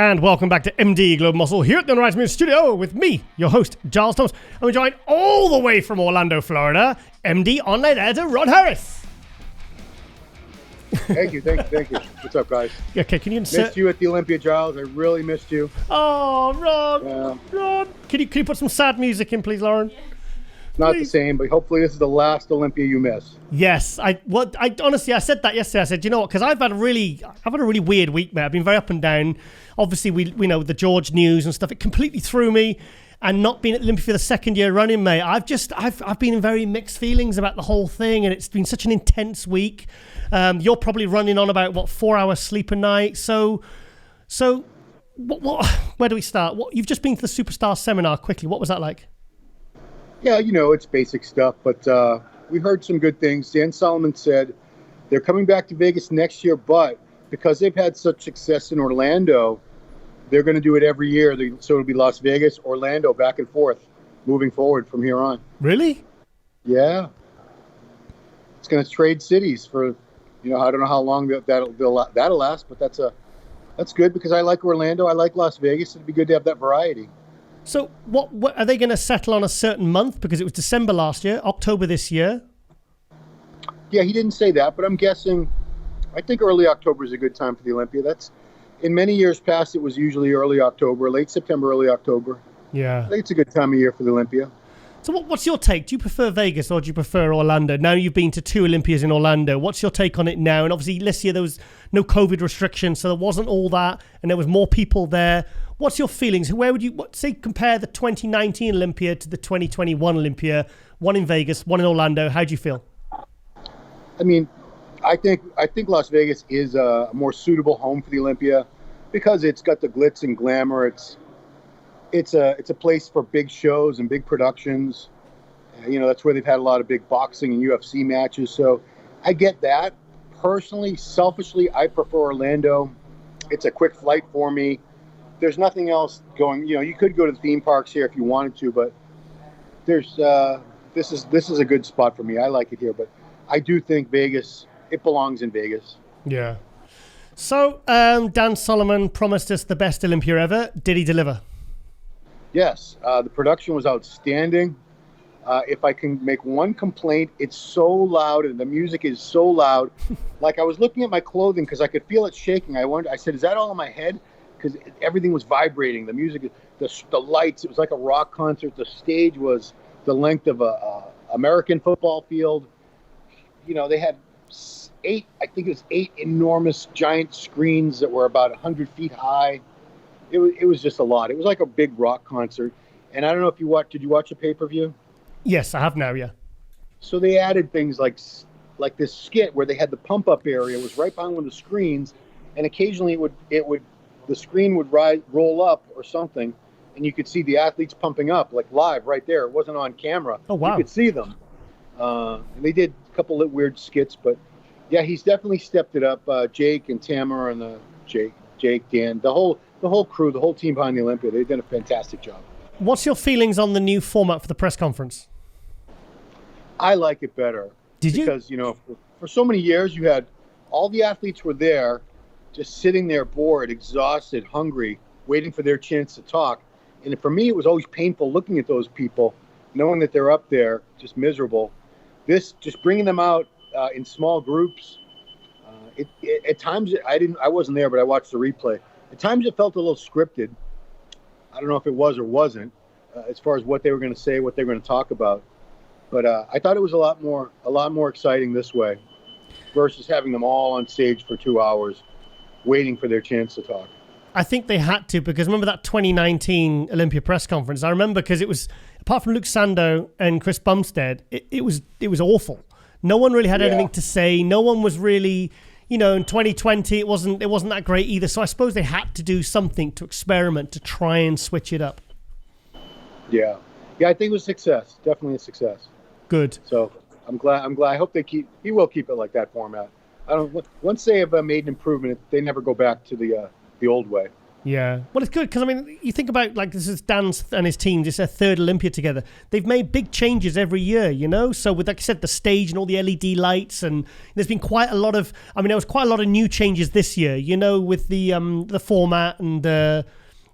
And welcome back to MD Global Muscle here at the Right Studio with me, your host, Giles Thomas. And we're joined all the way from Orlando, Florida, MD online editor Ron Harris. Thank you. What's up, guys? Okay, can you insert... Missed you at the Olympia, Giles. I really missed you. Oh, Ron. Can you put some sad music in, please, Lauren? Not the same, but hopefully this is the last Olympia you miss. Yes, I honestly said that yesterday. I said, you know what? Because I've had a really weird week, mate. I've been very up and down. Obviously, we know the George news and stuff. It completely threw me, and not being at Olympia for the second year running, mate. I've been in very mixed feelings about the whole thing, and it's been such an intense week. You're probably running on about 4 hours sleep a night. So, where do we start? You've just been to the Superstar seminar. Quickly, what was that like? Yeah, it's basic stuff, but we heard some good things. Dan Solomon said they're coming back to Vegas next year, but because they've had such success in Orlando, they're going to do it every year. So it'll be Las Vegas, Orlando, back and forth, moving forward from here on. Really? Yeah. It's going to trade cities for, I don't know how long that'll last, but that's good because I like Orlando. I like Las Vegas. It'd be good to have that variety. So what are they going to settle on a certain month? Because it was December last year, October this year. Yeah, he didn't say that, but I'm guessing, I think early October is a good time for the Olympia. In many years past, it was usually early October, late September, early October. Yeah. I think it's a good time of year for the Olympia. So what's your take? Do you prefer Vegas or do you prefer Orlando? Now you've been to 2 Olympias in Orlando. What's your take on it now? And obviously this year there was no COVID restrictions, so there wasn't all that, and there was more people there. What's your feelings? Where would you compare the 2019 Olympia to the 2021 Olympia? One in Vegas, one in Orlando. How do you feel? I mean, I think Las Vegas is a more suitable home for the Olympia because it's got the glitz and glamour. It's a place for big shows and big productions. That's where they've had a lot of big boxing and UFC matches. So I get that. Personally, selfishly, I prefer Orlando. It's a quick flight for me. There's nothing else going. You could go to the theme parks here if you wanted to, but this is a good spot for me. I like it here, but I do think Vegas, it belongs in Vegas. Yeah. So Dan Solomon promised us the best Olympia ever. Did he deliver? Yes. The production was outstanding. If I can make one complaint, it's so loud and the music is so loud. Like I was looking at my clothing because I could feel it shaking. I said, is that all in my head? Because everything was vibrating. The music, the lights, it was like a rock concert. The stage was the length of a American football field. They had 8 enormous giant screens that were about 100 feet high. It was just a lot. It was like a big rock concert. And I don't know if did you watch the pay-per-view? Yes, I have now, yeah. So they added things like this skit where they had the pump-up area. It was right behind one of the screens, and occasionally the screen would roll up or something, and you could see the athletes pumping up, like live right there. It wasn't on camera. Oh, wow. You could see them. And they did a couple of weird skits, but yeah, he's definitely stepped it up. Jake and Tamara and Jake, Dan, the whole crew, the whole team behind the Olympia, they've done a fantastic job. What's your feelings on the new format for the press conference? I like it better. Did you? Because, for so many years, you had all the athletes were there, just sitting there bored, exhausted, hungry, waiting for their chance to talk. And for me, it was always painful looking at those people, knowing that they're up there, just miserable. This, just bringing them out in small groups, at times, I wasn't there, but I watched the replay. At times it felt a little scripted. I don't know if it was or wasn't, as far as what they were going to say, what they were going to talk about. But I thought it was a lot more exciting this way versus having them all on stage for 2 hours waiting for their chance to talk. I think they had to, because remember that 2019 Olympia press conference? I remember because it was, apart from Luke Sando and Chris Bumstead, it was awful. No one really had anything to say. No one was really, in 2020, it wasn't that great either. So I suppose they had to do something to experiment, to try and switch it up. Yeah, I think it was success. Definitely a success. Good. So I'm glad. I hope he will keep it like that format. Once they have made an improvement, they never go back to the old way. Yeah. Well, it's good because, I mean, you think about, like, this is Dan's and his team, this is their third Olympia together. They've made big changes every year, you know? So with, like I said, the stage and all the LED lights, and there's been quite a lot of, I mean, there was quite a lot of new changes this year, you know, with the format and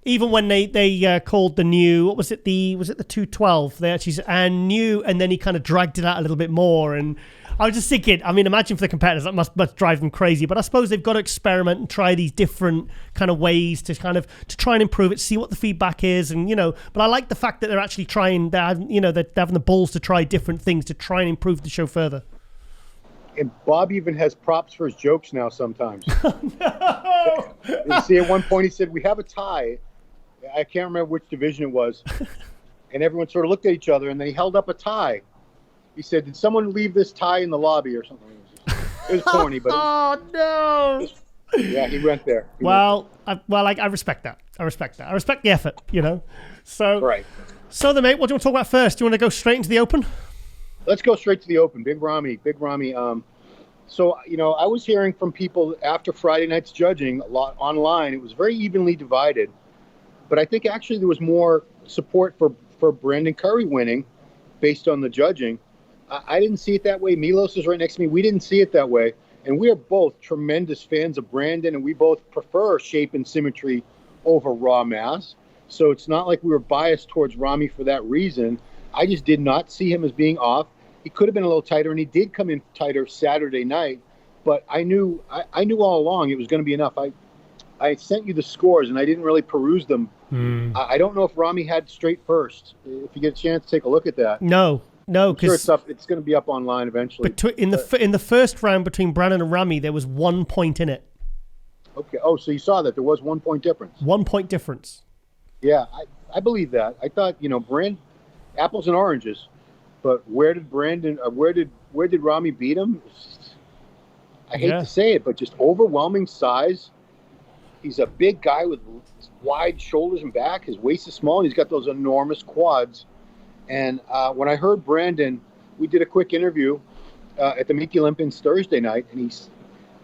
even when they called the new, what was it, was it the 212? They actually said, and new, and then he kind of dragged it out a little bit more. And I was just thinking, I mean, imagine for the competitors, that must drive them crazy. But I suppose they've got to experiment and try these different kind of ways to try and improve it, see what the feedback is, and, you know. But I like the fact that they're actually trying, they're having the balls to try different things to try and improve the show further. And Bob even has props for his jokes now sometimes. No! You see, at one point he said, "We have a tie." I can't remember which division it was. And everyone sort of looked at each other, and then he held up a tie. He said, "Did someone leave this tie in the lobby or something?" It was corny, but oh, no. Yeah, he went there. I respect that. I respect the effort, you know. So, right. So then, mate, what do you want to talk about first? Do you want to go straight into the open? Let's go straight to the open. Big Ramy. So, you know, I was hearing from people after Friday night's judging a lot online. It was very evenly divided. But I think actually there was more support for Brandon Curry winning based on the judging. I didn't see it that way. Milos is right next to me. We didn't see it that way. And we are both tremendous fans of Brandon, and we both prefer shape and symmetry over raw mass. So it's not like we were biased towards Ramy for that reason. I just did not see him as being off. He could have been a little tighter, and he did come in tighter Saturday night. But I knew all along it was going to be enough. I sent you the scores, and I didn't really peruse them. I don't know if Ramy had straight first. If you get a chance, take a look at that. No, because sure it's going to be up online eventually. In the first round between Brandon and Ramy, there was 1 point in it. Okay. Oh, so you saw that there was 1 point difference. 1 point difference. Yeah, I believe that. I thought, you know, apples and oranges, but where did Ramy beat him? I hate to say it, but just overwhelming size. He's a big guy with wide shoulders and back. His waist is small, and he's got those enormous quads. And when I heard Brandon, we did a quick interview at the Meet the Olympians Thursday night, and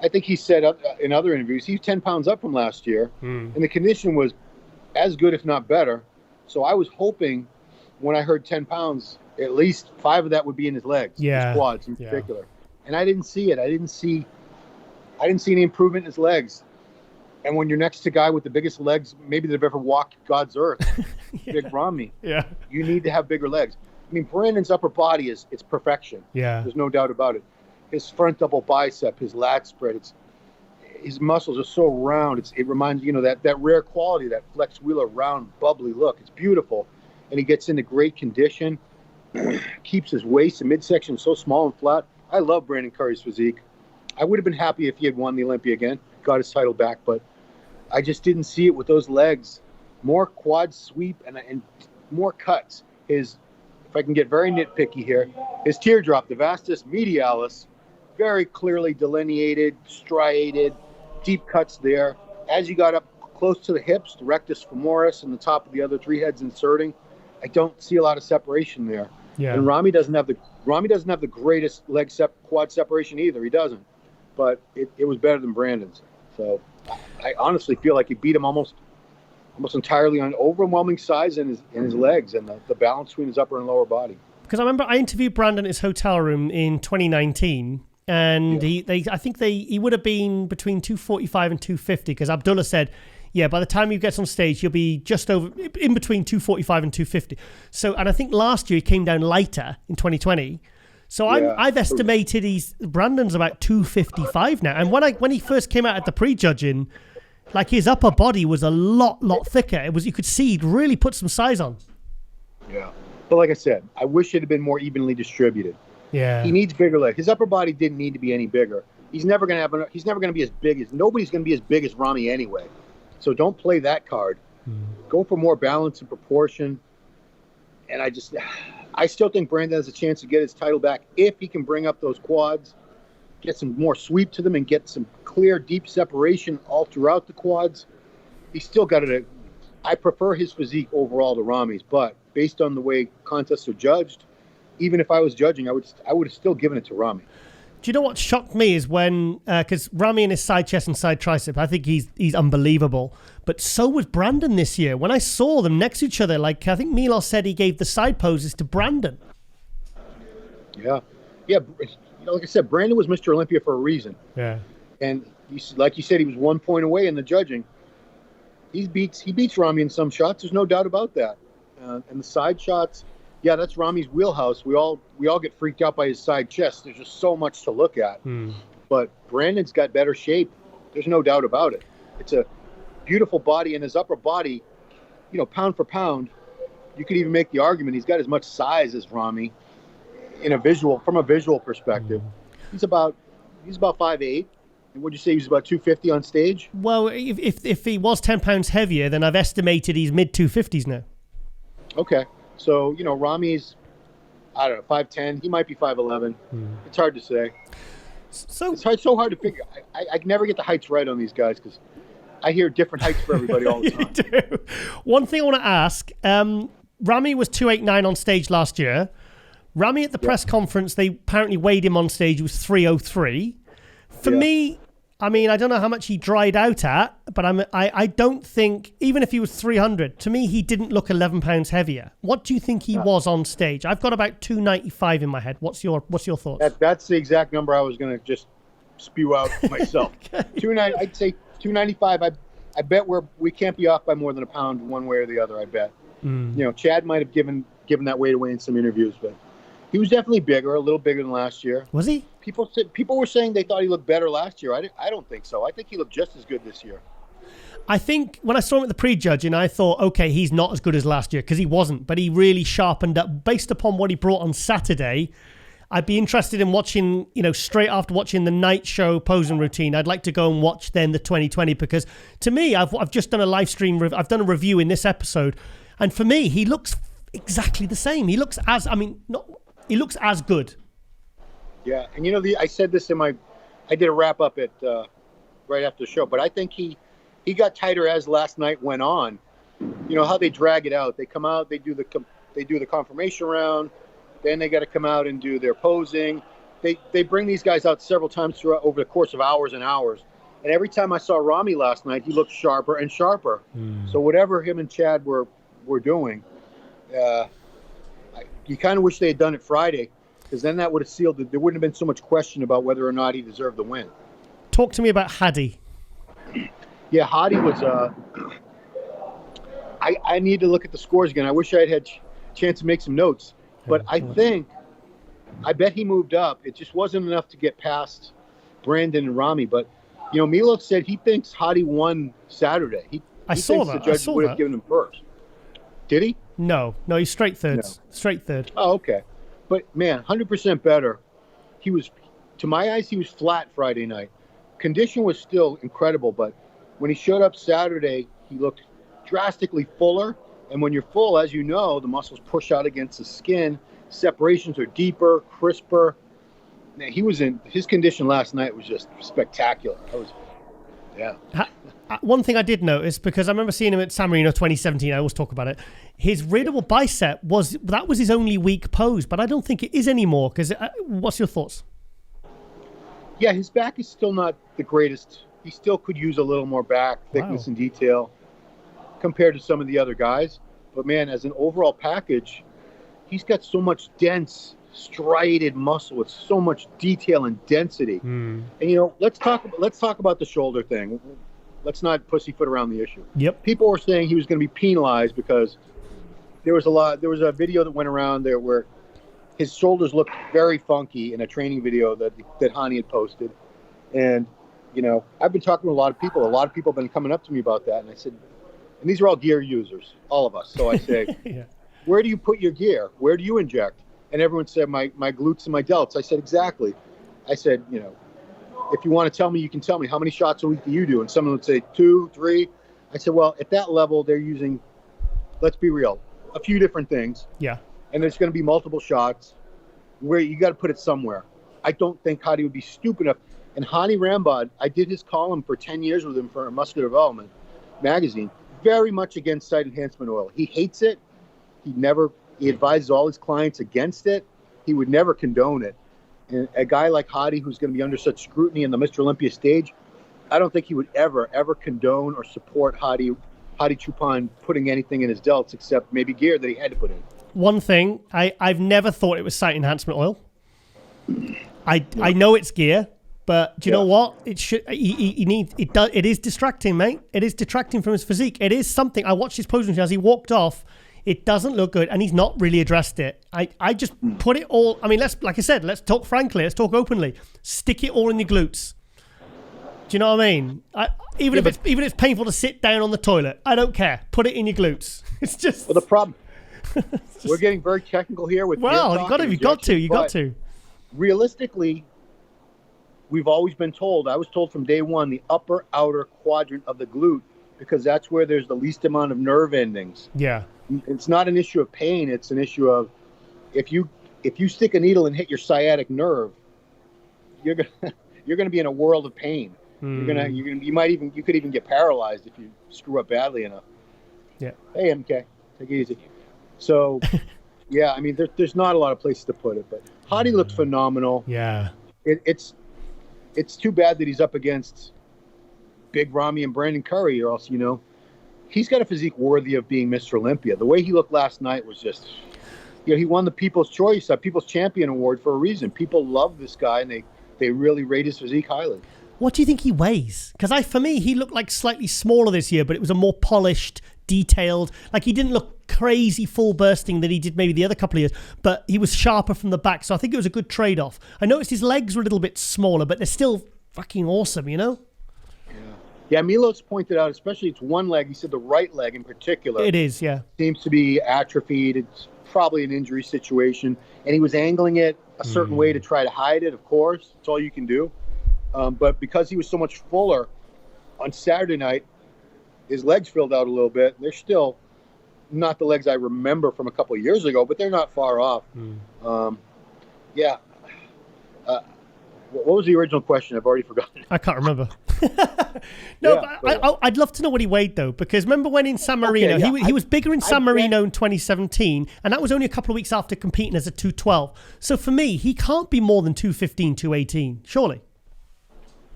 I think he said in other interviews, he's 10 pounds up from last year, and the condition was as good, if not better. So I was hoping when I heard 10 pounds, at least 5 of that would be in his legs, his quads in particular. And I didn't see it. I didn't see any improvement in his legs. And when you're next to a guy with the biggest legs maybe they've ever walked God's earth, Big Ramy, you need to have bigger legs. I mean, Brandon's upper body it's perfection. Yeah. There's no doubt about it. His front double bicep, his lat spread, his muscles are so round. It reminds you know that rare quality, that Flex Wheeler round, bubbly look. It's beautiful. And he gets into great condition, keeps his waist and midsection so small and flat. I love Brandon Curry's physique. I would have been happy if he had won the Olympia again, got his title back, but I just didn't see it with those legs. More quad sweep and more cuts. If I can get very nitpicky here, his teardrop, the vastus medialis, very clearly delineated, striated, deep cuts there. As you got up close to the hips, the rectus femoris and the top of the other 3 heads inserting, I don't see a lot of separation there. Yeah. And Ramy doesn't have the greatest quad separation either. He doesn't. But it was better than Brandon's. So I honestly feel like he beat him almost entirely on overwhelming size in his legs and the balance between his upper and lower body. Because I remember I interviewed Brandon in his hotel room in 2019, and I think he would have been between 245 and 250, because Abdullah said, yeah, by the time he gets on stage, you'll be just over, in between 245 and 250. So, and I think last year he came down lighter in 2020. So I've estimated Brandon's about 255 now. And when he first came out at the pre-judging, like his upper body was a lot thicker. You could see he'd really put some size on. Yeah. But like I said, I wish it had been more evenly distributed. Yeah. He needs bigger legs. His upper body didn't need to be any bigger. He's never going to be as big as, nobody's going to be as big as Ramy anyway. So don't play that card. Go for more balance and proportion. And I still think Brandon has a chance to get his title back if he can bring up those quads, get some more sweep to them, and get some clear, deep separation all throughout the quads. He's still got it. I prefer his physique overall to Ramy's, but based on the way contests are judged, even if I was judging, I would have still given it to Ramy. Do you know what shocked me is when, because Rami and his side chest and side tricep, I think he's unbelievable. But so was Brandon this year. When I saw them next to each other, like I think Milos said he gave the side poses to Brandon. Yeah. Like I said, Brandon was Mr. Olympia for a reason. Yeah. And like you said, he was 1 point away in the judging. He beats Rami in some shots. There's no doubt about that. And the side shots, yeah, that's Rami's wheelhouse. We all get freaked out by his side chest. There's just so much to look at. But Brandon's got better shape. There's no doubt about it. It's a beautiful body, and his upper body, pound for pound, you could even make the argument he's got as much size as Rami from a visual perspective. He's about 5'8". And would you say he's about 250 on stage? Well, if he was 10 pounds heavier, then I've estimated he's mid 250s now. Okay. So, Rami's, I don't know, 5'10". He might be 5'11". It's hard to say. So it's so hard to figure. I never get the heights right on these guys because I hear different heights for everybody all the time. You do. One thing I want to ask, Rami was 289 on stage last year. Rami at the press conference, they apparently weighed him on stage, was 303. For me, I mean, I don't know how much he dried out at, but I don't think, even if he was 300, to me, he didn't look 11 pounds heavier. What do you think he was on stage? I've got about 295 in my head. What's your thoughts? That's the exact number I was going to just spew out myself. Okay. I'd say 295. I bet we can't be off by more than a pound one way or the other, I bet. Chad might have given that weight away in some interviews, but he was definitely bigger, a little bigger than last year. Was he? People were saying they thought he looked better last year. I don't think so. I think he looked just as good this year. I think when I saw him at the pre-judging, I thought, okay, he's not as good as last year, because he wasn't, but he really sharpened up. Based upon what he brought on Saturday, I'd be interested in watching, straight after watching the night show posing routine, I'd like to go and watch then the 2020, because to me, I've just done a live stream, I've done a review in this episode, and for me, he looks exactly the same. He looks he looks as good. Yeah, and I said this I did a wrap up at right after the show, but I think he got tighter as last night went on. How they drag it out. They come out, they do the confirmation round, then they got to come out and do their posing. They bring these guys out several times throughout over the course of hours and hours. And every time I saw Rami last night, he looked sharper and sharper. So whatever him and Chad were doing, you kind of wish they had done it Friday, because then that would have sealed it. There wouldn't have been so much question about whether or not he deserved the win. Talk to me about Hadi. Yeah, Hadi was. I need to look at the scores again. I wish I had a chance to make some notes, but I bet he moved up. It just wasn't enough to get past Brandon and Rami. But Milos said he thinks Hadi won Saturday. He saw thinks that. the judge would have given him first. Did he? No, he's straight third. No. Straight third. Oh, okay. But, man, 100% better. He was, to my eyes, he was flat Friday night. Condition was still incredible, but when he showed up Saturday, he looked drastically fuller. And when you're full, as you know, the muscles push out against the skin. Separations are deeper, crisper. Man, his condition last night was just spectacular. One thing I did notice, because I remember seeing him at San Marino 2017, I always talk about it, his readable bicep was his only weak pose, but I don't think it is anymore. Because what's your thoughts? Yeah, his back is still not the greatest. He still could use a little more back thickness and detail compared to some of the other guys. But man, as an overall package, he's got so much dense, striated muscle with so much detail and density. And let's talk about the shoulder thing. Let's not pussyfoot around the issue. Yep. People were saying he was going to be penalized because there was a video that went around there where his shoulders looked very funky in a training video that Hani had posted. And, I've been talking to a lot of people. A lot of people have been coming up to me about that. And I said, and these are all gear users, all of us. So I say, Where do you put your gear? Where do you inject? And everyone said, my glutes and my delts. I said, exactly. I said, if you want to tell me, you can tell me how many shots a week do you do? And someone would say 2, 3. I said, well, at that level, they're using, let's be real, a few different things. Yeah. And there's going to be multiple shots where you got to put it somewhere. I don't think Hadi would be stupid enough. And Hani Rambod, I did his column for 10 years with him for Muscular Development magazine, very much against site enhancement oil. He hates it. He advises all his clients against it. He would never condone it. And a guy like Hadi, who's going to be under such scrutiny in the Mr. Olympia stage, I don't think he would ever condone or support Hadi Choopan putting anything in his delts except maybe gear that he had to put in. One thing, I've never thought it was site enhancement oil. I know it's gear, but do you know what? It should. It is distracting, mate. It is detracting from his physique. It is something. I watched his posing as he walked off. It doesn't look good, and he's not really addressed it. I just put it all. I mean, like I said, let's talk frankly. Let's talk openly. Stick it all in your glutes. Do you know what I mean? Even if it's painful to sit down on the toilet, I don't care. Put it in your glutes. It's just. Well, the problem. We're getting very technical here with. Well, you got to. Realistically, we've always been told. I was told from day one, the upper outer quadrant of the glute, because that's where there's the least amount of nerve endings. Yeah. It's not an issue of pain. It's an issue of if you stick a needle and hit your sciatic nerve, you're gonna be in a world of pain. You could even get paralyzed if you screw up badly enough. Yeah. Hey, MK, take it easy. So, yeah, I mean, there's not a lot of places to put it, but Hadi looked phenomenal. Yeah. It's too bad that he's up against Big Ramy and Brandon Curry, or else, he's got a physique worthy of being Mr. Olympia. The way he looked last night was just, he won the People's Choice, People's Champion Award for a reason. People love this guy, and they really rate his physique highly. What do you think he weighs? Because for me, he looked like slightly smaller this year, but it was a more polished, detailed. Like, he didn't look crazy full bursting that he did maybe the other couple of years, but he was sharper from the back. So I think it was a good trade-off. I noticed his legs were a little bit smaller, but they're still fucking awesome, Yeah, Milos pointed out, especially it's one leg. He said the right leg in particular. It is, yeah. Seems to be atrophied. It's probably an injury situation. And he was angling it a certain way to try to hide it, of course. That's all you can do. But because he was so much fuller on Saturday night, his legs filled out a little bit. They're still not the legs I remember from a couple of years ago, but they're not far off. Yeah. What was the original question? I've already forgotten. I can't remember. I'd love to know what he weighed, though, because remember when in San Marino, he was bigger in San Marino in 2017, and that was only a couple of weeks after competing as a 212. So for me, he can't be more than 215, 218, surely.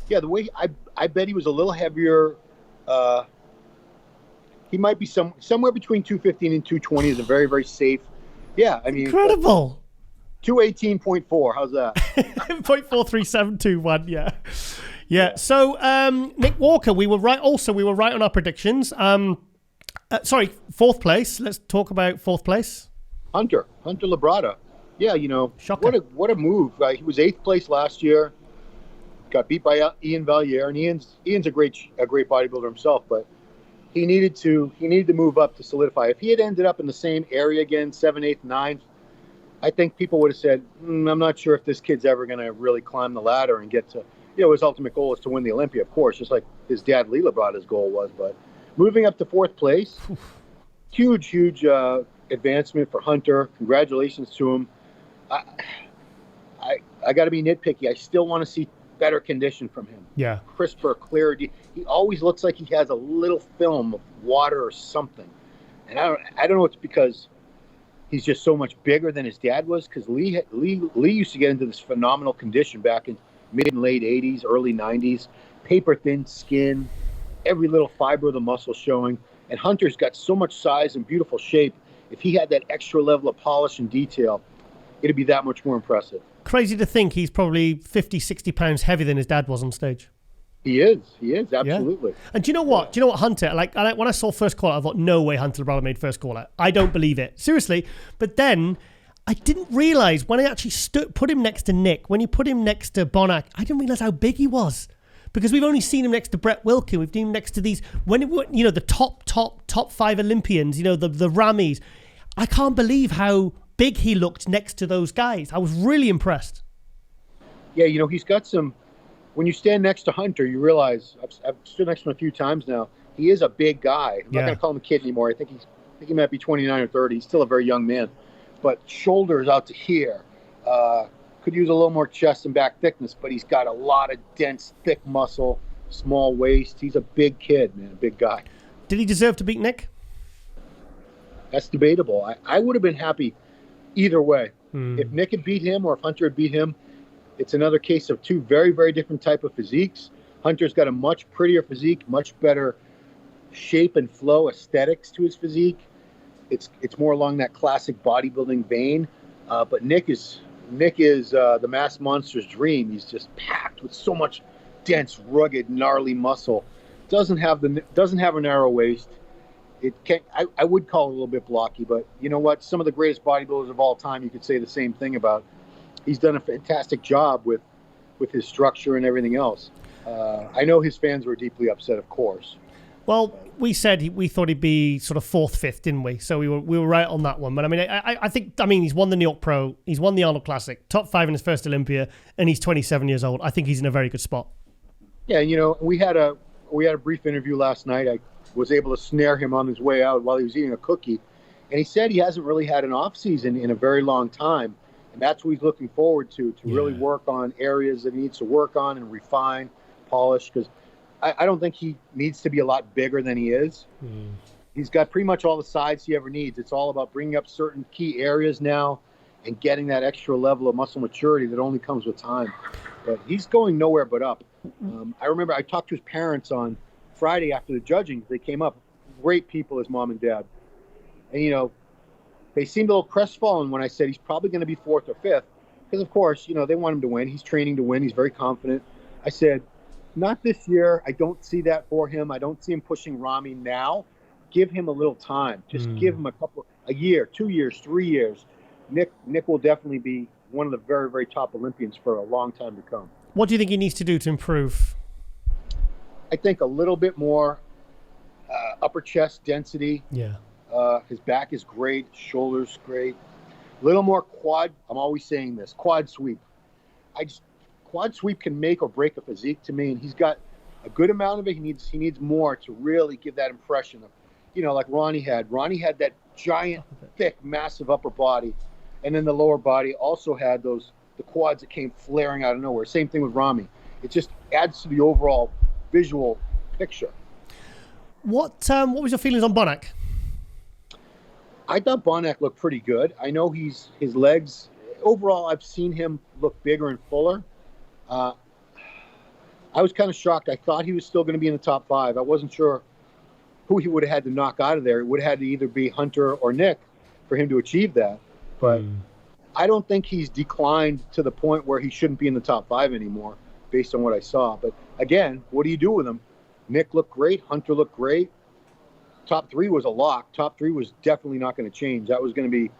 Yeah, the way I bet he was a little heavier. He might be somewhere between 215 and 220 is a very, very safe. Yeah, I mean, incredible. 218.4. How's that? 0.43721. Yeah, yeah. So Nick Walker, we were right. Also, we were right on our predictions. Sorry, fourth place. Let's talk about fourth place. Hunter Labrada. Yeah, Shocker. what a move. He was 8th place last year. Got beat by Ian Valliere, and Ian's a great bodybuilder himself, but he needed to move up to solidify. If he had ended up in the same area again, 7th, 8th, 9th, I think people would have said, I'm not sure if this kid's ever going to really climb the ladder and get to, his ultimate goal is to win the Olympia, of course, just like his dad Lee Labrada's goal was. But moving up to 4th place, huge advancement for Hunter. Congratulations to him. I got to be nitpicky. I still want to see better condition from him. Yeah. Crisper, clearer. He always looks like he has a little film of water or something. And I don't know if it's because he's just so much bigger than his dad was, because Lee used to get into this phenomenal condition back in mid and late 80s, early 90s. Paper thin skin, every little fiber of the muscle showing. And Hunter's got so much size and beautiful shape. If he had that extra level of polish and detail, it'd be that much more impressive. Crazy to think he's probably 50, 60 pounds heavier than his dad was on stage. He is, absolutely. Yeah. And do you know what? Hunter, when I saw first call out, I thought, no way Hunter Labrada made first call out. I don't believe it. Seriously. But then I didn't realize when I actually put him next to Nick, when you put him next to Bonac, I didn't realize how big he was. Because we've only seen him next to Brett Wilkin. We've seen him next to these, the top 5 Olympians, the Rammies. I can't believe how big he looked next to those guys. I was really impressed. Yeah, he's got some. When you stand next to Hunter, you realize I've stood next to him a few times now. He is a big guy. I'm not going to call him a kid anymore. I think he might be 29 or 30. He's still a very young man, but shoulders out to here. Could use a little more chest and back thickness, but he's got a lot of dense, thick muscle, small waist. He's a big kid, man, a big guy. Did he deserve to beat Nick? That's debatable. I would have been happy either way. If Nick had beat him or if Hunter had beat him, It's another case of two very, very different type of physiques. Hunter's got a much prettier physique, much better shape and flow aesthetics to his physique. It's more along that classic bodybuilding vein. But Nick is the mass monster's dream. He's just packed with so much dense, rugged, gnarly muscle. Doesn't have a narrow waist. I would call it a little bit blocky, but you know what? Some of the greatest bodybuilders of all time, you could say the same thing about. He's done a fantastic job with his structure and everything else. I know his fans were deeply upset, of course. Well, we thought he'd be sort of fourth, fifth, didn't we? So we were right on that one. But I mean, I think he's won the New York Pro, he's won the Arnold Classic, top 5 in his first Olympia, and he's 27 years old. I think he's in a very good spot. Yeah, we had a brief interview last night. I was able to snare him on his way out while he was eating a cookie, and he said he hasn't really had an off season in a very long time, and that's what he's looking forward to really work on areas that he needs to work on and refine, polish, because I don't think he needs to be a lot bigger than he is. He's got pretty much all the sides he ever needs. It's all about bringing up certain key areas now and getting that extra level of muscle maturity that only comes with time. But he's going nowhere but up. I remember I talked to his parents on Friday after the judging. They came up, great people, his mom and dad. And, they seemed a little crestfallen when I said he's probably going to be fourth or fifth. Because, of course, they want him to win. He's training to win. He's very confident. I said, not this year. I don't see that for him. I don't see him pushing Rami now. Give him a little time. Just give him a year, 2 years, 3 years. Nick will definitely be one of the very, very top Olympians for a long time to come. What do you think he needs to do to improve? I think a little bit more upper chest density. Yeah. His back is great. Shoulders great. A little more quad. I'm always saying this. Quad sweep. Quad sweep can make or break a physique to me, and he's got a good amount of it. He needs more to really give that impression of, like Ronnie had. Ronnie had that giant, thick, massive upper body, and then the lower body also had the quads that came flaring out of nowhere. Same thing with Rami. It just adds to the overall visual picture. What was your feelings on Bonac? I thought Bonac looked pretty good. I know his legs, overall, I've seen him look bigger and fuller. I was kind of shocked. I thought he was still going to be in the top 5. I wasn't sure who he would have had to knock out of there. It would have had to either be Hunter or Nick for him to achieve that. But I don't think he's declined to the point where he shouldn't be in the top 5 anymore, based on what I saw. But again, what do you do with him? Nick looked great. Hunter looked great. Top 3 was a lock. Top 3 was definitely not going to change. That was going to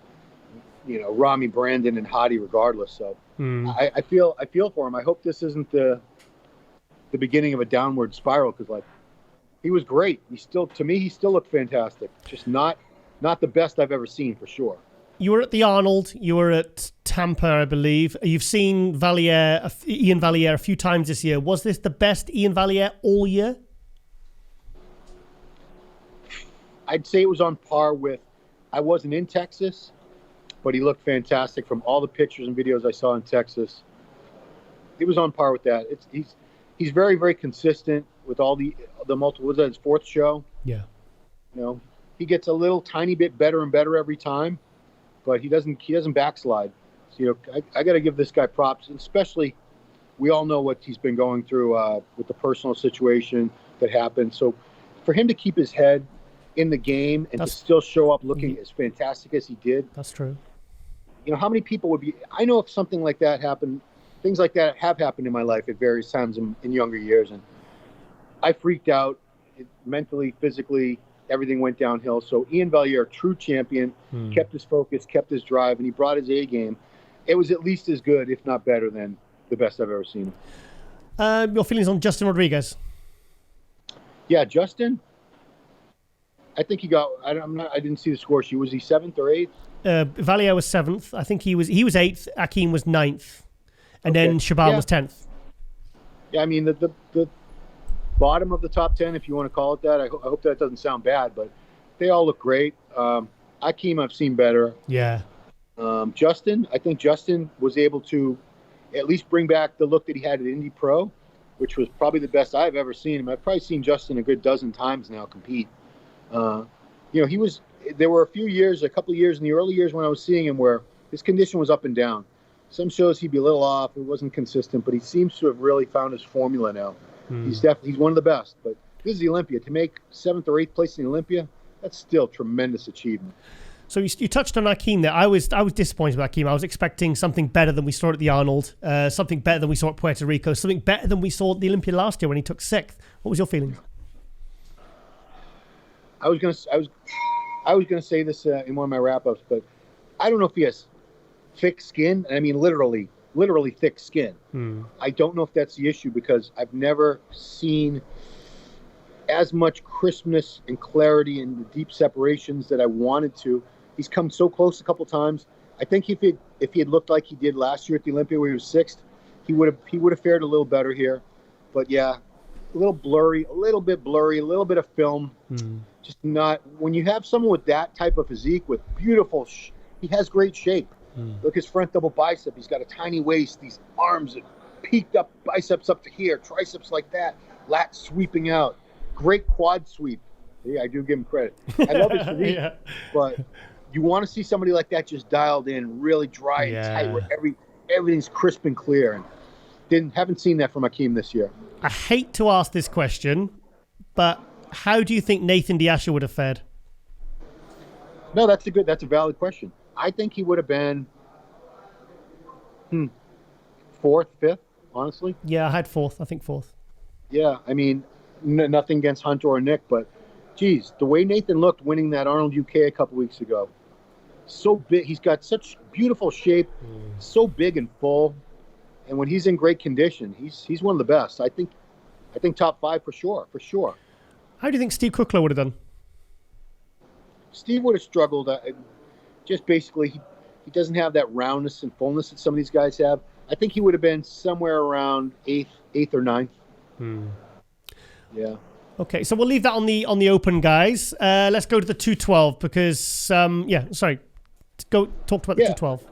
be, Rami, Brandon, and Hadi regardless. So I feel for him. I hope this isn't the beginning of a downward spiral, because he was great. He still looked fantastic. Just not the best I've ever seen, for sure. You were at the Arnold. You were at Tampa, I believe. You've seen Ian Valliere a few times this year. Was this the best Ian Valliere all year? I'd say it was on par with. I wasn't in Texas, but he looked fantastic from all the pictures and videos I saw in Texas. It was on par with that. He's very, very consistent with all the multiple. Was that his 4th show? Yeah. He gets a little tiny bit better and better every time, but he doesn't backslide. So, I got to give this guy props, especially we all know what he's been going through with the personal situation that happened. So for him to keep his head in the game and to still show up looking as fantastic as he did. That's true. How many people would be, I know if something like that happened, things like that have happened in my life at various times in younger years, and I freaked out mentally, physically, everything went downhill. So Ian Valliere, true champion, kept his focus, kept his drive, and he brought his A game. It was at least as good, if not better, than the best I've ever seen him. Your feelings on Justin Rodriguez? Yeah, Justin, I think he got. I didn't see the score sheet. Was he 7th or 8th? Valliere was 7th. I think he was 8th. Akeem was 9th, and then Shaban was 10th. Yeah, I mean the bottom of the top 10, if you want to call it that. I hope that doesn't sound bad, but they all look great. Akeem, I've seen better. Yeah. Justin, I think Justin was able to at least bring back the look that he had at Indy Pro, which was probably the best I've ever seen him. I've probably seen Justin a good dozen times now compete. There were a couple of years in the early years when I was seeing him where his condition was up and down. Some shows he'd be a little off. It wasn't consistent, but he seems to have really found his formula now. He's one of the best. But this is the Olympia. To make 7th or 8th place in the Olympia, that's still tremendous achievement. So you touched on Akeem there. I was disappointed with Akeem. I was expecting something better than we saw at the Arnold, something better than we saw at Puerto Rico, something better than we saw at the Olympia last year when he took 6th. What was your feeling? I was gonna say this in one of my wrap-ups, but I don't know if he has thick skin. I mean, literally thick skin. I don't know if that's the issue, because I've never seen as much crispness and clarity and the deep separations that I wanted to. He's come so close a couple times. I think if he had looked like he did last year at the Olympia where he was 6th, he would have fared a little better here. But yeah, a little blurry, a little bit of film. Just not, when you have someone with that type of physique with beautiful, he has great shape. Look, his front double bicep. He's got a tiny waist, these arms that peaked up, biceps up to here, triceps like that, lats sweeping out. Great quad sweep. Yeah, I do give him credit. I love his physique, but you want to see somebody like that just dialed in, really dry and tight, where everything's crisp and clear. And haven't seen that from Akeem this year. I hate to ask this question, but how do you think Nathan Diasha would have fared? No, that's a valid question. I think he would have been 4th, 5th, honestly. Yeah, I had 4th. I think 4th. Yeah, I mean, nothing against Hunter or Nick, but geez, the way Nathan looked winning that Arnold UK a couple weeks ago, so big. He's got such beautiful shape, so big and full, and when he's in great condition, he's one of the best. I think top 5 for sure. How do you think Steve Kuckler would have done? Steve would have struggled. Just basically, he doesn't have that roundness and fullness that some of these guys have. I think he would have been somewhere around 8th or 9th. Yeah. Okay, so we'll leave that on the open, guys. Let's go to the 212 because go talk about the 212.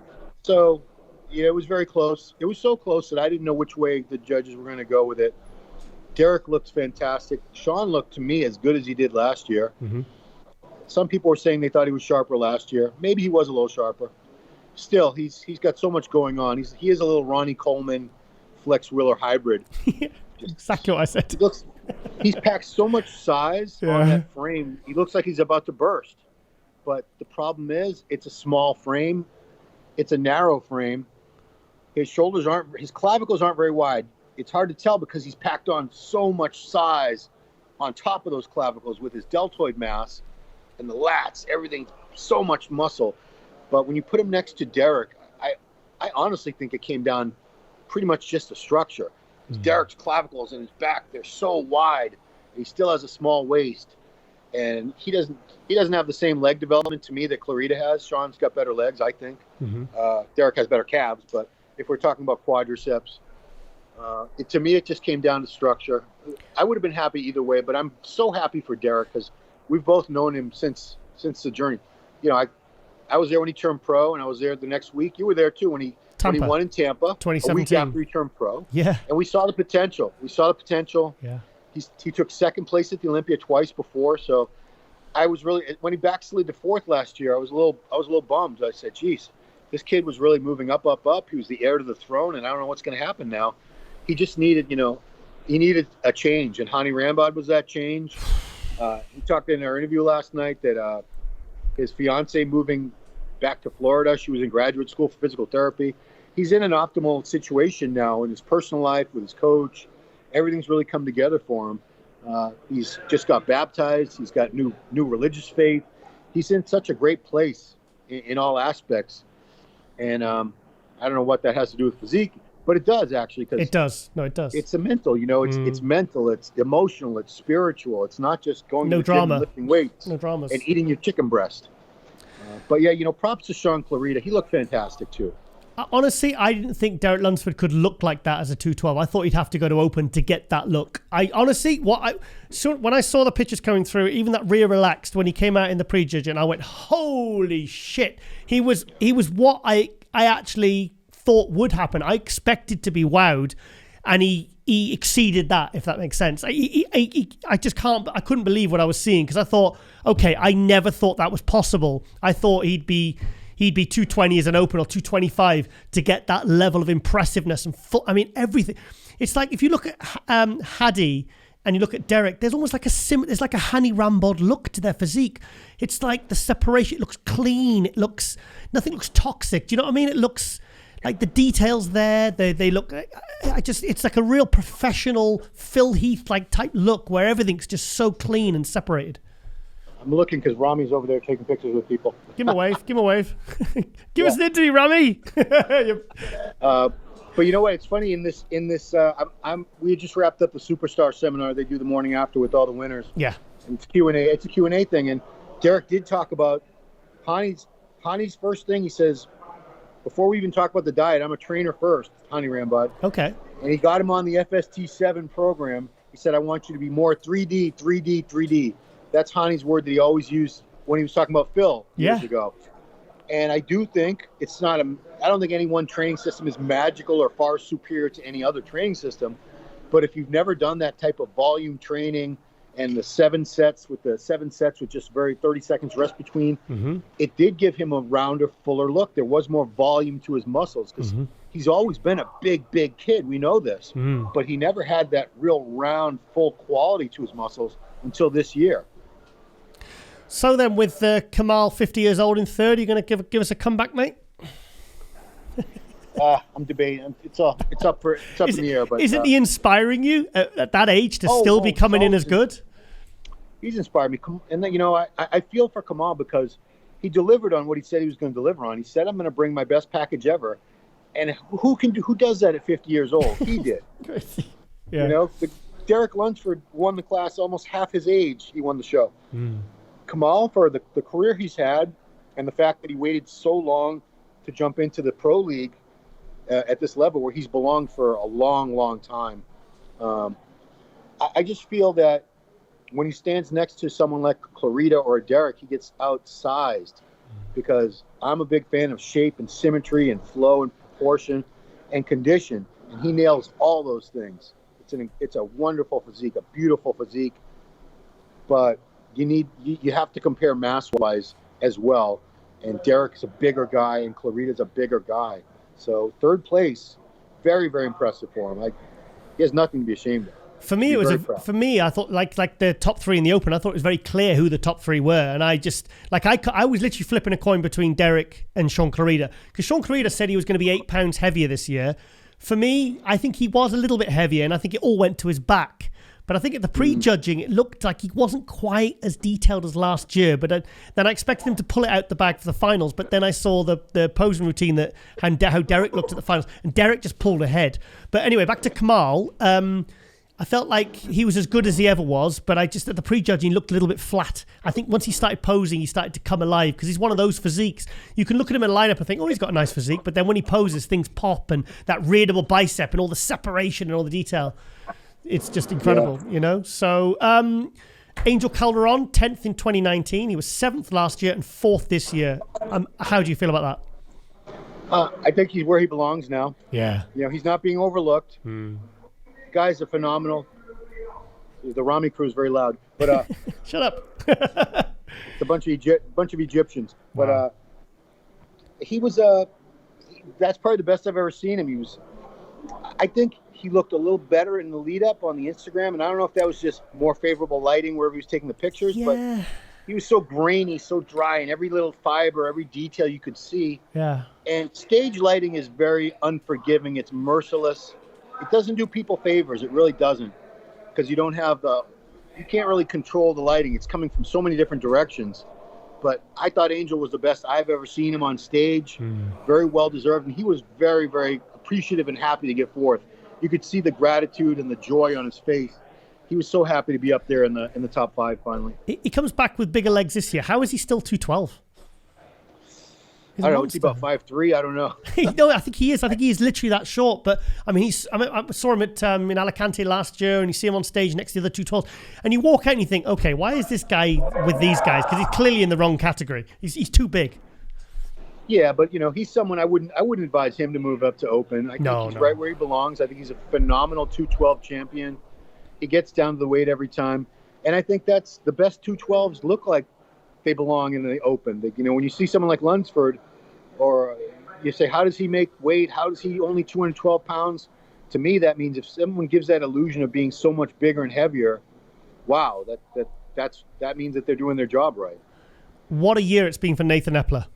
So yeah, it was very close. It was so close that I didn't know which way the judges were going to go with it. Derek looked fantastic. Sean looked to me as good as he did last year. Some people were saying they thought he was sharper last year. Maybe he was a little sharper. Still, he's got so much going on. He is a little Ronnie Coleman, Flex Wheeler hybrid. Exactly what I said. He's packed so much size on that frame. He looks like he's about to burst. But the problem is, it's a small frame. It's a narrow frame. His clavicles aren't very wide. It's hard to tell because he's packed on so much size on top of those clavicles with his deltoid mass and the lats, everything, so much muscle. But when you put him next to Derek, I honestly think it came down pretty much just the structure. Derek's clavicles and his back, they're so wide. He still has a small waist. And he doesn't have the same leg development to me that Clarita has. Sean's got better legs, I think. Derek has better calves. But if we're talking about quadriceps, to me, it just came down to structure. I would have been happy either way, but I'm so happy for Derek because we've both known him since the journey. You know, I was there when he turned pro, and I was there the next week. You were there too when he won in Tampa, 2017. a week after he turned pro. Yeah. And we saw the potential. Yeah. He took 2nd place at the Olympia twice before, so I was really, when he backslid to 4th last year, I was a little bummed. I said, geez, this kid was really moving up. He was the heir to the throne, and I don't know what's going to happen now. He just needed, he needed a change, and Hani Rambod was that change. He talked in our interview last night that his fiance moving back to Florida. She was in graduate school for physical therapy. He's in an optimal situation now in his personal life with his coach. Everything's really come together for him. He's just got baptized. He's got new religious faith. He's in such a great place in all aspects. And I don't know what that has to do with physique, but it does actually. It does. No, it does. It's a mental, it's mental, it's emotional, it's spiritual. It's not just going to the drama. gym and lifting weights dramas. And eating your chicken breast. But yeah, props to Sean Clarita. He looked fantastic too. Honestly, I didn't think Derek Lunsford could look like that as a 212. I thought he'd have to go to open to get that look. When I saw the pictures coming through, even that rear relaxed when he came out in the pre-judge, and I went, holy shit. He was what I actually thought would happen. I expected to be wowed, and he exceeded that, if that makes sense. I couldn't believe what I was seeing because I thought, okay, I never thought that was possible. I thought he'd be he'd be 220 as an open or 225 to get that level of impressiveness and everything. It's like if you look at Hadi and you look at Derek, there's almost like there's like a Hani Rambod look to their physique. It's like the separation, it looks clean, nothing looks toxic. Do you know what I mean? It looks like the details there, they look, it's like a real professional Phil Heath like type look where everything's just so clean and separated. I'm looking because Rami's over there taking pictures with people. Give him a wave, give us an interview, Rami. But you know what? It's funny in this. We just wrapped up the Superstar seminar they do the morning after with all the winners. Yeah. And it's Q&A. It's a Q&A thing, and Derek did talk about Hani's first thing. He says, before we even talk about the diet, I'm a trainer first, Hani Rambod. Okay. And he got him on the FST7 program. He said, I want you to be more 3D, 3D, 3D. That's Hani's word that he always used when he was talking about Phil years ago. And I do think I don't think any one training system is magical or far superior to any other training system. But if you've never done that type of volume training and the 7 sets with just very 30 seconds rest between, it did give him a rounder, fuller look. There was more volume to his muscles because he's always been a big, big kid. We know this. But he never had that real round, full quality to his muscles until this year. So then, with Kamal 50 years old in third, you're going to give us a comeback, mate? I'm debating. It's up in the air. But isn't he inspiring you at that age to still be coming in as good? He's inspired me, and then I feel for Kamal because he delivered on what he said he was going to deliver on. He said, "I'm going to bring my best package ever," and who does that at 50 years old? He did. Yeah. Derek Lunsford won the class almost half his age. He won the show. Kamal, for the career he's had and the fact that he waited so long to jump into the pro league at this level where he's belonged for a long, long time. I just feel that when he stands next to someone like Clarita or Derek, he gets outsized because I'm a big fan of shape and symmetry and flow and proportion and condition, and he nails all those things. It's a wonderful physique, a beautiful physique, but you have to compare mass-wise as well. And Derek's a bigger guy, and Clarita's a bigger guy. So third place, very, very impressive for him. He has nothing to be ashamed of. For me, I thought like the top three in the Open, I thought it was very clear who the top three were, and I just I was literally flipping a coin between Derek and Sean Clarita because Sean Clarita said he was going to be 8 pounds heavier this year. For me, I think he was a little bit heavier, and I think it all went to his back. But I think at the pre-judging, it looked like he wasn't quite as detailed as last year. But then I expected him to pull it out the bag for the finals. But then I saw the posing routine how Derek looked at the finals. And Derek just pulled ahead. But anyway, back to Kamal. I felt like he was as good as he ever was. But at the pre-judging, he looked a little bit flat. I think once he started posing, he started to come alive. Because he's one of those physiques. You can look at him in a lineup and think, oh, he's got a nice physique. But then when he poses, things pop. And that readable bicep and all the separation and all the detail. It's just incredible, So Angel Calderon, 10th in 2019. He was 7th last year and 4th this year. How do you feel about that? I think he's where he belongs now. Yeah. He's not being overlooked. Guys are phenomenal. The Rami crew is very loud, but shut up. It's a bunch of Egyptians. Wow. But he was that's probably the best I've ever seen him. I think he looked a little better in the lead up on the Instagram, and I don't know if that was just more favorable lighting wherever he was taking the pictures, but he was so grainy, so dry, and every little fiber, every detail you could see. Yeah. And stage lighting is very unforgiving. It's merciless. It doesn't do people favors. It really doesn't, because you can't really control the lighting. It's coming from so many different directions. But I thought Angel was the best I've ever seen him on stage. Very well deserved, and he was very, very appreciative and happy to get fourth. You could see the gratitude and the joy on his face. He was so happy to be up there in the top 5 finally. He comes back with bigger legs this year. How is he still 212? I don't know. Is he about 5'3"? I don't know. No, I think he is. I think he is literally that short. But I saw him at in Alicante last year, and you see him on stage next to the other 212s, and you walk out and you think, okay, why is this guy with these guys? Because he's clearly in the wrong category. He's too big. Yeah, but he's someone I wouldn't advise him to move up to open. I think he's right where he belongs. I think he's a phenomenal 212 champion. He gets down to the weight every time, and I think that's the best 212s look like they belong in the open. When you see someone like Lunsford, or you say, how does he make weight? How does he only 212 pounds? To me, that means if someone gives that illusion of being so much bigger and heavier, wow, that means that they're doing their job right. What a year it's been for Nathan Epler.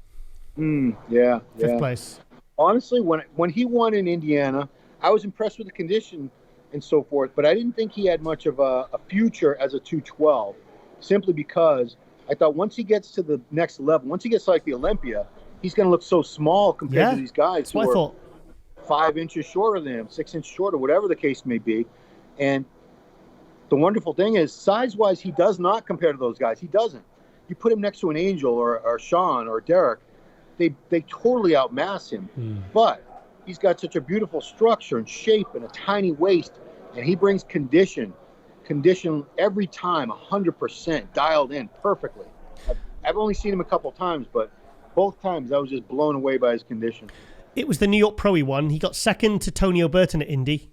Yeah. Fifth place. Honestly, when he won in Indiana, I was impressed with the condition and so forth, but I didn't think he had much of a future as a 212, simply because I thought once he gets to the next level, once he gets like the Olympia, he's going to look so small compared to these guys who are 5 inches shorter than him, 6 inches shorter, whatever the case may be. And the wonderful thing is, size-wise, he does not compare to those guys. He doesn't. You put him next to an Angel or Sean or Derek, they totally outmass him. But he's got such a beautiful structure and shape and a tiny waist, and he brings condition every time, 100% dialed in perfectly. I've only seen him a couple times, but both times I was just blown away by his condition. It was the New York Pro he won. He got second to Tony O'Burton at Indy.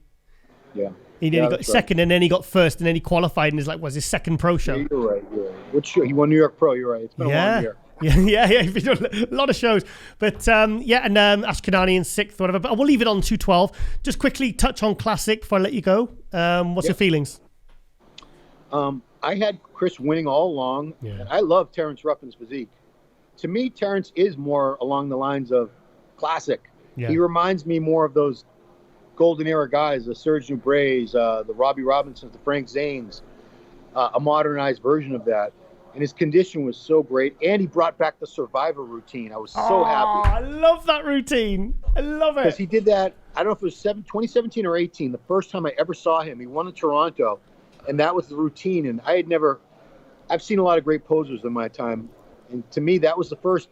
Yeah. He got second, and then he got first, and then he qualified, and was his second pro show. Yeah, you're right. Which show? He won New York Pro. You're right. It's been a long year. Yeah. He's been doing a lot of shows. But, and Ashkenani in sixth, whatever. But we'll leave it on 212. Just quickly touch on Classic before I let you go. What's your feelings? I had Chris winning all along. Yeah. And I love Terrence Ruffин's physique. To me, Terrence is more along the lines of Classic. Yeah. He reminds me more of those golden era guys, the Serge Nubres, the Robbie Robinsons, the Frank Zanes, a modernized version of that. And his condition was so great. And he brought back the Survivor routine. I was so happy. I love that routine. I love it. Because he did that, I don't know if it was 2017 or 18, the first time I ever saw him. He won in Toronto. And that was the routine. And I've seen a lot of great posers in my time. And to me, that was the first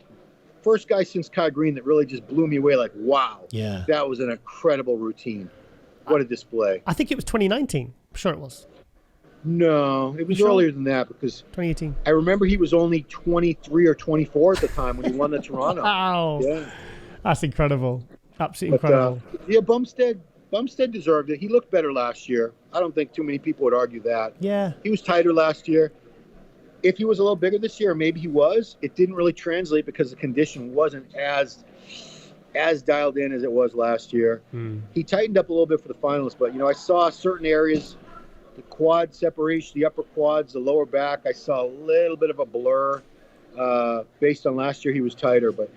guy since Kai Green that really just blew me away. Like, wow. Yeah. That was an incredible routine. What a display. I think it was 2019. I'm sure it was. No, it was earlier than that, because 2018. I remember he was only 23 or 24 at the time when he won the Toronto. Wow. Yeah. That's incredible. Absolutely incredible. Bumstead deserved it. He looked better last year. I don't think too many people would argue that. Yeah. He was tighter last year. If he was a little bigger this year, maybe he was. It didn't really translate because the condition wasn't as dialed in as it was last year. He tightened up a little bit for the finalists, but I saw certain areas, the quad separation, the upper quads, the lower back, I saw a little bit of a blur. Based on last year, he was tighter, but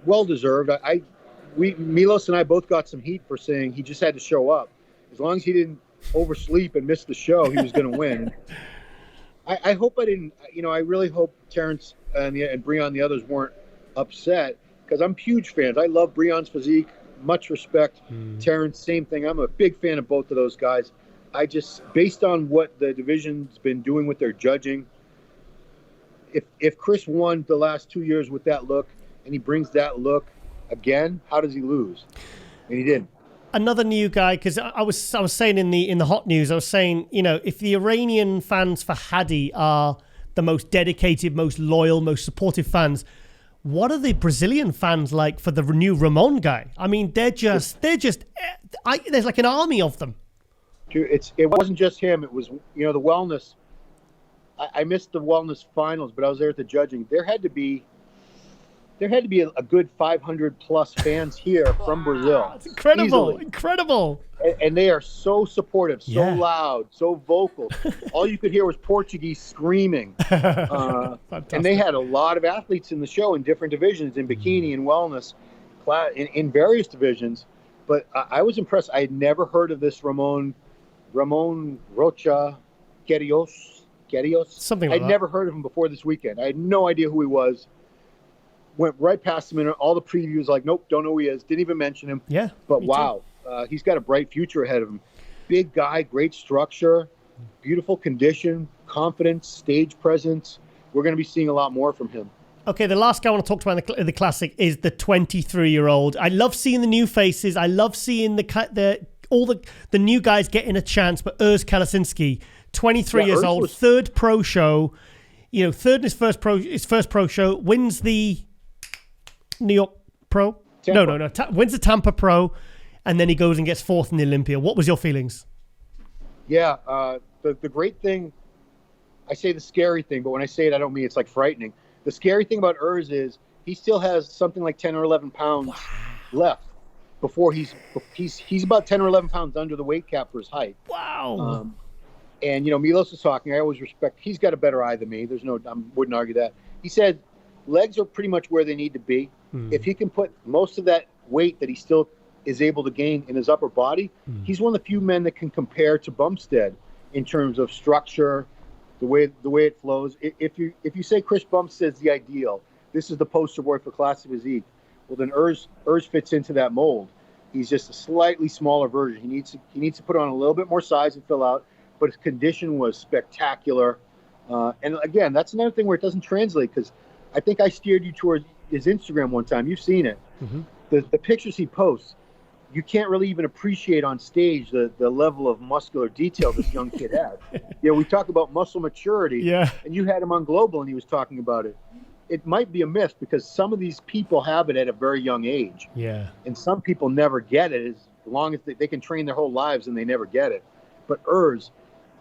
well deserved. Milos and I both got some heat for saying he just had to show up. As long as he didn't oversleep and miss the show, he was going to win. I hope I didn't. I really hope Terrence and Breon, the others, weren't upset, because I'm huge fans. I love Breon's physique. Much respect. Terrence, same thing. I'm a big fan of both of those guys. I just, based on what the division's been doing with their judging, if Chris won the last 2 years with that look, and he brings that look again, how does he lose? And he didn't. Another new guy, because I was saying in the hot news, I was saying, if the Iranian fans for Hadi are the most dedicated, most loyal, most supportive fans, what are the Brazilian fans like for the new Ramon guy? I mean, there's like an army of them. It wasn't just him. It was, the wellness. I missed the wellness finals, but I was there at the judging. There had to be a good 500 plus fans here from Brazil. It's incredible. Easily. Incredible. And they are so supportive, so loud, so vocal. All you could hear was Portuguese screaming. And they had a lot of athletes in the show in different divisions, in bikini and wellness, in various divisions. But I was impressed. I had never heard of this Ramon Rocha Guerrios. Something like that. I'd never heard of him before this weekend. I had no idea who he was. Went right past him in all the previews, like, nope, don't know who he is. Didn't even mention him. Yeah. But wow, he's got a bright future ahead of him. Big guy, great structure, beautiful condition, confidence, stage presence. We're going to be seeing a lot more from him. Okay, the last guy I want to talk about in the Classic is the 23-year-old. I love seeing the new faces. I love seeing all the new guys getting a chance. But Urs Kalasinski, 23 years old, third pro show. Third in his first pro show, wins the New York Pro? Tampa. No. Wins the Tampa Pro, and then he goes and gets fourth in the Olympia. What was your feelings? Yeah, the great thing, I say the scary thing, but when I say it, I don't mean it's like frightening. The scary thing about Urs is he still has something like 10 or 11 pounds left before he's about 10 or 11 pounds under the weight cap for his height. Wow. And, Milos was talking. I always respect. He's got a better eye than me. I wouldn't argue that. He said legs are pretty much where they need to be. If he can put most of that weight that he still is able to gain in his upper body, he's one of the few men that can compare to Bumstead in terms of structure, the way it flows. If you say Chris Bumstead's the ideal, this is the poster boy for classic physique, well then Urs fits into that mold. He's just a slightly smaller version. He needs to put on a little bit more size and fill out, but his condition was spectacular. And again, that's another thing where it doesn't translate, because I think I steered you towards his Instagram one time. You've seen it. The pictures he posts, you can't really even appreciate on stage the level of muscular detail this young kid has. We talk about muscle maturity, and you had him on Global and he was talking about it. It might be a myth, because some of these people have it at a very young age. And some people never get it, as long as they can train their whole lives and they never get it. But Urs,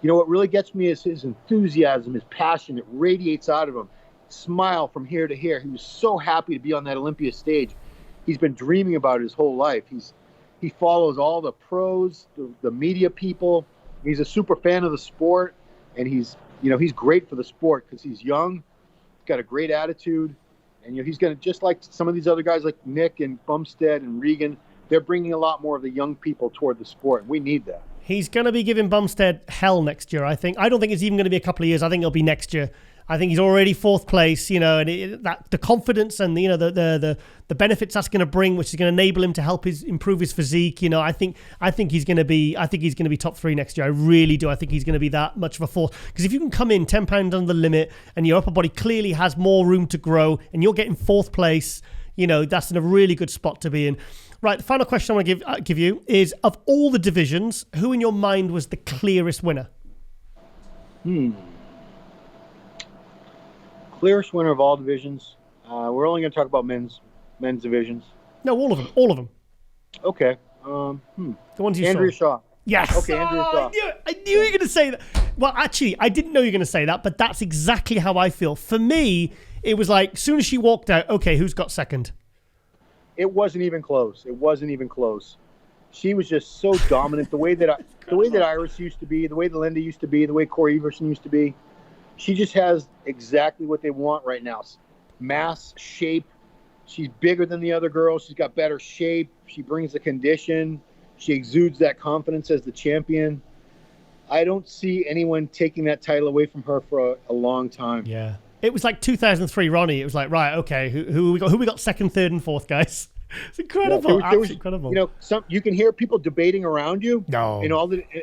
what really gets me is his enthusiasm, his passion. It radiates out of him. Smile from here to here. He was so happy to be on that Olympia stage. He's been dreaming about it his whole life. He follows all the pros, the media people. He's a super fan of the sport, and he's great for the sport because he's young, he's got a great attitude, and he's going to, just like some of these other guys like Nick and Bumstead and Regan, they're bringing a lot more of the young people toward the sport, and we need that. He's going to be giving Bumstead hell next year, I think. I don't think it's even going to be a couple of years. I think it'll be next year. I think he's already fourth place, and the confidence and the benefits that's going to bring, which is going to enable him to help improve his physique. I think he's going to be top 3 next year. I really do. I think he's going to be that much of a force, because if you can come in 10 pounds under the limit and your upper body clearly has more room to grow, and you're getting fourth place, that's in a really good spot to be in. Right, the final question I want to give you is, of all the divisions, who in your mind was the clearest winner? Clearest winner of all divisions. We're only going to talk about men's divisions. No, all of them. Okay. The ones you Andrea saw. Shaw. Yes. Okay, Andrea Shaw. I knew you were going to say that. Well, actually, I didn't know you were going to say that, but that's exactly how I feel. For me, it was like, as soon as she walked out, okay, who's got second? It wasn't even close. She was just so dominant. The way that Iris used to be, the way that Linda used to be, the way Corey Everson used to be. She just has exactly what they want right now. Mass, shape. She's bigger than the other girls. She's got better shape. She brings the condition. She exudes that confidence as the champion. I don't see anyone taking that title away from her for a long time. Yeah. It was like 2003 Ronnie. It was like, right, okay, who we got second, third, and fourth, guys? It's incredible. There was, incredible. You can hear people debating around you. No.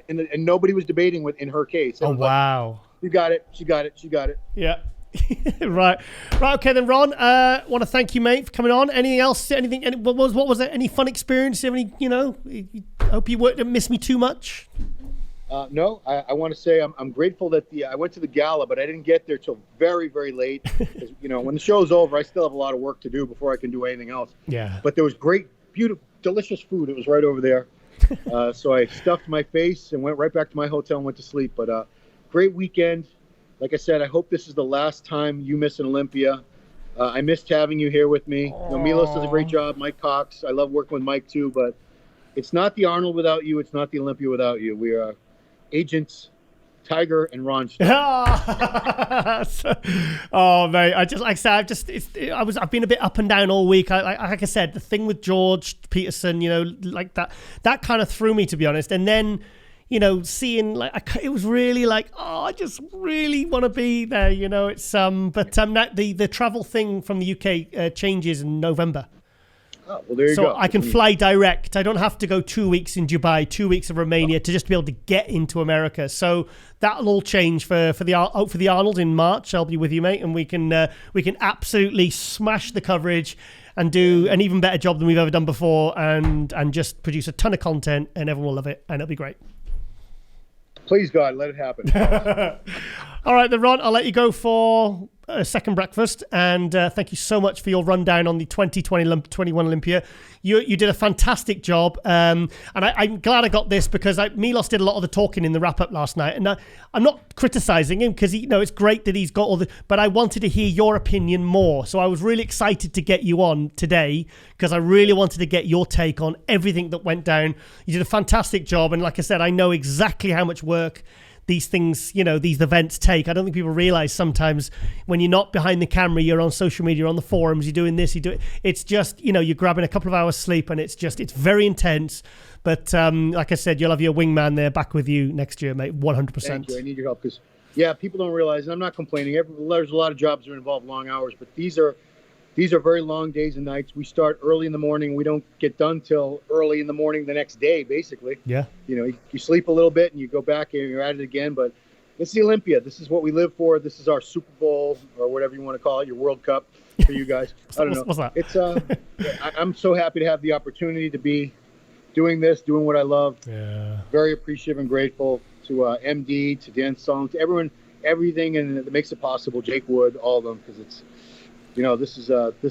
And nobody was debating in her case. Oh, wow. She got it. Yeah. Right. Okay, then, Ron, want to thank you, mate, for coming on. Anything else? What was it? Any fun experience? Hope you didn't miss me too much. No, I want to say I'm grateful that I went to the gala, but I didn't get there till very, very late. When the show's over, I still have a lot of work to do before I can do anything else. Yeah. But there was great, beautiful, delicious food. It was right over there. So I stuffed my face and went right back to my hotel and went to sleep. But great weekend. Like I said, I hope this is the last time you miss an Olympia. I missed having you here with me. Milos does a great job. Mike Cox. I love working with Mike too. But it's not the Arnold without you. It's not the Olympia without you. We are Agents Tiger and Ron. Oh mate, I've been a bit up and down all week. Like I said, the thing with George Peterson, like that kind of threw me, to be honest. And then, seeing it was really like, I just really want to be there. It's the travel thing from the UK changes in November. Oh, well, there you go. So I can fly direct. I don't have to go 2 weeks in Dubai, 2 weeks in Romania to just be able to get into America. So that'll all change for the Arnold in March. I'll be with you, mate, and we can absolutely smash the coverage and do an even better job than we've ever done before, and just produce a ton of content, and everyone will love it, and it'll be great. Please, God, let it happen. All right, then, Ron, I'll let you go for second breakfast, and thank you so much for your rundown on the 2021 Olympia. You did a fantastic job, and I'm glad I got this because Milos did a lot of the talking in the wrap-up last night, and I'm not criticising him because it's great that he's got all the, but I wanted to hear your opinion more, so I was really excited to get you on today because I really wanted to get your take on everything that went down. You did a fantastic job, and like I said, I know exactly how much work these things, these events take. I don't think people realize sometimes when you're not behind the camera, you're on social media, you're on the forums, you're doing this, you do it. It's just, you're grabbing a couple of hours sleep, and it's very intense. But like I said, you'll have your wingman there back with you next year, mate, 100%. Thank you. I need your help because, people don't realize, and I'm not complaining. There's a lot of jobs that involve long hours, but these are very long days and nights. We start early in the morning. We don't get done till early in the morning the next day, basically. Yeah. You sleep a little bit and you go back and you're at it again. But this is the Olympia. This is what we live for. This is our Super Bowl or whatever you want to call it, your World Cup for you guys. I don't know. What's that? It's I'm so happy to have the opportunity to be doing this, doing what I love. Yeah. Very appreciative and grateful to MD, to Dan Song, to everyone, everything, and that makes it possible. Jake Wood, all of them, because it's. This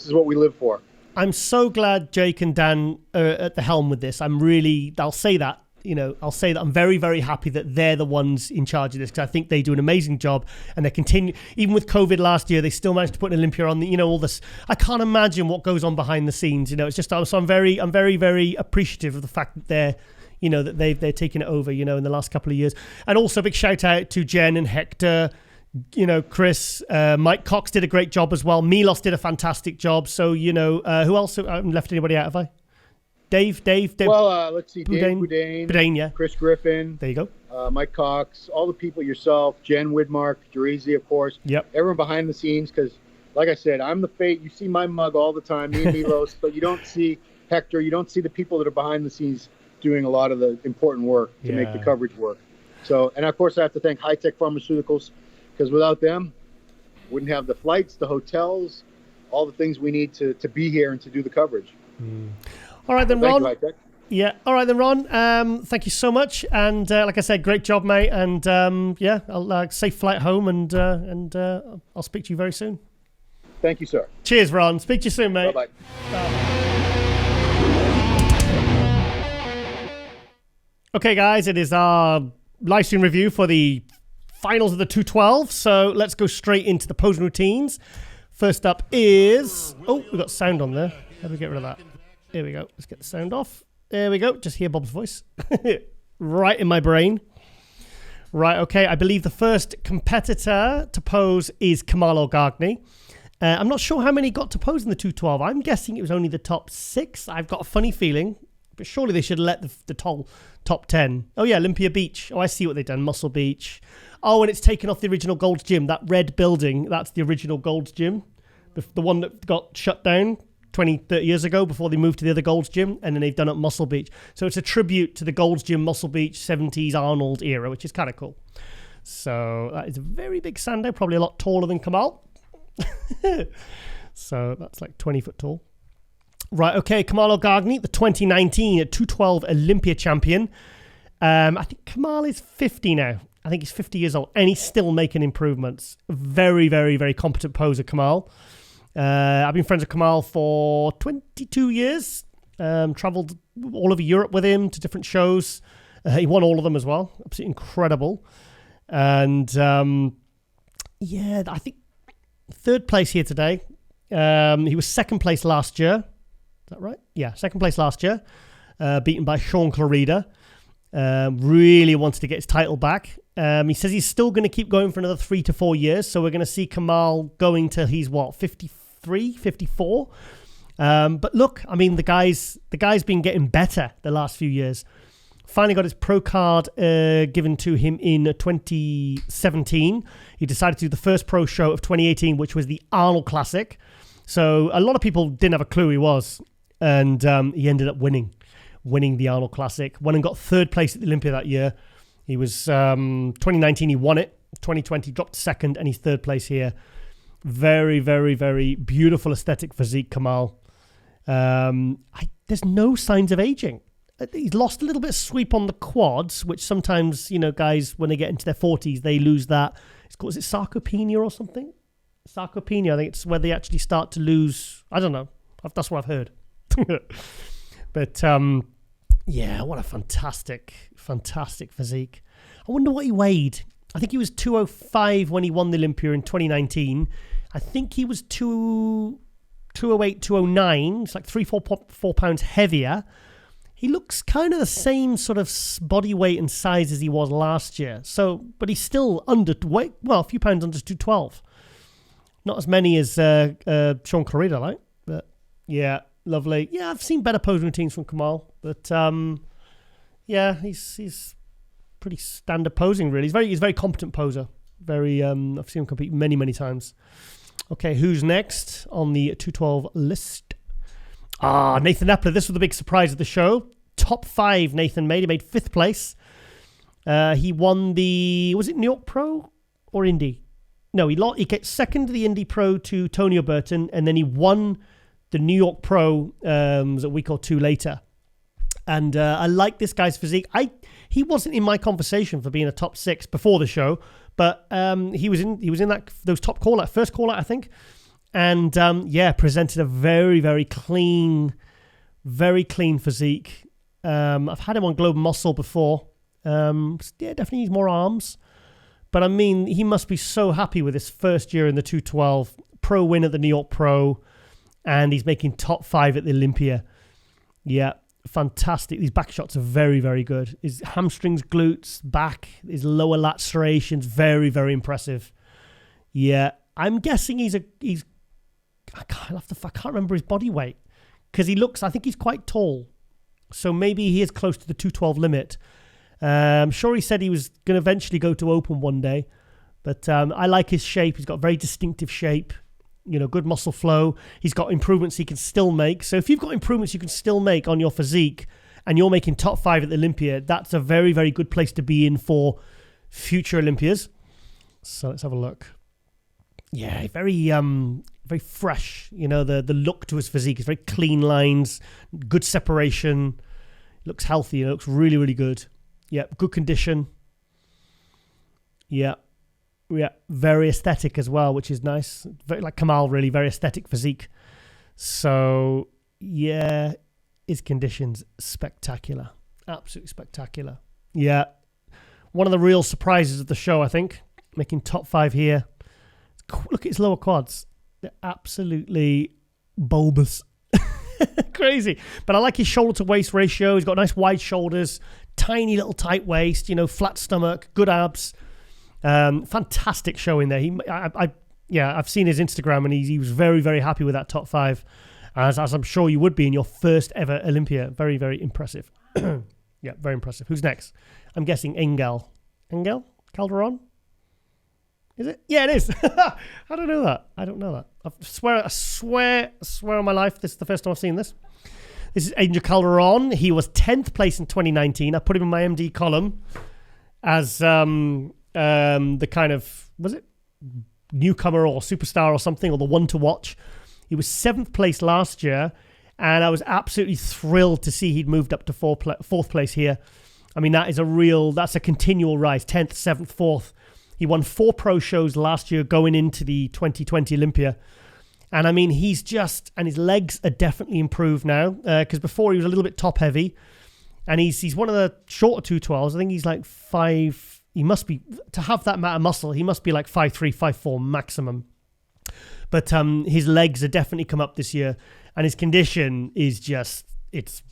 is what we live for. I'm so glad Jake and Dan are at the helm with this. I'll say that I'm very, very happy that they're the ones in charge of this because I think they do an amazing job, and they continue, even with COVID last year, they still managed to put an Olympia on all this. I can't imagine what goes on behind the scenes. It's just, so I'm very, very appreciative of the fact that they're taking it over, in the last couple of years. And also a big shout out to Jen and Hector, Chris, Mike Cox did a great job as well. Milos did a fantastic job. So, who else? I haven't left anybody out, have I? Dave. Well, let's see. Dave Boudin, yeah. Chris Griffin. There you go. Mike Cox, all the people, yourself, Jen Widmark, Jerezi, of course. Yep. Everyone behind the scenes, because, like I said, I'm the face. You see my mug all the time, me and Milos, but you don't see Hector. You don't see the people that are behind the scenes doing a lot of the important work to make the coverage work. So, and of course, I have to thank High Tech Pharmaceuticals, because without them, wouldn't have the flights, the hotels, all the things we need to be here and to do the coverage. All right then, Ron. Thank you, High Tech. Yeah. All right then, Ron. Thank you so much. And like I said, great job, mate. And I'll safe flight home, and I'll speak to you very soon. Thank you, sir. Cheers, Ron. Speak to you soon, mate. Bye-bye. Okay, guys, it is our live stream review for the finals of the 212. So let's go straight into the posing routines. First up is... Oh, we've got sound on there. How do we get rid of that? Here we go. Let's get the sound off. There we go. Just hear Bob's voice. Right in my brain. Right, okay. I believe the first competitor to pose is Kamal O'Gargny. I'm not sure how many got to pose in the 212. I'm guessing it was only the top 6. I've got a funny feeling. But surely they should let the top 10. Oh, yeah, Olympia Beach. Oh, I see what they've done. Muscle Beach. Oh, and it's taken off the original Gold's Gym. That red building, that's the original Gold's Gym. The one that got shut down 20, 30 years ago before they moved to the other Gold's Gym. And then they've done it at Muscle Beach. So it's a tribute to the Gold's Gym, Muscle Beach, 70s Arnold era, which is kind of cool. So that is a very big Sando, probably a lot taller than Kamal. So that's like 20 foot tall. Right, okay, Kamal O'Gargny, the 2019 212 Olympia champion. I think Kamal is 50 now. I think he's 50 years old, and he's still making improvements. Very, very, very competent poser, Kamal. I've been friends with Kamal for 22 years. Travelled all over Europe with him to different shows. He won all of them as well. Absolutely incredible. And, I think third place here today. He was second place last year. Is that right? Yeah, second place last year. Beaten by Sean Clarida. Really wanted to get his title back. He says he's still going to keep going for another 3 to 4 years. So we're going to see Kamal going till he's 53, 54. But look, I mean, the guy's been getting better the last few years. Finally got his pro card given to him in 2017. He decided to do the first pro show of 2018, which was the Arnold Classic. So a lot of people didn't have a clue who he was. And he ended up winning the Arnold Classic. Won and got third place at the Olympia that year. He was 2019, he won it. 2020, dropped second, and he's third place here. Very, very, very beautiful aesthetic physique, Kamal. There's no signs of aging. He's lost a little bit of sweep on the quads, which sometimes, guys, when they get into their 40s, they lose that. Is it sarcopenia or something? Sarcopenia, I think it's where they actually start to lose. I don't know. That's what I've heard. But yeah, what a fantastic physique. I wonder what he weighed. I think he was 205 when he won the Olympia in 2019. I think he was 208, 209. It's like 4 pounds heavier. He looks kind of the same sort of body weight and size as he was last year. So, but he's still underweight. Well, a few pounds under 212. Not as many as Sean Corrida, like. But yeah, lovely. Yeah, I've seen better posing routines from Kamal, but yeah, he's pretty standard posing, really. He's a very competent poser. Very, I've seen him compete many times. Okay, who's next on the 212 list? Nathan Epler. This was the big surprise of the show. Top 5 Nathan made. He made 5th place. He won was it New York Pro or Indy? No, he gets second to the Indy Pro to Tony Burton, and then he won the New York Pro a week or two later. And I like this guy's physique. He wasn't in my conversation for being a top 6 before the show, but he was in those top call-out, first call-out, I think. And presented a very clean physique. I've had him on Globe Muscle before. Definitely needs more arms. But I mean, he must be so happy with his first year in the 212, pro win at the New York Pro, and he's making top 5 at the Olympia. Yeah, fantastic. These back shots are very good. His hamstrings, glutes, back, his lower lat serrations, very impressive. Yeah, I'm guessing I can't remember his body weight because I think he's quite tall. So maybe he is close to the 212 limit. I'm sure he said he was going to eventually go to open one day, but I like his shape. He's got very distinctive shape, good muscle flow. He's got improvements he can still make. So if you've got improvements you can still make on your physique and you're making top 5 at the Olympia, that's a very good place to be in for future Olympias. So let's have a look. Yeah, very fresh. The look to his physique is very clean lines, good separation. Looks healthy. It looks really good. Yeah, good condition. Yeah, very aesthetic as well, which is nice. Very like Kamal, really, very aesthetic physique. So, yeah, his condition's spectacular. Absolutely spectacular. Yeah, one of the real surprises of the show, I think. Making top 5 here. Look at his lower quads. They're absolutely bulbous. Crazy. But I like his shoulder to waist ratio. He's got nice wide shoulders, tiny little tight waist, flat stomach, good abs. Fantastic show in there. I've seen his Instagram and he was very happy with that top 5, as I'm sure you would be in your first ever Olympia. Very impressive. Yeah, very impressive. Who's next? I'm guessing Engel Calderon. Is it? Yeah, it is. I don't know that. I swear on my life, this is the first time I've seen this. This is Angel Calderon. He was 10th place in 2019. I put him in my MD column as the kind of, was it newcomer or superstar or something, or the one to watch. He was 7th place last year, and I was absolutely thrilled to see he'd moved up to 4th place here. I mean, that's a continual rise. 10th, 7th, 4th. He won 4 pro shows last year going into the 2020 Olympia. And I mean, his legs are definitely improved now, because before he was a little bit top heavy, and he's one of the shorter 212s. I think he's like 5. He must be, to have that amount of muscle, he must be like 5'3", 5'4" maximum. But his legs have definitely come up this year, and his condition is it's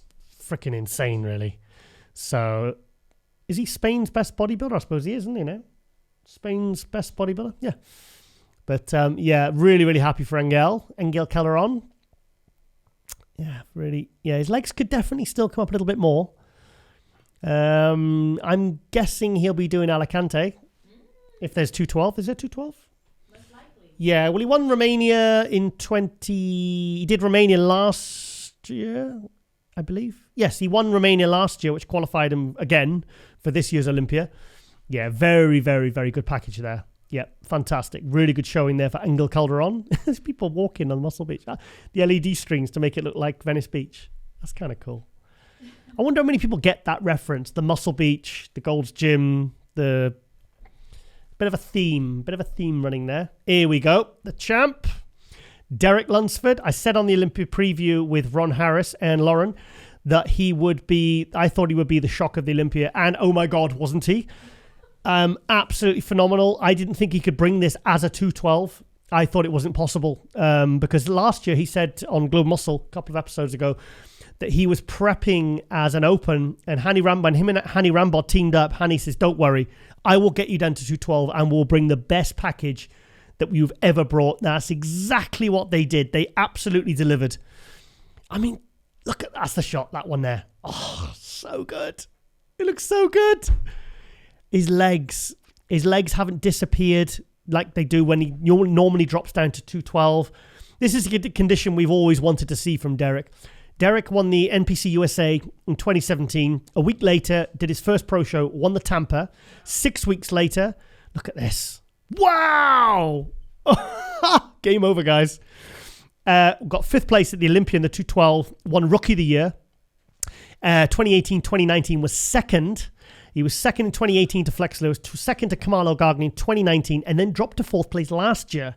freaking insane, really. So, is he Spain's best bodybuilder? I suppose he is, isn't he now? Spain's best bodybuilder? Yeah. But really happy for Angel Calderon. Yeah, really. Yeah, his legs could definitely still come up a little bit more. I'm guessing he'll be doing Alicante. If there's 212, is there 212? Most likely. Yeah, well, he won Romania he did Romania last year, I believe. Yes, he won Romania last year, which qualified him again for this year's Olympia. Yeah, very good package there. Yeah, fantastic. Really good showing there for Angel Calderon. There's people walking on Muscle Beach. The LED strings to make it look like Venice Beach. That's kind of cool. I wonder how many people get that reference. The Muscle Beach, the Gold's Gym, the Bit of a theme running there. Here we go. The champ, Derek Lunsford. I said on the Olympia preview with Ron Harris and Lauren that I thought he would be the shock of the Olympia. And oh my God, wasn't he? Absolutely phenomenal. I didn't think he could bring this as a 212. I thought it wasn't possible because last year he said on Globe Muscle a couple of episodes ago that he was prepping as an open, and when him and Hani Rambod teamed up, Hani says, don't worry, I will get you down to 212 and we'll bring the best package that you've ever brought. That's exactly what they did. They absolutely delivered. I mean, that's the shot, that one there. Oh, so good. It looks so good. His legs haven't disappeared like they do when he normally drops down to 212. This is a condition we've always wanted to see from Derek. Derek won the NPC USA in 2017. A week later, did his first pro show, won the Tampa. 6 weeks later, look at this. Wow! Game over, guys. Got 5th place at the Olympia in the 212. Won Rookie of the Year. 2018-2019 was second. He was second in 2018 to Flex Lewis, second to Kamalo Gargani in 2019, and then dropped to 4th place last year.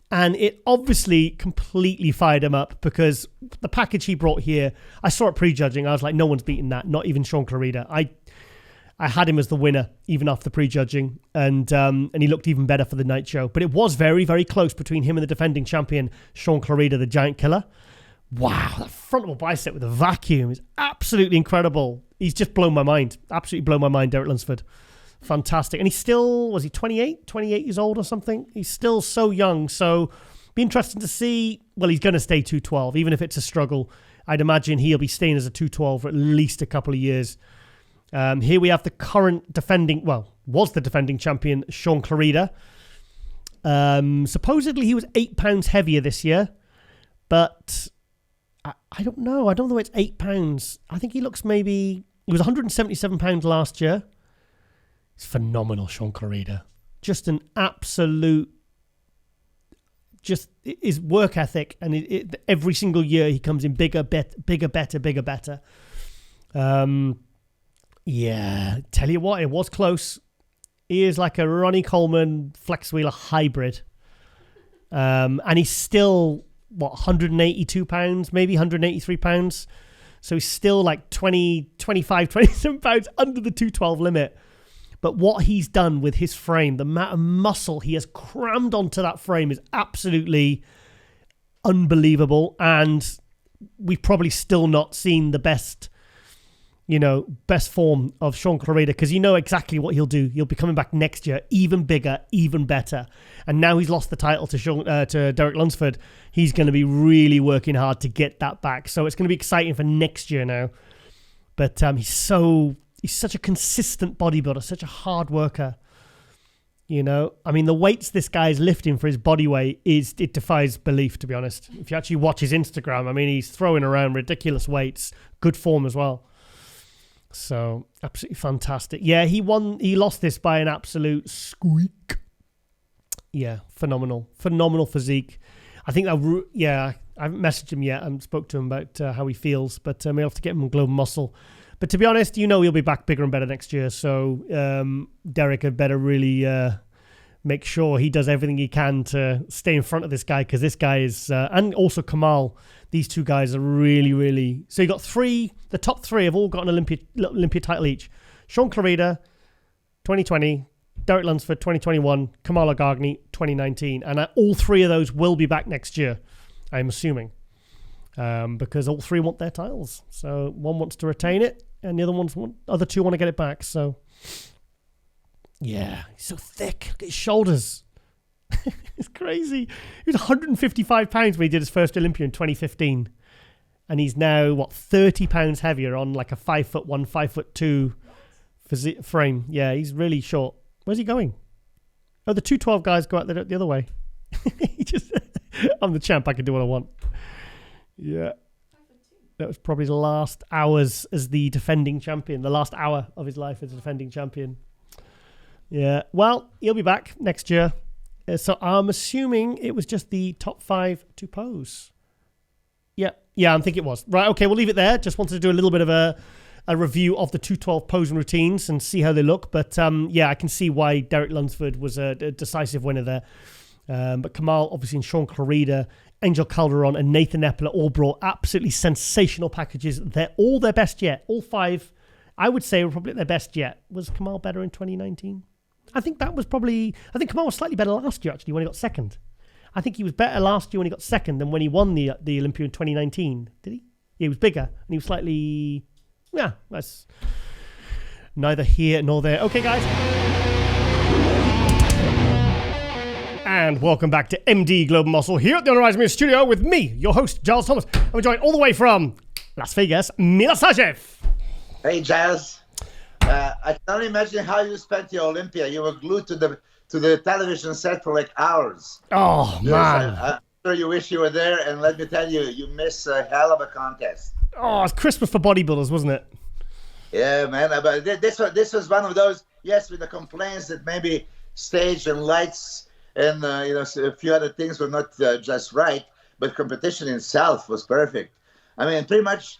And it obviously completely fired him up because the package he brought here, I saw it prejudging. I was like, no one's beaten that, not even Sean Clarida. I had him as the winner, even after prejudging, and he looked even better for the night show. But it was very, very close between him and the defending champion, Sean Clarida, the Giant Killer. Wow, that frontal bicep with a vacuum is absolutely incredible. He's just blown my mind. Absolutely blown my mind, Derek Lunsford. Fantastic. And he's still, was he 28 years old or something? He's still so young. So be interesting to see. Well, he's going to stay 212, even if it's a struggle. I'd imagine he'll be staying as a 212 for at least a couple of years. Here we have the current was the defending champion, Sean Clarida. Supposedly he was 8 pounds heavier this year, but I don't know. I don't know it's 8 pounds. I think he was 177 pounds last year. It's phenomenal, Sean Clarida. Just an absolute, just his work ethic, and every single year he comes in bigger, better. Yeah, tell you what, it was close. He is like a Ronnie Coleman Flex Wheeler hybrid. And he's still, 182 pounds, maybe 183 pounds. So he's still like 25, 27 pounds under the 212 limit. But what he's done with his frame, the amount of muscle he has crammed onto that frame is absolutely unbelievable. And we've probably still not seen the best form of Sean Clarida, because you know exactly what he'll do. He'll be coming back next year, even bigger, even better. And now he's lost the title to Derek Lunsford. He's going to be really working hard to get that back. So it's going to be exciting for next year now. But he's such a consistent bodybuilder, such a hard worker. I mean, the weights this guy is lifting for his body weight it defies belief, to be honest. If you actually watch his Instagram, I mean, he's throwing around ridiculous weights, good form as well. So absolutely fantastic. Yeah, he lost this by an absolute squeak. Yeah, phenomenal physique. I think I haven't messaged him yet. I haven't spoke to him about how he feels, but we'll have to get him on Global Muscle. But to be honest, he'll be back bigger and better next year. So Derek had better really make sure he does everything he can to stay in front of this guy, because this guy is, and also Kamal, these two guys are really, really... So you got the top three have all got an Olympia title each. Sean Clarida, 2020, Derek Lunsford, 2021, Kamala Gargani, 2019. And all three of those will be back next year, I'm assuming. Because all three want their titles. So one wants to retain it, and the other two want to get it back. So, yeah, he's so thick. Look at his shoulders. It's crazy. He was 155 pounds when he did his first Olympia in 2015. And he's now, 30 pounds heavier on like a 5'1", 5'2" frame. Yeah, he's really short. Where's he going? Oh, the 212 guys go out the other way. I'm the champ. I can do what I want. Yeah. That was probably the last hours as the defending champion. The last hour of his life as a defending champion. Yeah. Well, he'll be back next year. So I'm assuming it was just the top 5 to pose. Yeah, I think it was. Right, okay, we'll leave it there. Just wanted to do a little bit of a a review of the 212 posing routines and see how they look. But I can see why Derek Lunsford was a decisive winner there. But Kamal, obviously, and Sean Clarida, Angel Calderon, and Nathan Epler all brought absolutely sensational packages. They're all their best yet. All 5, I would say, were probably their best yet. Was Kamal better in 2019? I think Kamal was slightly better last year, actually, when he got second. I think he was better last year when he got second than when he won the Olympia in 2019. Did he? Yeah, he was bigger, and he was slightly... Yeah, that's neither here nor there. Okay, guys. And welcome back to MD Global Muscle here at the Horizon Media Studio with me, your host, Giles Thomas. And we're joined all the way from Las Vegas, Milos Sarcev. Hey, Giles. I can only imagine how you spent your Olympia. You were glued to the television set for like hours. Oh, man. I'm sure you wish you were there, and let me tell you, you missed a hell of a contest. Oh, it's Christmas for bodybuilders, wasn't it? Yeah, man. But this was one of those, yes, with the complaints that maybe stage and lights and a few other things were not just right, but competition itself was perfect. I mean, pretty much,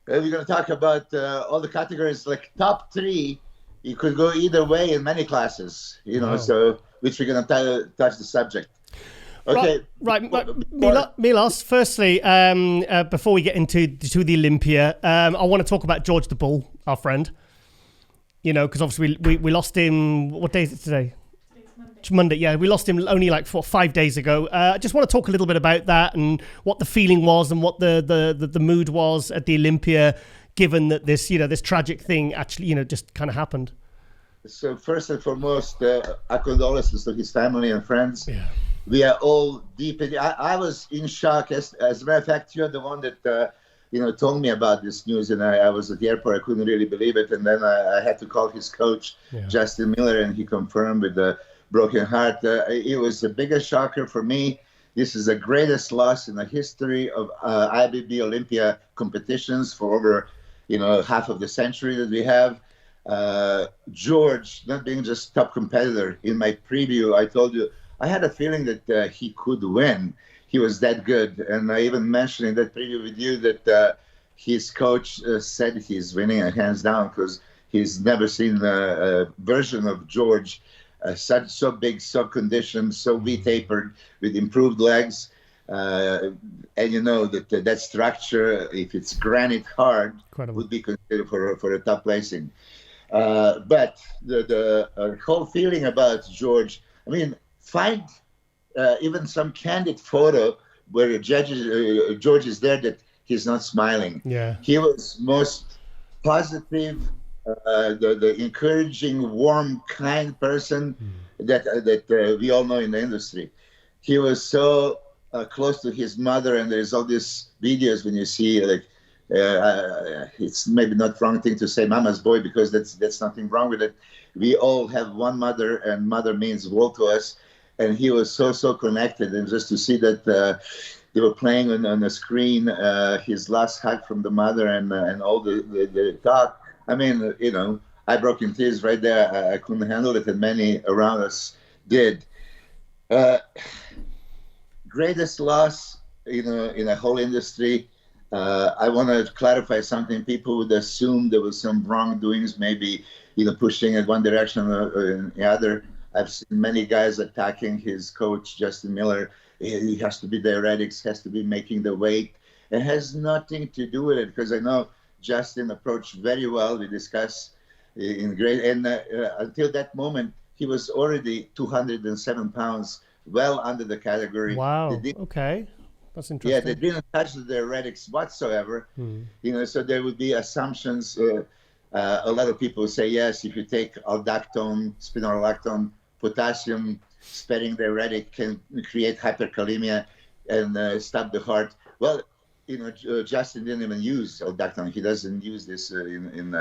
we're going to talk about all the categories, like top 3, you could go either way in many classes, Wow. So which we're going to touch the subject. Okay. Right. Milos, firstly, before we get into the Olympia, I want to talk about George the Bull, our friend. Because obviously we lost him, what day is it today? Monday, yeah. We lost him only like 5 days ago. I just want to talk a little bit about that and what the feeling was and what the mood was at the Olympia, given that this tragic thing actually, just kind of happened. So first and foremost, our condolences to his family and friends. Yeah. We are all deep in. I was in shock. As a matter of fact, you're the one that told me about this news, and I was at the airport. I couldn't really believe it, and then I had to call his coach, Justin Miller, and he confirmed with the broken heart. It was the biggest shocker for me. This is the greatest loss in the history of IBB Olympia competitions for over, half of the century that we have. George, not being just top competitor, in my preview, I told you, I had a feeling that he could win. He was that good. And I even mentioned in that preview with you that his coach said he's winning hands down because he's never seen a version of George so big, so conditioned, so V-tapered, with improved legs. And that structure, if it's granite hard, Incredible. Would be considered for a top placing. But the whole feeling about George, I mean, find even some candid photo where George is there that he's not smiling. Yeah. He was most positive, the encouraging, warm, kind person that we all know in the industry. He was so close to his mother, and there's all these videos when you see like it's maybe not wrong thing to say mama's boy, because that's nothing wrong with it. We all have one mother, and mother means world to us. And he was so connected, and just to see that they were playing on the screen his last hug from the mother and all the talk. I mean, I broke in tears right there. I couldn't handle it, and many around us did. Greatest loss, in the whole industry. I want to clarify something. People would assume there was some wrongdoings, maybe pushing in one direction or in the other. I've seen many guys attacking his coach, Justin Miller. He has to be diuretics, has to be making the weight. It has nothing to do with it, because I know Justin approached very well. We discussed in great, and until that moment, he was already 207 pounds, well under the category. Wow. Okay. That's interesting. Yeah, they didn't touch the diuretics whatsoever. So there would be assumptions. A lot of people say, yes, if you take aldactone, spironolactone, potassium, sparing diuretic can create hyperkalemia and stop the heart. Well, Justin didn't even use aldactone. He doesn't use this in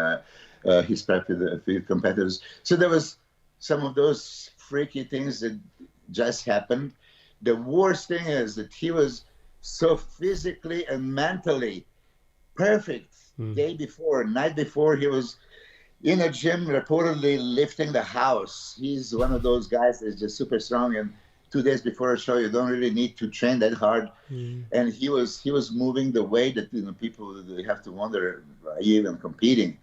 his prep with competitors. So there was some of those freaky things that just happened. The worst thing is that he was so physically and mentally perfect. Night before, he was in a gym reportedly lifting the house. He's one of those guys that's just super strong, and 2 days before a show. You don't really need to train that hard. And he was moving the way that people, they have to wonder, are you even competing?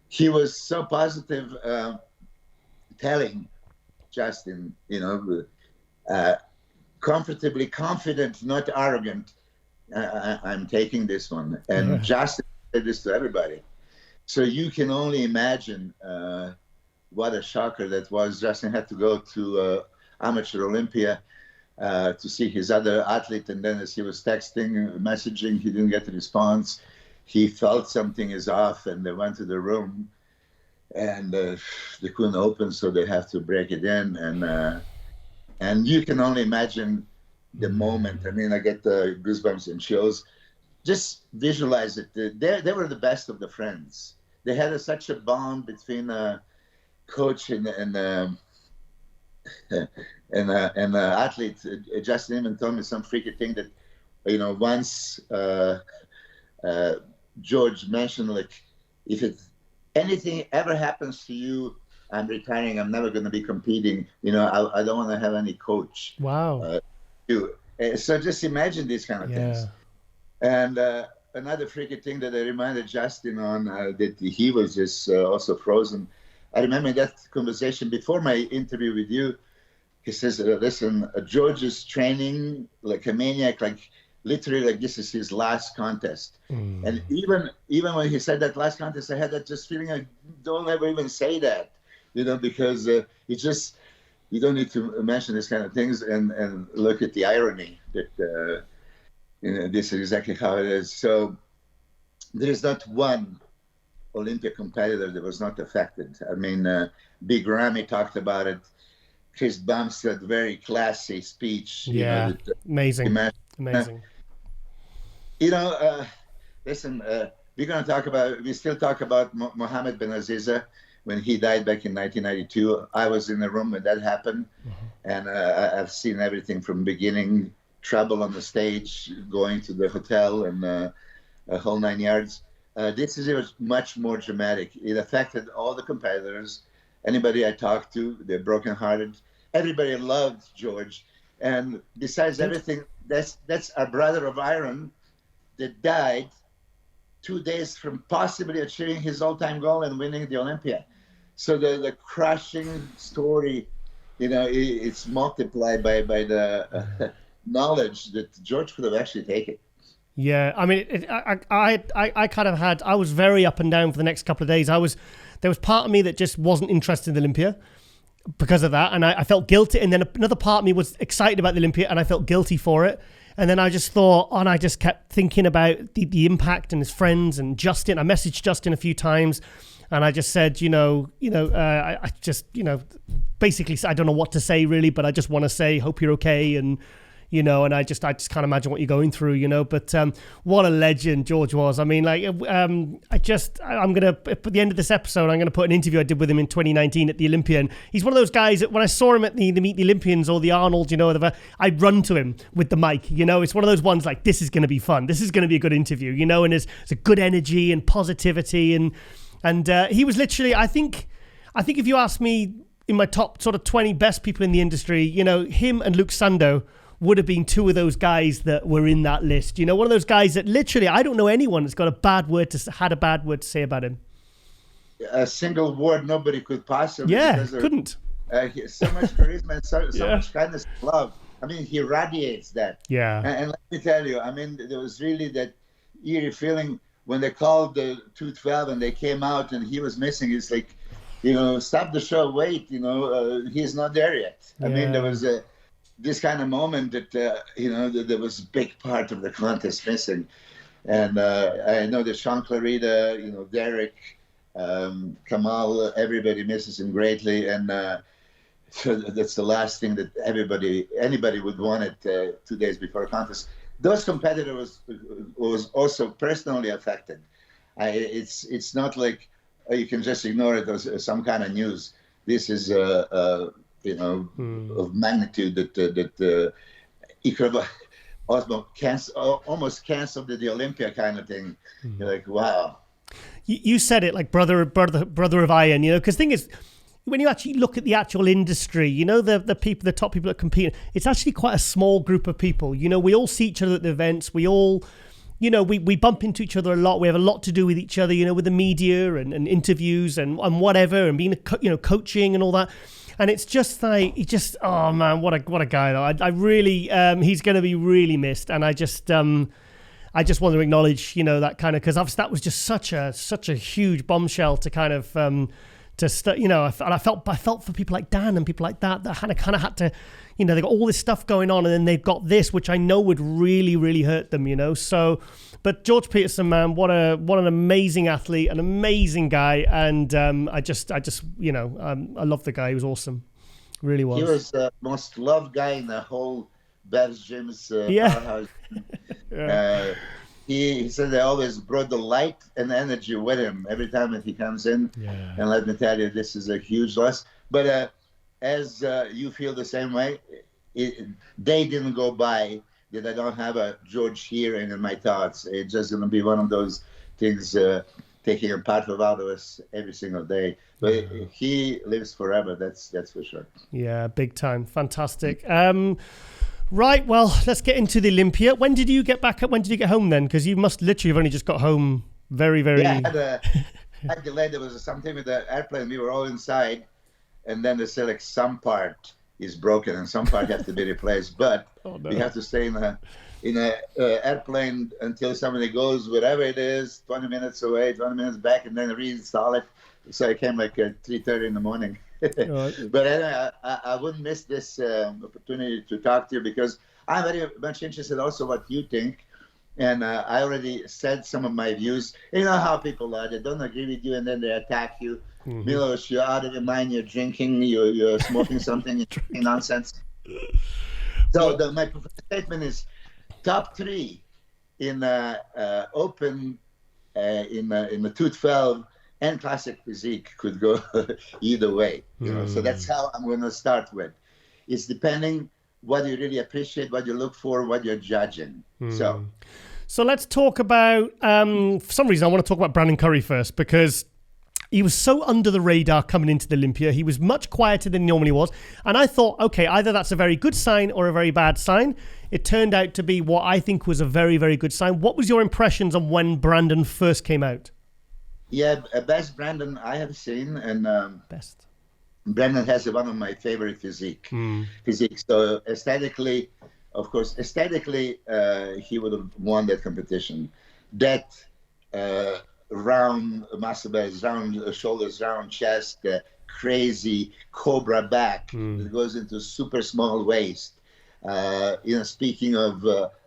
He was so positive, telling Justin, comfortably confident, not arrogant. I'm taking this one. And Justin said this to everybody. So you can only imagine what a shocker that was. Justin had to go to amateur Olympia to see his other athlete. And then as he was texting, messaging, he didn't get a response. He felt something is off, and they went to the room, and they couldn't open, so they have to break it in. And you can only imagine the moment. I mean, I get the goosebumps and chills. Just visualize it. They were the best of the friends. They had such a bond between coach and athlete. Justin even told me some freaky thing that, once George mentioned, like, if anything ever happens to you, I'm retiring. I'm never going to be competing. I don't want to have any coach. Wow. So just imagine these kind of things. And another freaky thing that I reminded Justin on, that he was just also frozen. I remember that conversation before my interview with you. He says, listen, George is training like a maniac, like literally like this is his last contest. And even when he said that last contest, I had that just feeling like, don't ever even say that, because it's just, you don't need to mention these kind of things and look at the irony that, this is exactly how it is. So there is not one Olympia competitor that was not affected. I mean, Big Ramy talked about it. Chris Bumstead, very classy speech. Amazing. Amazing. Listen, we still talk about Mohammed Ben Aziza when he died back in 1992. I was in the room when that happened, and I've seen everything from beginning, trouble on the stage, going to the hotel, and a whole 9 yards. This is much more dramatic. It affected all the competitors. Anybody I talked to, they're brokenhearted. Everybody loved George. And besides everything, that's our brother of iron that died 2 days from possibly achieving his all-time goal and winning the Olympia. So the crushing story, it's multiplied by the knowledge that George could have actually taken. Yeah, I mean, I kind of had, I was very up and down for the next couple of days. There was part of me that just wasn't interested in the Olympia because of that, and I felt guilty. And then another part of me was excited about the Olympia, and I felt guilty for it. And then I just thought, and I just kept thinking about the impact and his friends and Justin. I messaged Justin a few times, and I just said, I just, basically, I don't know what to say really, but I just want to say, hope you're okay, and and I just can't imagine what you're going through, but what a legend George was. I mean, like, I'm going to, at the end of this episode, I'm going to put an interview I did with him in 2019 at the Olympia. And he's one of those guys that when I saw him at the Meet the Olympians or the Arnold, I'd run to him with the mic, it's one of those ones like, this is going to be fun. This is going to be a good interview, and there's a good energy and positivity. And he was literally, I think if you ask me in my top sort of 20 best people in the industry, him and Luke Sando would have been two of those guys that were in that list. One of those guys that literally, I don't know anyone that's got had a bad word to say about him. A single word nobody could possibly. Yeah, couldn't. So much charisma and so much kindness and love. I mean, he radiates that. Yeah. And let me tell you, I mean, there was really that eerie feeling when they called the 212 and they came out and he was missing. It's like, stop the show, wait, he's not there yet. I mean, there was this kind of moment that, there was a big part of the contest missing. And I know that Sean Clarida, Derek, Kamal, everybody misses him greatly. And so that's the last thing that anybody would want it 2 days before a contest. Those competitors was also personally affected. It's not like you can just ignore it as some kind of news. This is of magnitude that it could have almost canceled the Olympia kind of thing. You're like, wow. You said it like brother of iron, because thing is, when you actually look at the actual industry, you know, the people, the top people that compete, it's actually quite a small group of people. You know, we all see each other at the events. We all, you know, we bump into each other a lot. We have a lot to do with each other, you know, with the media and interviews and whatever, and being, you know, coaching and all that. And it's just like, oh man, what a guy though. I really, he's going to be really missed. And I just want to acknowledge, you know, that kind of, because that was just such a huge bombshell to kind of, you know, and I felt for people like Dan and people like that kind of had to, you know, they got all this stuff going on, and then they've got this, which I know would really, really hurt them, you know. So, but George Peterson, man, what an amazing athlete, an amazing guy, and I just, you know, I love the guy. He was awesome, really was. He was the most loved guy in the whole Bev's Gym's powerhouse. Yeah. He said they always brought the light and energy with him every time that he comes in. Yeah. And let me tell you, this is a huge loss. But as you feel the same way, they didn't go by that I don't have a George here and in my thoughts. It's just going to be one of those things taking a part of out of us every single day. But he lives forever, that's for sure. Yeah, big time. Fantastic. Right, well, let's get into the Olympia. When did you get back? When did you get home then? Because you must literally have only just got home very, very... Yeah, I had delayed. There was something with the airplane. We were all inside, and then they said, like, some part is broken and some part has to be replaced. But we have to stay in a airplane until somebody goes wherever it is, 20 minutes away, 20 minutes back, and then reinstall it. So I came like at 3:30 in the morning. But anyway, I wouldn't miss this opportunity to talk to you, because I'm very much interested also what you think. And I already said some of my views. You know how people are. They don't agree with you and then they attack you. Mm-hmm. Milos, you're out of your mind. You're drinking. You're smoking something. You're drinking nonsense. So my statement is top 3 in open in the 212 and classic physique could go either way, you know. So that's how I'm going to start with. It's depending what you really appreciate, what you look for, what you're judging. So let's talk about, for some reason I want to talk about Brandon Curry first, because he was so under the radar coming into the Olympia. He was much quieter than he normally was. And I thought, okay, either that's a very good sign or a very bad sign. It turned out to be what I think was a very, very good sign. What was your impressions on when Brandon first came out? Yeah, best Brandon I have seen, and best. Brandon has one of my favorite physique. So aesthetically, of course, he would have won that competition. That round muscle base, round shoulders, round chest, crazy cobra back that goes into super small waist. You know, speaking of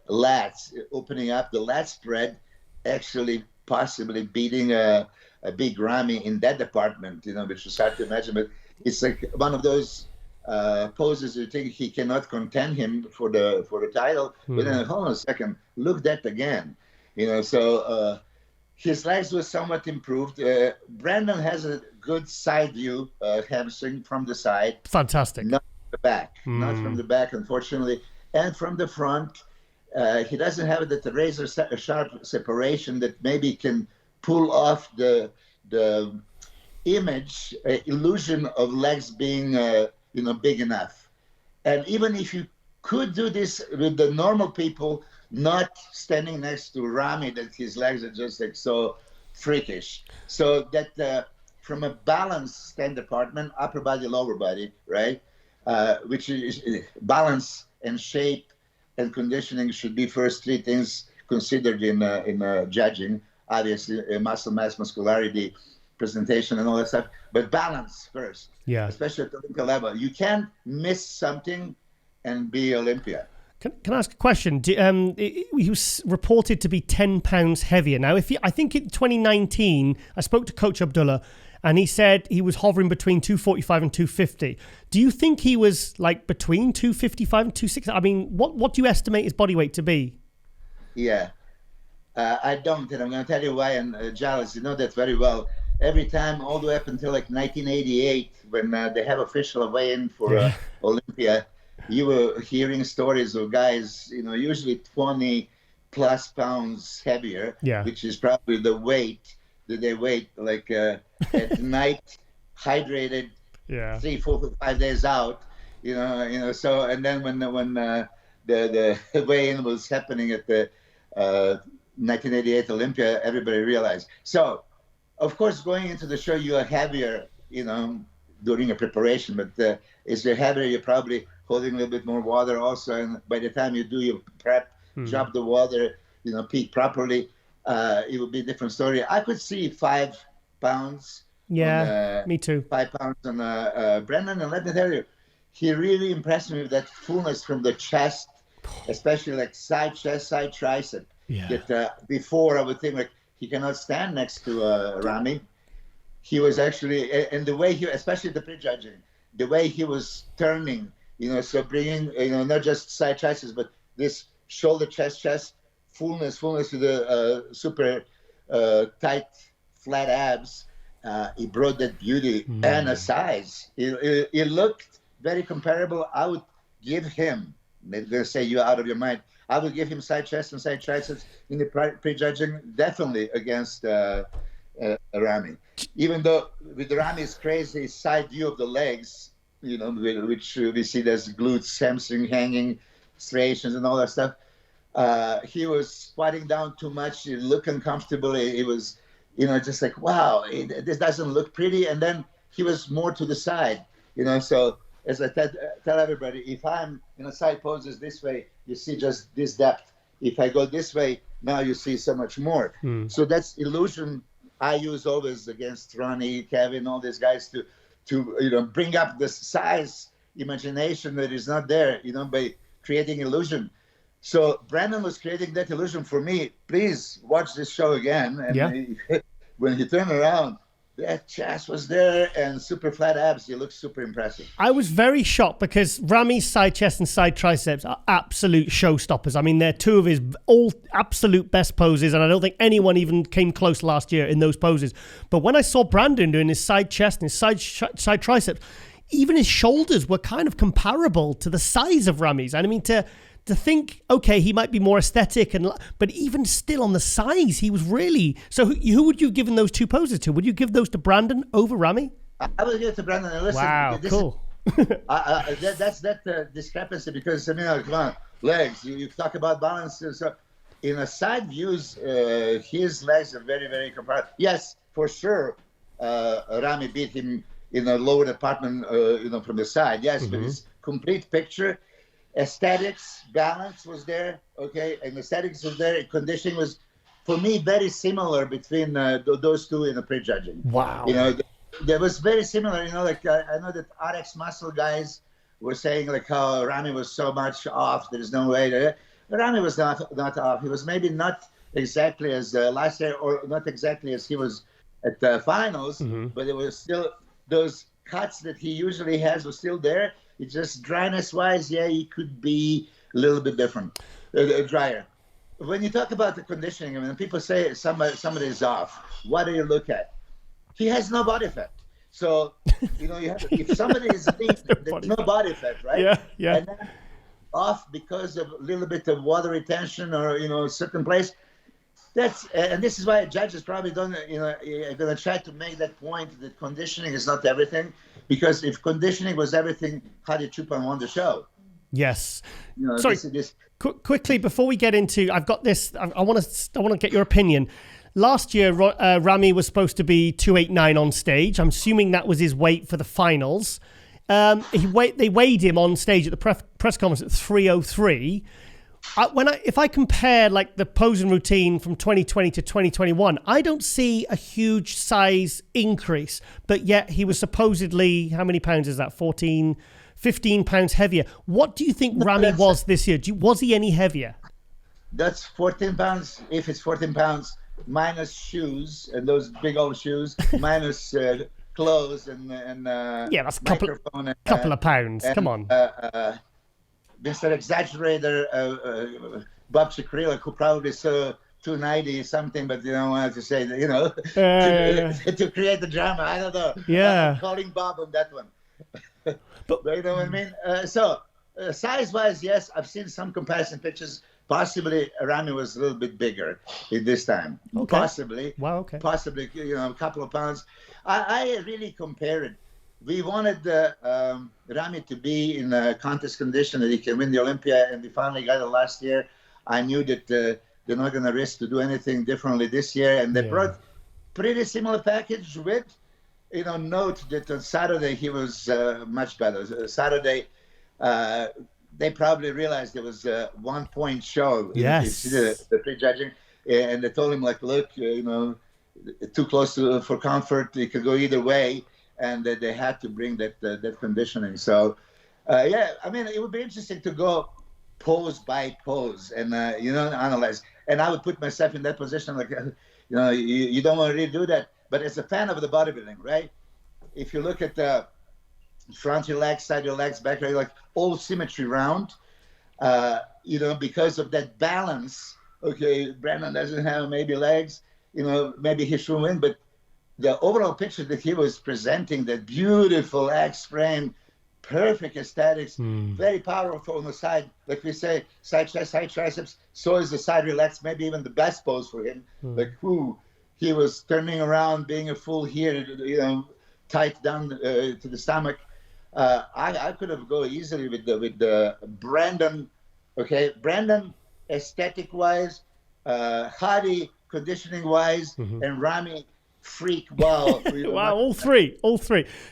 lats, opening up the lat spread, actually possibly beating a big Rami in that department, you know, which is hard to imagine. But it's like one of those poses you think he cannot contend him for the title. But then, hold on a second, look that again. You know, so his legs were somewhat improved. Brandon has a good side view hamstring from the side. Fantastic. Not from the back. Not from the back, unfortunately. And from the front, he doesn't have that razor sharp separation that maybe can pull off the image illusion of legs being you know, big enough. And even if you could do this with the normal people, not standing next to Rami, that his legs are just like so freakish. So that from a balance stand department, upper body, lower body, right? Which is balance and shape and conditioning should be first 3 things considered in judging. Obviously, muscle mass, muscularity, presentation, and all that stuff. But balance first, especially at the Olympia level. You can't miss something and be Olympia. Can I ask a question? He was reported to be 10 pounds heavier. Now, I think in 2019, I spoke to Coach Abdullah, and he said he was hovering between 245 and 250. Do you think he was like between 255 and 260? I mean, what do you estimate his body weight to be? Yeah, I don't, and I'm going to tell you why. And Giles, you know that very well. Every time, all the way up until like 1988, when they have official weigh-in for Olympia, you were hearing stories of guys, you know, usually 20 plus pounds heavier, which is probably the weight that they weigh, like at night, hydrated, Yeah. 3, 4, 5 days out. So and then when the weigh-in was happening at the 1988 Olympia, everybody realized. So, of course, going into the show, you are heavier, during a preparation. But as you're heavier, you're probably holding a little bit more water also. And by the time you do your prep, drop the water, peak properly, it would be a different story. I could see 5 pounds. Yeah, me too. 5 pounds on Brendan. And let me tell you, he really impressed me with that fullness from the chest, especially like side chest, side tricep. Yeah. That before I would think like he cannot stand next to Rami. He was actually, and the way he, especially the prejudging, the way he was turning, so bringing, not just side triceps, but this shoulder, chest, fullness to the super tight, flat abs. He brought that beauty and a size. It looked very comparable. I would give him, they're going to say you're out of your mind, I would give him side chest and side triceps in the prejudging, definitely against Rami. Even though with Rami's crazy side view of the legs, which we see there's glutes, hamstring hanging, striations and all that stuff, he was squatting down too much. He looked uncomfortable. He was, just like, wow, this doesn't look pretty. And then he was more to the side, So as I tell everybody, if I'm in a side poses this way, you see just this depth. If I go this way, now you see so much more. So that's illusion I use always against Ronnie, Kevin, all these guys to bring up the size imagination that is not there, by creating illusion. So Brandon was creating that illusion for me. Please watch this show again. And when he turned around, that chest was there and super flat abs. He looked super impressive. I was very shocked because Rami's side chest and side triceps are absolute showstoppers. I mean, they're two of his all absolute best poses, and I don't think anyone even came close last year in those poses. But when I saw Brandon doing his side chest and his side triceps, even his shoulders were kind of comparable to the size of Rami's. And I mean, to think, okay, he might be more aesthetic, but even still on the size, he was really... So who would you have given those two poses to? Would you give those to Brandon over Rami? I would give it to Brandon. And listen, wow, cool. That's that discrepancy because, come on, legs, you talk about balance. So in a side views, his legs are very, very comparable. Yes, for sure, Rami beat him in a lower department, from the side. Yes, but his complete picture... Aesthetics, balance was there, okay, and aesthetics was there. Conditioning was, for me, very similar between those two in the prejudging. Wow. There was very similar. I know that RX Muscle guys were saying like how Rami was so much off. There's no way. Rami was not off. He was maybe not exactly as last year, or not exactly as he was at the finals, but it was still those cuts that he usually has were still there. It's just dryness-wise, he could be a little bit different, drier. When you talk about the conditioning, I mean, people say somebody is off. What do you look at? He has no body fat. So, you have if somebody is lean, there's no body fat, right? Yeah. And then off because of a little bit of water retention or, a certain place. And this is why judges probably don't, are going to try to make that point that conditioning is not everything. Because if conditioning was everything, how did Chupan won the show? Yes. Sorry, quickly, before we get into, I've got this, I want to get your opinion. Last year, Rami was supposed to be 289 on stage. I'm assuming that was his weight for the finals. They weighed him on stage at the press conference at 303. If I compare like the posing routine from 2020 to 2021, I don't see a huge size increase, but yet he was supposedly, how many pounds is that? 15 pounds heavier. What do you think Rami was this year? Was he any heavier? That's 14 pounds. If it's 14 pounds minus shoes and those big old shoes, minus clothes and that's a couple of pounds. Come on. Mr. Exaggerator, Bob Shkrila, who probably saw 290 something, but wanted to say that, to create the drama. I don't know. Yeah. I'm calling Bob on that one. But you know what I mean? So size-wise, yes, I've seen some comparison pictures. Possibly Rami was a little bit bigger in this time. Okay. Possibly. Wow, okay. Possibly, a couple of pounds. I really compared we wanted Rami to be in a contest condition that he can win the Olympia, and we finally got it last year. I knew that they're not going to risk to do anything differently this year, and they brought pretty similar package with, note that on Saturday he was much better. Saturday, they probably realized there was a 1 point show. Yes. You see the pre-judging, and they told him, like, look, too close for comfort. It could go either way, and they had to bring that conditioning. So, I mean, it would be interesting to go pose by pose and analyze. And I would put myself in that position, like, you don't want to really do that. But as a fan of the bodybuilding, right? If you look at the front of your legs, side of your legs, back, like all symmetry round, because of that balance. Okay, Brandon doesn't have maybe legs. Maybe he should win, but the overall picture that he was presenting, that beautiful X-frame, perfect aesthetics, very powerful on the side, like we say, side chest, side triceps, so is the side relaxed, maybe even the best pose for him. Like, he was turning around, being a full here, tight down to the stomach. I could have go easily with the Brandon, okay? Brandon, aesthetic-wise, Hadi, conditioning-wise, and Rami, freak, wow. Wow, all three.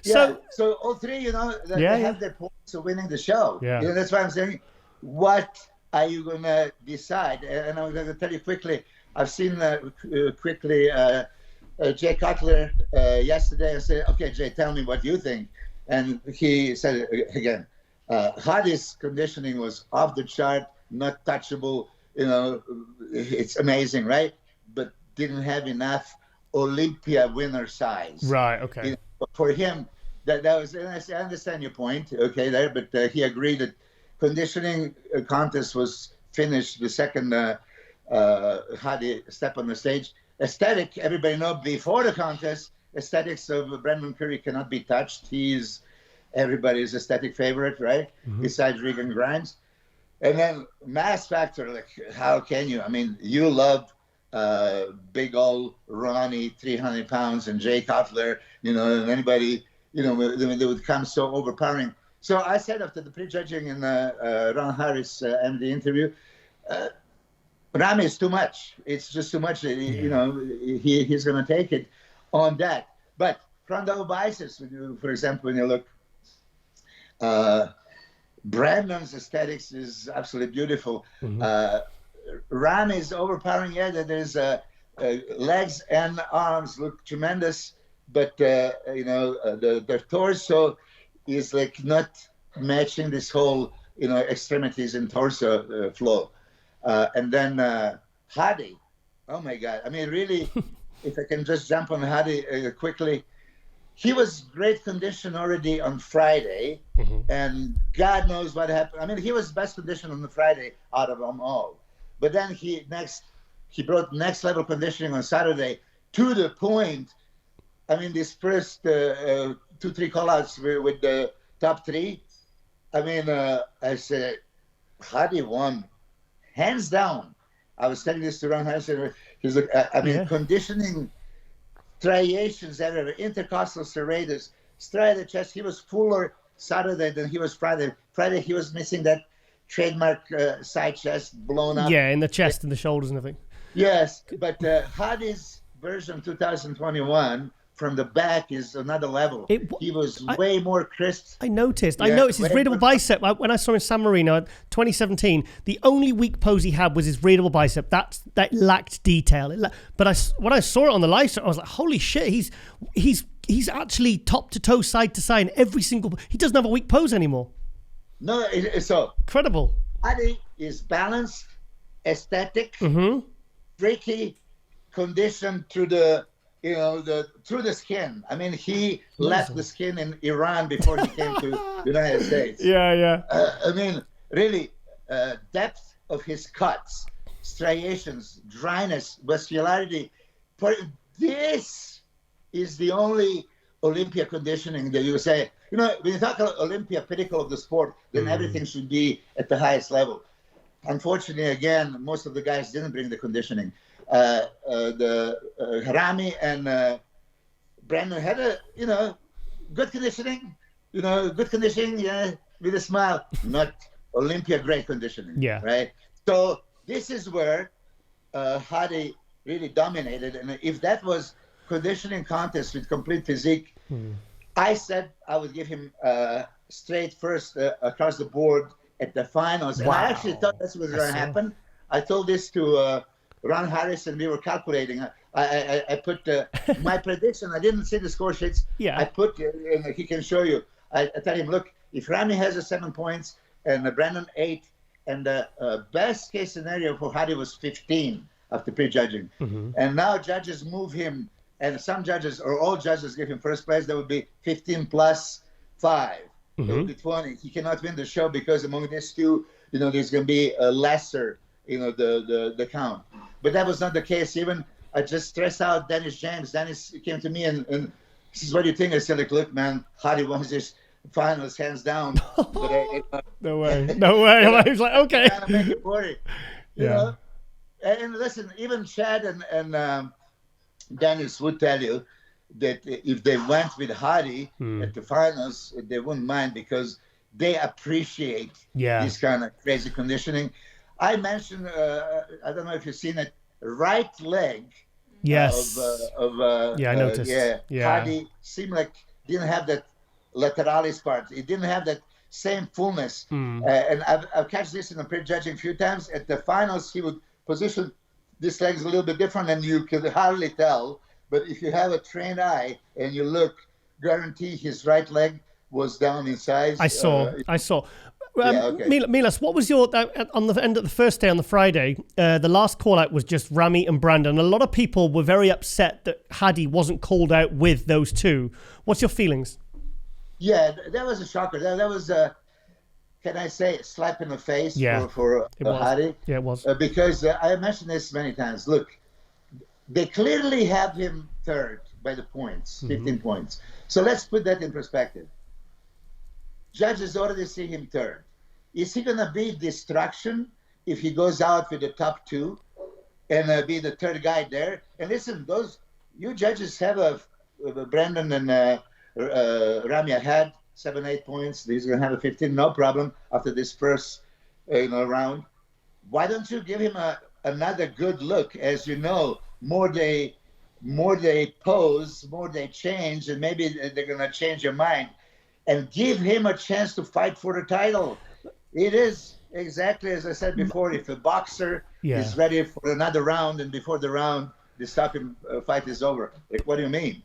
So all three, they have their points of winning the show. Yeah. That's why I'm saying, what are you going to decide? And I'm going to tell you quickly, I've seen Jay Cutler yesterday. I said, okay, Jay, tell me what you think. And he said, again, Hadi's conditioning was off the chart, not touchable. It's amazing, right? But didn't have enough Olympia winner size. Right, okay. For him, that was, and I understand your point, okay, there, but he agreed that conditioning contest was finished the second Hadi step on the stage. Aesthetic, everybody know before the contest, aesthetics of Brendan Curry cannot be touched. He's everybody's aesthetic favorite, right? Besides Regan Grimes. And then mass factor, like, how can you? I mean, you love big old Ronnie, 300 pounds, and Jay Cutler, and anybody, they would come so overpowering. So I said after the prejudging in Ron Harris MD interview, Rami is too much. It's just too much. He's going to take it on that. But front double biceps, for example, when you look, Brandon's aesthetics is absolutely beautiful. Rami is overpowering. Yeah, there's legs and arms look tremendous, but the torso is like not matching this whole extremities and torso flow. And then Hadi, oh my God! I mean, really, if I can just jump on Hadi quickly, he was great condition already on Friday, and God knows what happened. I mean, he was best condition on the Friday out of them all. But then he brought next level conditioning on Saturday to the point. I mean, these first 2-3 callouts with the top three. I mean, I said, Hadi won, hands down. I was telling this to Ron Harris. He's like, conditioning, striations everywhere, intercostal serratus, striated chest. He was fuller Saturday than he was Friday. Friday he was missing that trademark side chest blown up. Yeah, in the chest and the shoulders and everything. Yes, but Hadi's version 2021 from the back is another level. He was way more crisp. I noticed his readable bicep. When I saw him in San Marino 2017, the only weak pose he had was his readable bicep. That lacked detail. But when I saw it on the live stream, I was like, holy shit, he's actually top to toe, side to side in every single. He doesn't have a weak pose anymore. No, so incredible. Hadi is balanced, aesthetic, freaky, conditioned through the through the skin. I mean, he left the skin in Iran before he came to the United States. Yeah. I mean, really, depth of his cuts, striations, dryness, vascularity. This is the only Olympia conditioning that you say, when you talk about Olympia, pinnacle of the sport, then everything should be at the highest level. Unfortunately, again, most of the guys didn't bring the conditioning. Rami and Brandon had good conditioning, good conditioning, yeah, with a smile. Not Olympia great conditioning, Yeah. right? So this is where Hadi really dominated. And if that was conditioning contest with complete physique, I said I would give him straight first across the board at the finals. And I actually thought that's what was going to happen. I told this to Ron Harris, and we were calculating. I put my prediction. I didn't see the score sheets. Yeah. I put, and he can show you. I tell him, look, if Rami has a 7 points and Brandon 8, and the best case scenario for Hadi was 15 after prejudging. And now judges move him, and some judges or all judges give him first place. That would be 15 plus 5. It would be 20. He cannot win the show because among these two, there's going to be a lesser, the count. But that was not the case. Even I just stressed out Dennis James. Dennis came to me and he says, "What do you think?" I said, "Like, look, man, Hadi wants this finals hands down." But No way. I was like, okay. Kind of make it worry, you know. And listen, even Chad and Dennis would tell you that if they went with Hadi at the finals, they wouldn't mind because they appreciate this kind of crazy conditioning. I mentioned, I don't know if you've seen it, right leg. Yes. I noticed. Hadi seemed like didn't have that lateralis part. It didn't have that same fullness. And I've catch this in the pre-judging a few times. At the finals, he would position this legs a little bit different, and you could hardly tell. But if you have a trained eye and you look, guarantee his right leg was down in size. I saw. Milos, what was your on the end of the first day on the Friday? The last call out was just Rami and Brandon. A lot of people were very upset that Hadi wasn't called out with those two. What's your feelings? Yeah, that was a shocker. That was can I say, slap in the face for Hadi? Yeah, it was. Because I mentioned this many times. Look, they clearly have him third by the points, 15 points. So let's put that in perspective. Judges already see him third. Is he going to be destruction if he goes out with the top two and be the third guy there? And listen, you judges have Brandon and Rami had 7-8 points. He's going to have a 15, no problem after this first round. Why don't you give him another good look? As you know, more they pose, more they change, and maybe they're going to change your mind. And give him a chance to fight for the title. It is exactly as I said before. If a boxer is ready for another round, and before the round, the stopping fight is over. Like, what do you mean?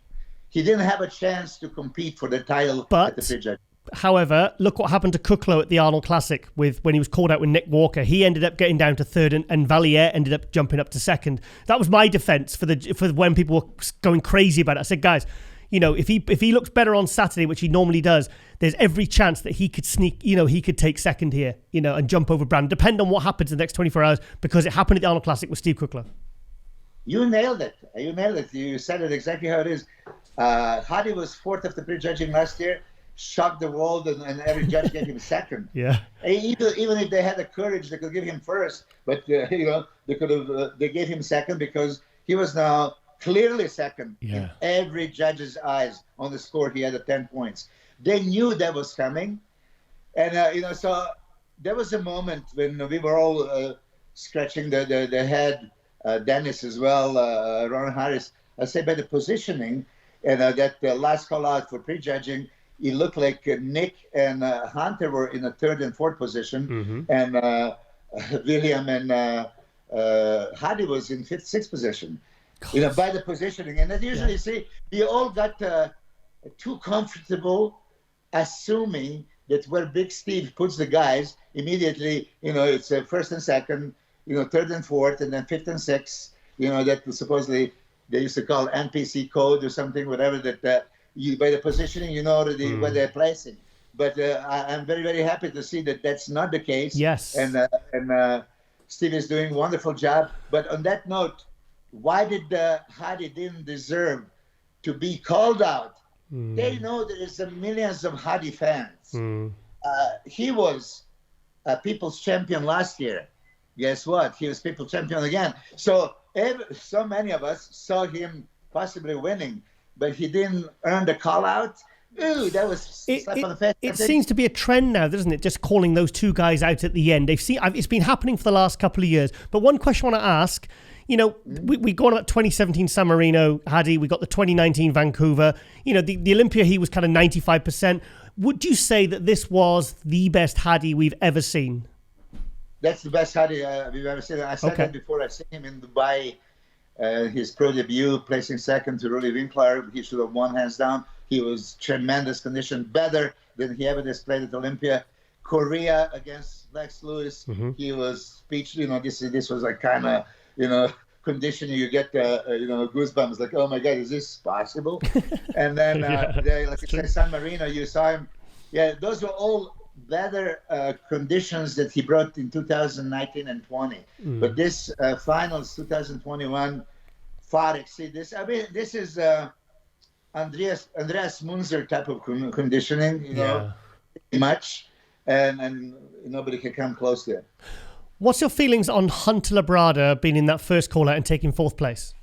He didn't have a chance to compete for the title at the pre-judge. However, look what happened to Kuklo at the Arnold Classic when he was called out with Nick Walker. He ended up getting down to third, and Valier ended up jumping up to second. That was my defense for when people were going crazy about it. I said, guys, if he looks better on Saturday, which he normally does, there's every chance that he could sneak, he could take second here, and jump over Brandon. Depend on what happens in the next 24 hours, because it happened at the Arnold Classic with Steve Kukla. You nailed it. You said it exactly how it is. Hadi was fourth after pre-judging last year, shocked the world, and every judge gave him second. Yeah. Even if they had the courage, they could give him first, but they gave him second because he was now clearly second in every judge's eyes on the score. He had 10 points. They knew that was coming, and so there was a moment when we were all scratching the head. Dennis as well, Ron Harris. I say by the positioning, and that last call out for prejudging, it looked like Nick and Hunter were in the third and fourth position, and William and Hadi was in fifth, sixth position. By the positioning, and as usually see, we all got too comfortable, assuming that where Big Steve puts the guys immediately, it's first and second, third and fourth, and then fifth and sixth. That supposedly they used to call NPC code or something, whatever. That you by the positioning, already where they're placing. But I'm very, very happy to see that that's not the case. Yes. And Steve is doing a wonderful job. But on that note, why did Hadi didn't deserve to be called out? They know there is millions of Hadi fans. He was a people's champion last year. Guess what? He was people's champion again. So so many of us saw him possibly winning, but he didn't earn the call out. Ooh, that was slap on the face. It seems to be a trend now, doesn't it? Just calling those two guys out at the end. It's been happening for the last couple of years. But one question I want to ask, we go on about 2017 San Marino, Hadi. We got the 2019 Vancouver. The Olympia, he was kind of 95%. Would you say that this was the best Hadi we've ever seen? That's the best Hadi we've ever seen. I said that before. I seen him in Dubai, his pro debut, placing second to Rudy Winkler. He should have won hands down. He was tremendous condition, better than he ever displayed at Olympia. Korea against Lex Lewis, he was speechless. This was like kind of, condition. You get, goosebumps, like, oh my God, is this possible? And then, like I said, San Marino, you saw him. Yeah, those were all better conditions that he brought in 2019 and 20. But this finals 2021 far exceed this. I mean, this is Andreas Munzer type of conditioning, pretty much, and nobody can come close there. What's your feelings on Hunter Labrada being in that first call out and taking fourth place?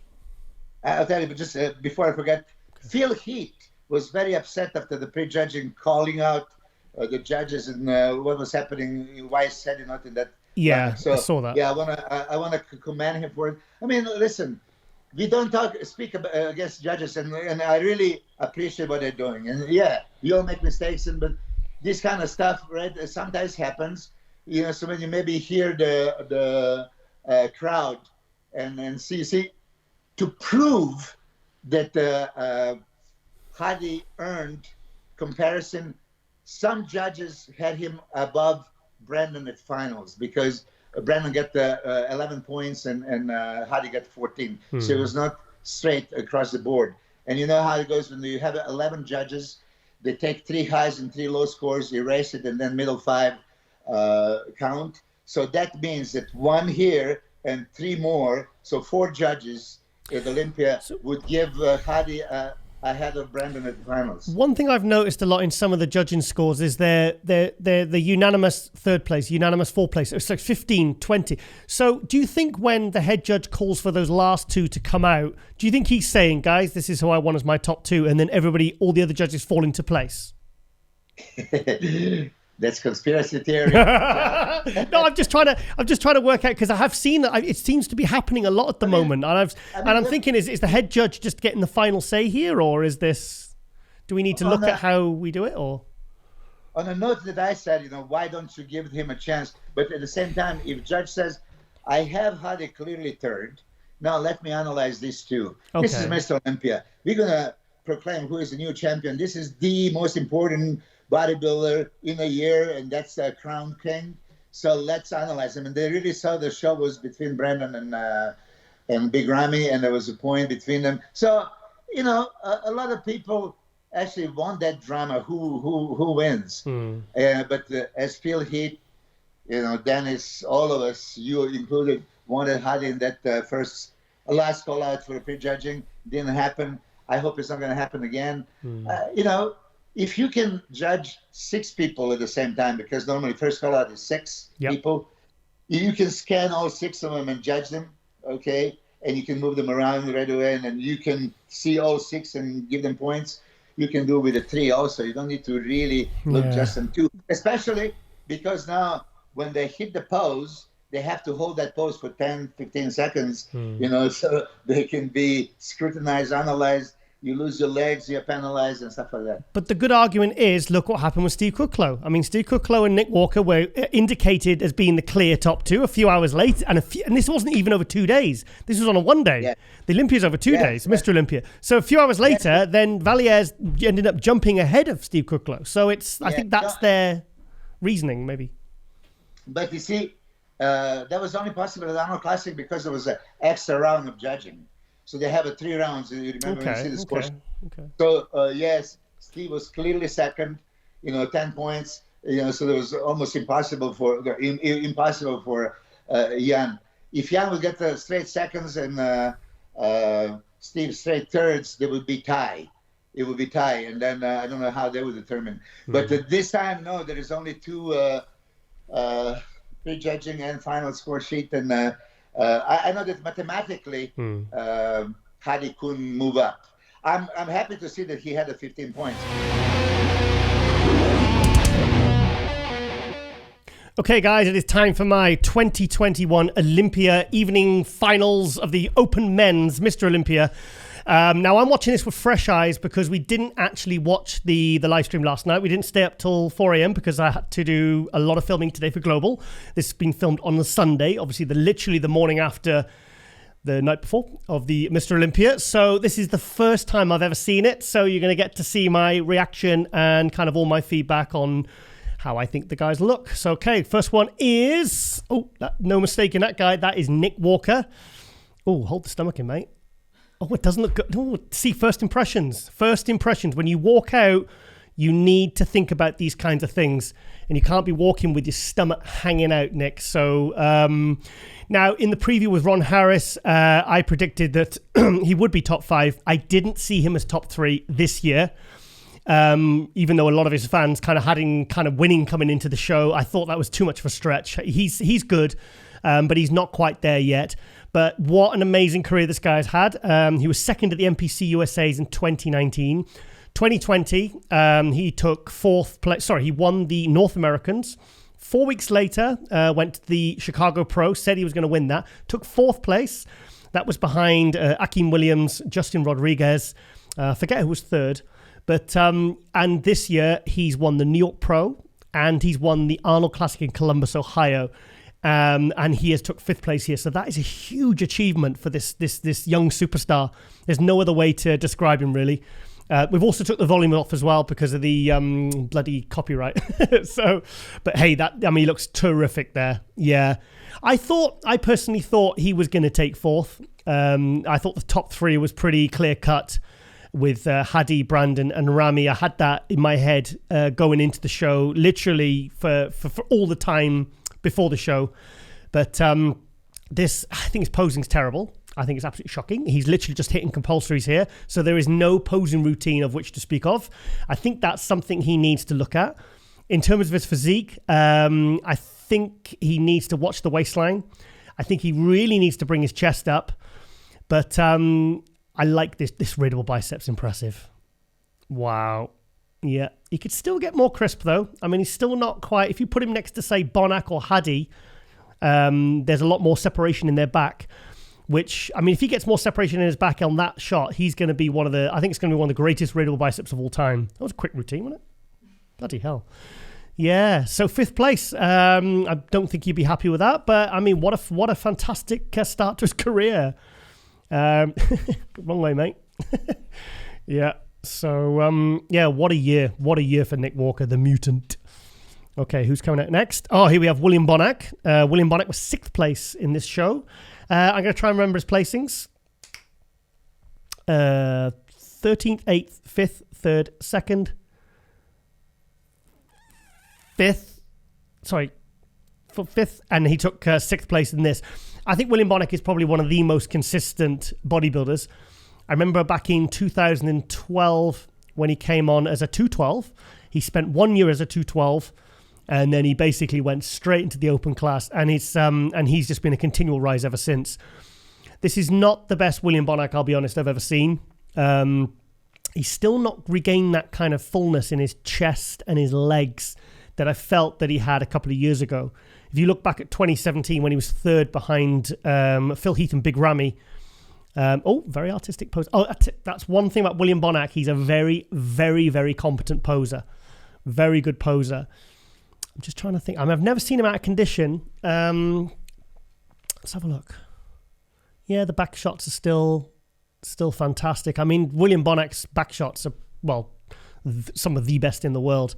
I'll tell you, but just before I forget, Phil Heath was very upset after the prejudging calling out the judges and what was happening, why he said not in that. Yeah, so, I saw that. Yeah, I wanna commend him for it. I mean, listen, we don't speak against judges, and I really appreciate what they're doing. And yeah, we all make mistakes, but this kind of stuff, right, sometimes happens. So when you maybe hear the crowd and see to prove that Hadi earned comparison, some judges had him above Brandon at finals because Brandon got 11 points and Hadi got 14. So it was not straight across the board. And you know how it goes when you have 11 judges, they take 3 highs and 3 low scores, erase it, and then middle 5 count. So that means that 1 here and 3 more, so 4 judges at Olympia would give Hadi ahead of Brandon at the finals. One thing I've noticed a lot in some of the judging scores is they're the unanimous third place, unanimous fourth place. It's like 15, 20. So do you think when the head judge calls for those last 2 to come out, do you think he's saying, guys, this is who I want as my top 2, and then all the other judges fall into place? That's conspiracy theory. No, I'm just trying to work out, because I have seen that it seems to be happening a lot at the moment, and I'm thinking, is the head judge just getting the final say here, or is this? Do we need to look at how we do it, or? On a note that I said, why don't you give him a chance? But at the same time, if judge says, I have Hadi clearly third, now let me analyze this too. Okay. This is Mr. Olympia. We're gonna proclaim who is the new champion. This is the most important bodybuilder in a year, and that's the crown king. So let's analyze him. And they really saw the show was between Brandon and Big Ramy, and there was a point between them. So a lot of people actually want that drama. Who wins? But as Phil Heath, Dennis, all of us, you included, wanted Hadi in that last call out for prejudging. Didn't happen. I hope it's not going to happen again. If you can judge 6 people at the same time, because normally first call out is 6 people, you can scan all 6 of them and judge them, okay? And you can move them around right away, and then you can see all 6 and give them points. You can do it with a 3 also. You don't need to really look just on 2, especially because now when they hit the pose, they have to hold that pose for 10, 15 seconds, so they can be scrutinized, analyzed. You lose your legs, you're penalized and stuff like that. But the good argument is, look what happened with Steve Kuclo. I mean, Steve Kuclo and Nick Walker were indicated as being the clear top 2 a few hours later. And this wasn't even over 2 days. This was on a 1 day. Yeah. The Olympia's over 2 days, Mr. Olympia. So a few hours later, then Vallières ended up jumping ahead of Steve Kuclo. So I think that's their reasoning, maybe. But you see, that was only possible at the Arnold Classic because there was an extra round of judging. So they have 3 rounds. You remember when you see the scores? Okay. So yes, Steve was clearly second. 10 points. So it was almost impossible for Jan. If Jan would get the straight seconds and Steve straight thirds, there would be tie. It would be tie, and then I don't know how they would determine. But this time, no, there is only 2 prejudging and final score sheet, and I know that mathematically Hadi couldn't move up. I'm happy to see that he had 15 points. Okay, guys, it is time for my 2021 Olympia evening finals of the Open Men's Mr. Olympia. Now, I'm watching this with fresh eyes because we didn't actually watch the live stream last night. We didn't stay up till 4 a.m. because I had to do a lot of filming today for Global. This has been filmed on the Sunday, obviously literally the morning after the night before of the Mr. Olympia. So this is the first time I've ever seen it. So you're going to get to see my reaction and kind of all my feedback on how I think the guys look. So, okay, first one is... Oh, no mistake in that guy. That is Nick Walker. Oh, hold the stomach in, mate. Oh, it doesn't look good. Oh, see, first impressions. First impressions. When you walk out, you need to think about these kinds of things. And you can't be walking with your stomach hanging out, Nick. So, now, in the preview with Ron Harris, I predicted that he would be top 5. I didn't see him as top 3 this year. Even though a lot of his fans kind of had him kind of winning coming into the show, I thought that was too much of a stretch. He's good, but he's not quite there yet. But what an amazing career this guy's had. He was second at the NPC USAs in 2019. 2020, he took 4th place. Sorry, he won the North Americans. 4 weeks later, went to the Chicago Pro, said he was going to win that. Took 4th place. That was behind Akeem Williams, Justin Rodriguez. Forget who was 3rd. But and this year he's won the New York Pro and he's won the Arnold Classic in Columbus, Ohio, and he has took 5th place here. So that is a huge achievement for this young superstar. There's no other way to describe him really. We've also took the volume off as well because of the bloody copyright. So, but hey, he looks terrific there. Yeah, I personally thought he was going to take 4th. I thought the top 3 was pretty clear cut. With Hadi, Brandon, and Rami. I had that in my head going into the show, literally for all the time before the show. But I think his posing's terrible. I think it's absolutely shocking. He's literally just hitting compulsories here. So there is no posing routine of which to speak of. I think that's something he needs to look at. In terms of his physique, I think he needs to watch the waistline. I think he really needs to bring his chest up. But... I like this raidable biceps, impressive. Wow. Yeah. He could still get more crisp, though. I mean, he's still not quite... If you put him next to, say, Bonac or Hadi, there's a lot more separation in their back, which... I mean, if he gets more separation in his back on that shot, he's going to be one of the... I think it's going to be one of the greatest raidable biceps of all time. That was a quick routine, wasn't it? Bloody hell. Yeah, so 5th place. I don't think you'd be happy with that, but, I mean, what a fantastic start to his career. Wrong way, mate. Yeah. So, what a year. What a year for Nick Walker, the mutant. Okay, who's coming out next? Oh, here we have William Bonac. William Bonac was 6th place in this show. I'm going to try and remember his placings. 13th, 8th, 5th, 3rd, 2nd, 5th. Sorry, 5th, and he took 6th place in this. I think William Bonac is probably one of the most consistent bodybuilders. I remember back in 2012 when he came on as a 212. He spent 1 year as a 212, and then he basically went straight into the open class, and he's just been a continual rise ever since. This is not the best William Bonac, I'll be honest, I've ever seen. He's still not regained that kind of fullness in his chest and his legs that I felt that he had a couple of years ago. If you look back at 2017 when he was 3rd behind Phil Heath and Big Ramy. Very artistic pose. Oh, that's one thing about William Bonac. He's a very, very, very competent poser. Very good poser. I'm just trying to think. I've never seen him out of condition. Let's have a look. Yeah, the back shots are still fantastic. I mean, William Bonac's back shots are, some of the best in the world.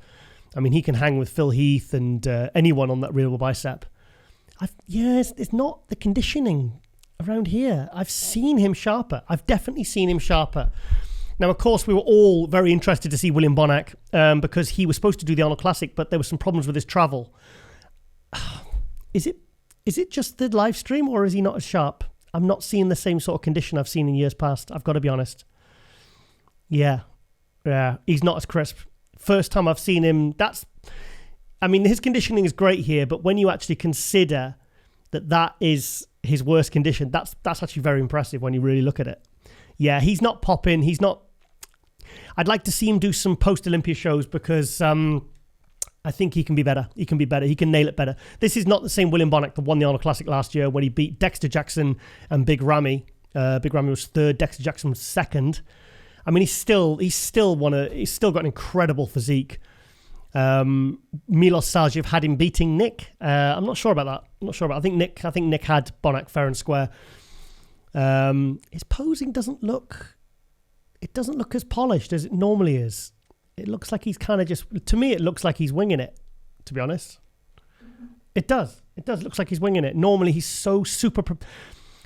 I mean, he can hang with Phil Heath and anyone on that real bicep. It's not the conditioning around here. I've seen him sharper. I've definitely seen him sharper. Now, of course, we were all very interested to see William Bonac because he was supposed to do the Arnold Classic, but there were some problems with his travel. Is it just the live stream, or is he not as sharp? I'm not seeing the same sort of condition I've seen in years past. I've got to be honest. Yeah, he's not as crisp. First time I've seen him, his conditioning is great here, but when you actually consider that is his worst condition, that's actually very impressive when you really look at it. Yeah, he's not popping. I'd like to see him do some post-Olympia shows because I think he can be better. He can be better. He can nail it better. This is not the same William Bonac that won the Arnold Classic last year when he beat Dexter Jackson and Big Ramy. Big Ramy was third, Dexter Jackson was second. I mean, he's still got an incredible physique. Milos Sarcev had him beating Nick. I'm not sure about that. I think Nick had Bonac fair and square. His posing doesn't look as polished as it normally is. It looks like he's kind of to me, it looks like he's winging it, to be honest. It does. Looks like he's winging it. Normally, he's so super...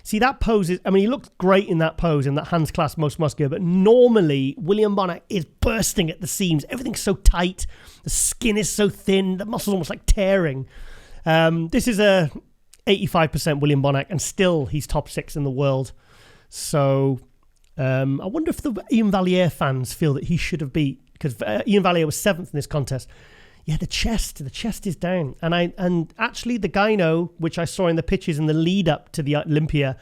See, that pose is... I mean, he looked great in that pose, in that hands clasp most muscular, but normally, William Bonac is bursting at the seams. Everything's so tight. The skin is so thin. The muscle's almost like tearing. This is a 85% William Bonac, and still, he's top 6 in the world. So, I wonder if the Ian Valliere fans feel that he should have beat... Because Ian Valliere was 7th in this contest. Yeah, the chest is down. And actually the gyno, which I saw in the pictures in the lead up to the Olympia,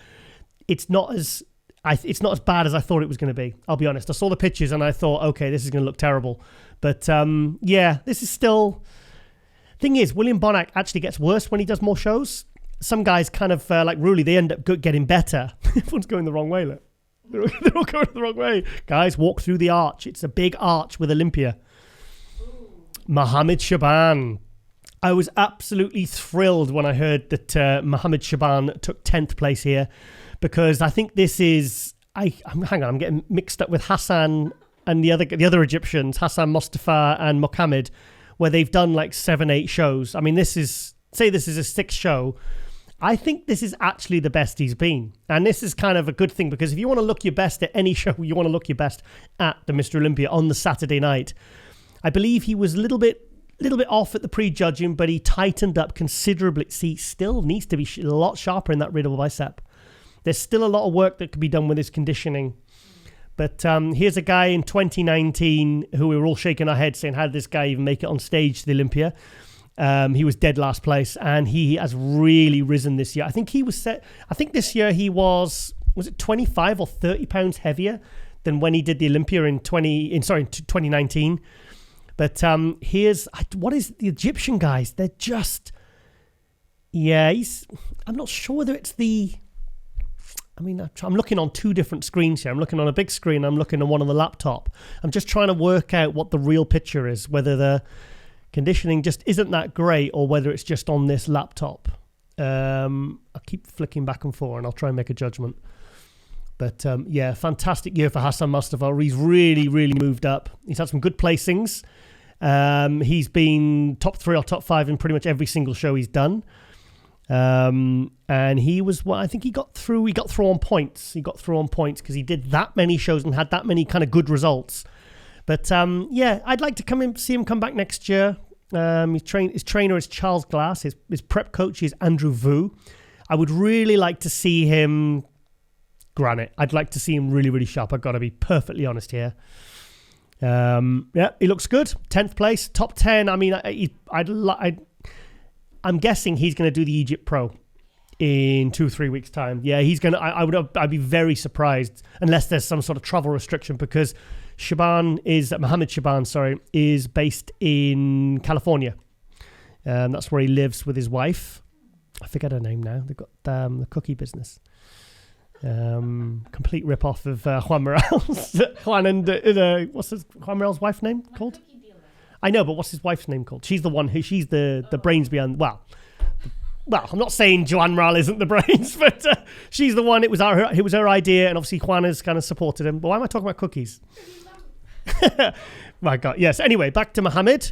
it's not as bad as I thought it was going to be. I'll be honest. I saw the pictures and I thought, okay, this is going to look terrible. But yeah, this is still... Thing is, William Bonac actually gets worse when he does more shows. Some guys kind of, like Rulli, they end up getting better. Everyone's going the wrong way, look. They're all going the wrong way. Guys, walk through the arch. It's a big arch with Olympia. Mohammed Shaban. I was absolutely thrilled when I heard that Mohammed Shaban took 10th place here, because I think this is... I'm getting mixed up with Hassan and the other Egyptians, Hassan Mustafa and Mohammed, where they've done like 7-8 shows. I mean, this is a 6th show. I think this is actually the best he's been. And this is kind of a good thing, because if you want to look your best at any show, you want to look your best at the Mr. Olympia on the Saturday night. I believe he was a little bit off at the pre-judging, but he tightened up considerably. See, still needs to be a lot sharper in that radial bicep. There's still a lot of work that could be done with his conditioning. But here's a guy in 2019 who we were all shaking our heads saying, how did this guy even make it on stage to the Olympia? He was dead last place, and he has really risen this year. I think this year he was it 25 or 30 pounds heavier than when he did the Olympia in 2019. But what is the Egyptian guys? They're just, I'm not sure whether it's I'm looking on 2 different screens here. I'm looking on a big screen. I'm looking on one on the laptop. I'm just trying to work out what the real picture is, whether the conditioning just isn't that great or whether it's just on this laptop. I'll keep flicking back and forth and I'll try and make a judgment. But fantastic year for Hassan Mustafa. He's really, really moved up. He's had some good placings. He's been top 3 or top 5 in pretty much every single show he's done. And he was, I think he got through on points. He got through on points because he did that many shows and had that many kind of good results. But I'd like to see him come back next year. His trainer is Charles Glass. His prep coach is Andrew Vu. I would really like to see him granite. I'd like to see him really, really sharp. I've got to be perfectly honest here. He looks good. 10th place, top 10. I mean, I'm guessing he's going to do the Egypt Pro in 2-3 weeks' time. Yeah, he's going to. I'd be very surprised unless there's some sort of travel restriction, because Mohammed Shaban, is based in California. That's where he lives with his wife. I forget her name now. They've got the cookie business. Complete rip-off of Juan Morales. What's Juan Morales' wife's name called? I know, but what's his wife's name called? She's the one she's the brains behind. Well, I'm not saying Juan Morales isn't the brains, but she's the one. It was her idea, and obviously Juan has kind of supported him. But why am I talking about cookies? My God, yes. Anyway, back to Mohammed.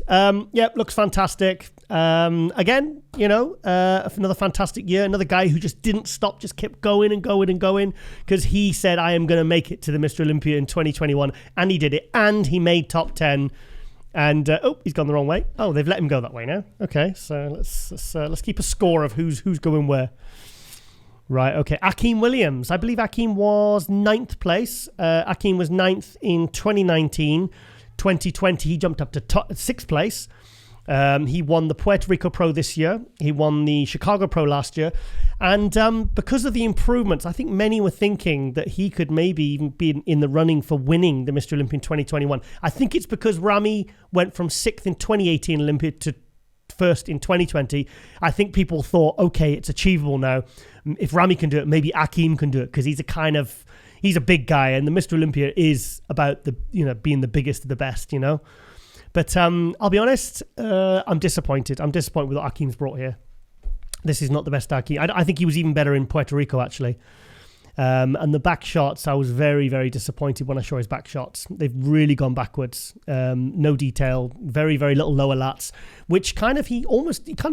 Looks fantastic. Again, another fantastic year. Another guy who just didn't stop, just kept going and going and going, because he said, I am going to make it to the Mr. Olympia in 2021. And he did it. And he made top 10. And, he's gone the wrong way. Oh, they've let him go that way now. Okay, so let's keep a score of who's going where. Right, okay. Akeem Williams. I believe Akeem was 9th place. Akeem was 9th in 2019. 2020, he jumped up to 6th place. He won the Puerto Rico Pro this year. He won the Chicago Pro last year. And because of the improvements, I think many were thinking that he could maybe even be in the running for winning the Mr. Olympia in 2021. I think it's because Ramy went from 6th in 2018 Olympia to 1st in 2020. I think people thought, okay, it's achievable now. If Ramy can do it, maybe Akeem can do it, because he's a big guy, and the Mr. Olympia is about being the biggest of the best, But I'll be honest, I'm disappointed. I'm disappointed with what Akeem's brought here. This is not the best Akeem. I think he was even better in Puerto Rico, actually. And the back shots, I was very, very disappointed when I saw his back shots. They've really gone backwards. No detail, very, very little lower lats, which he kind of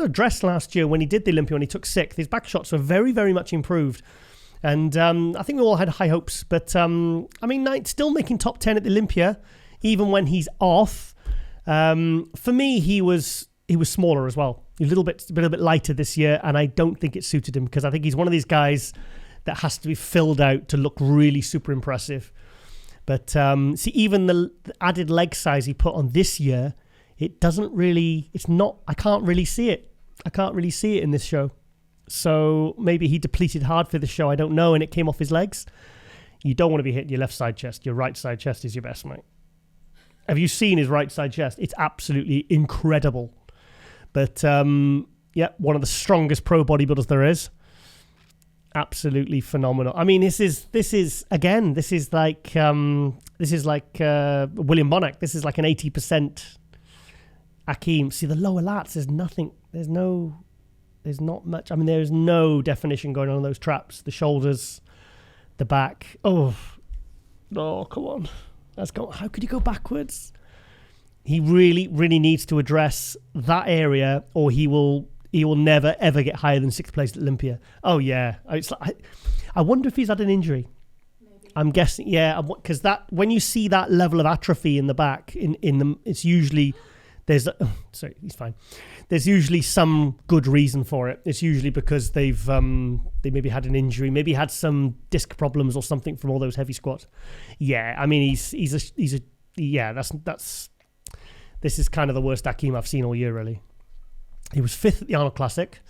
addressed last year when he did the Olympia, when he took 6th. His back shots were very, very much improved. And I think we all had high hopes. But, Knight still making top 10 at the Olympia, even when he's off. For me, he was smaller as well. A little bit lighter this year, and I don't think it suited him, because I think he's one of these guys that has to be filled out to look really super impressive. But even the added leg size he put on this year, I can't really see it. I can't really see it in this show. So maybe he depleted hard for the show, I don't know, and it came off his legs. You don't want to be hitting your left side chest. Your right side chest is your best, mate. Have you seen his right side chest? It's absolutely incredible. But, one of the strongest pro bodybuilders there is. Absolutely phenomenal. I mean, this is like William Bonac. This is like an 80% Akeem. See, the lower lats, there's nothing. There's not much. I mean, there's no definition going on in those traps. The shoulders, the back. Oh, come on. How could he go backwards? He really, really needs to address that area, or he will never, ever get higher than 6th place at Olympia. Oh, yeah. I wonder if he's had an injury. Maybe. I'm guessing, yeah, because when you see that level of atrophy in the back, it's usually, he's fine. There's usually some good reason for it. It's usually because they maybe had an injury, maybe had some disc problems or something from all those heavy squats. Yeah, I mean, this is kind of the worst Akeem I've seen all year, really. He was 5th at the Arnold Classic,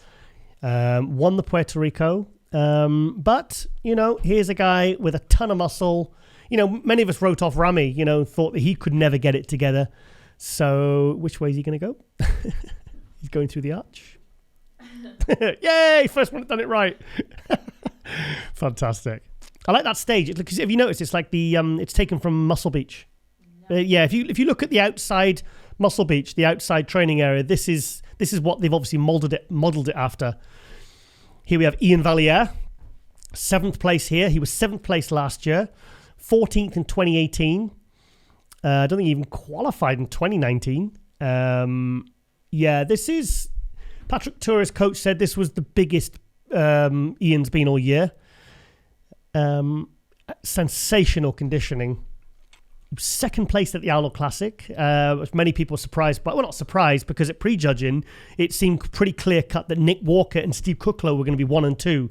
won the Puerto Rico, but, here's a guy with a ton of muscle. Many of us wrote off Ramy, thought that he could never get it together. So which way is he going to go? He's going through the arch. Yay! First one done it right. Fantastic. I like that stage. Because if you notice, it's like it's taken from Muscle Beach. No. If you look at the outside Muscle Beach, the outside training area, this is what they've obviously modeled it after. Here we have Ian Valliere, 7th place here. He was 7th place last year, 14th in 2018. I don't think he even qualified in 2019. This is... Patrick Tour's coach said this was the biggest Ian's been all year. Sensational conditioning. 2nd place at the Arnold Classic, which many people were surprised by. Well, not surprised, because at prejudging, it seemed pretty clear-cut that Nick Walker and Steve Kuklo were going to be 1 and 2.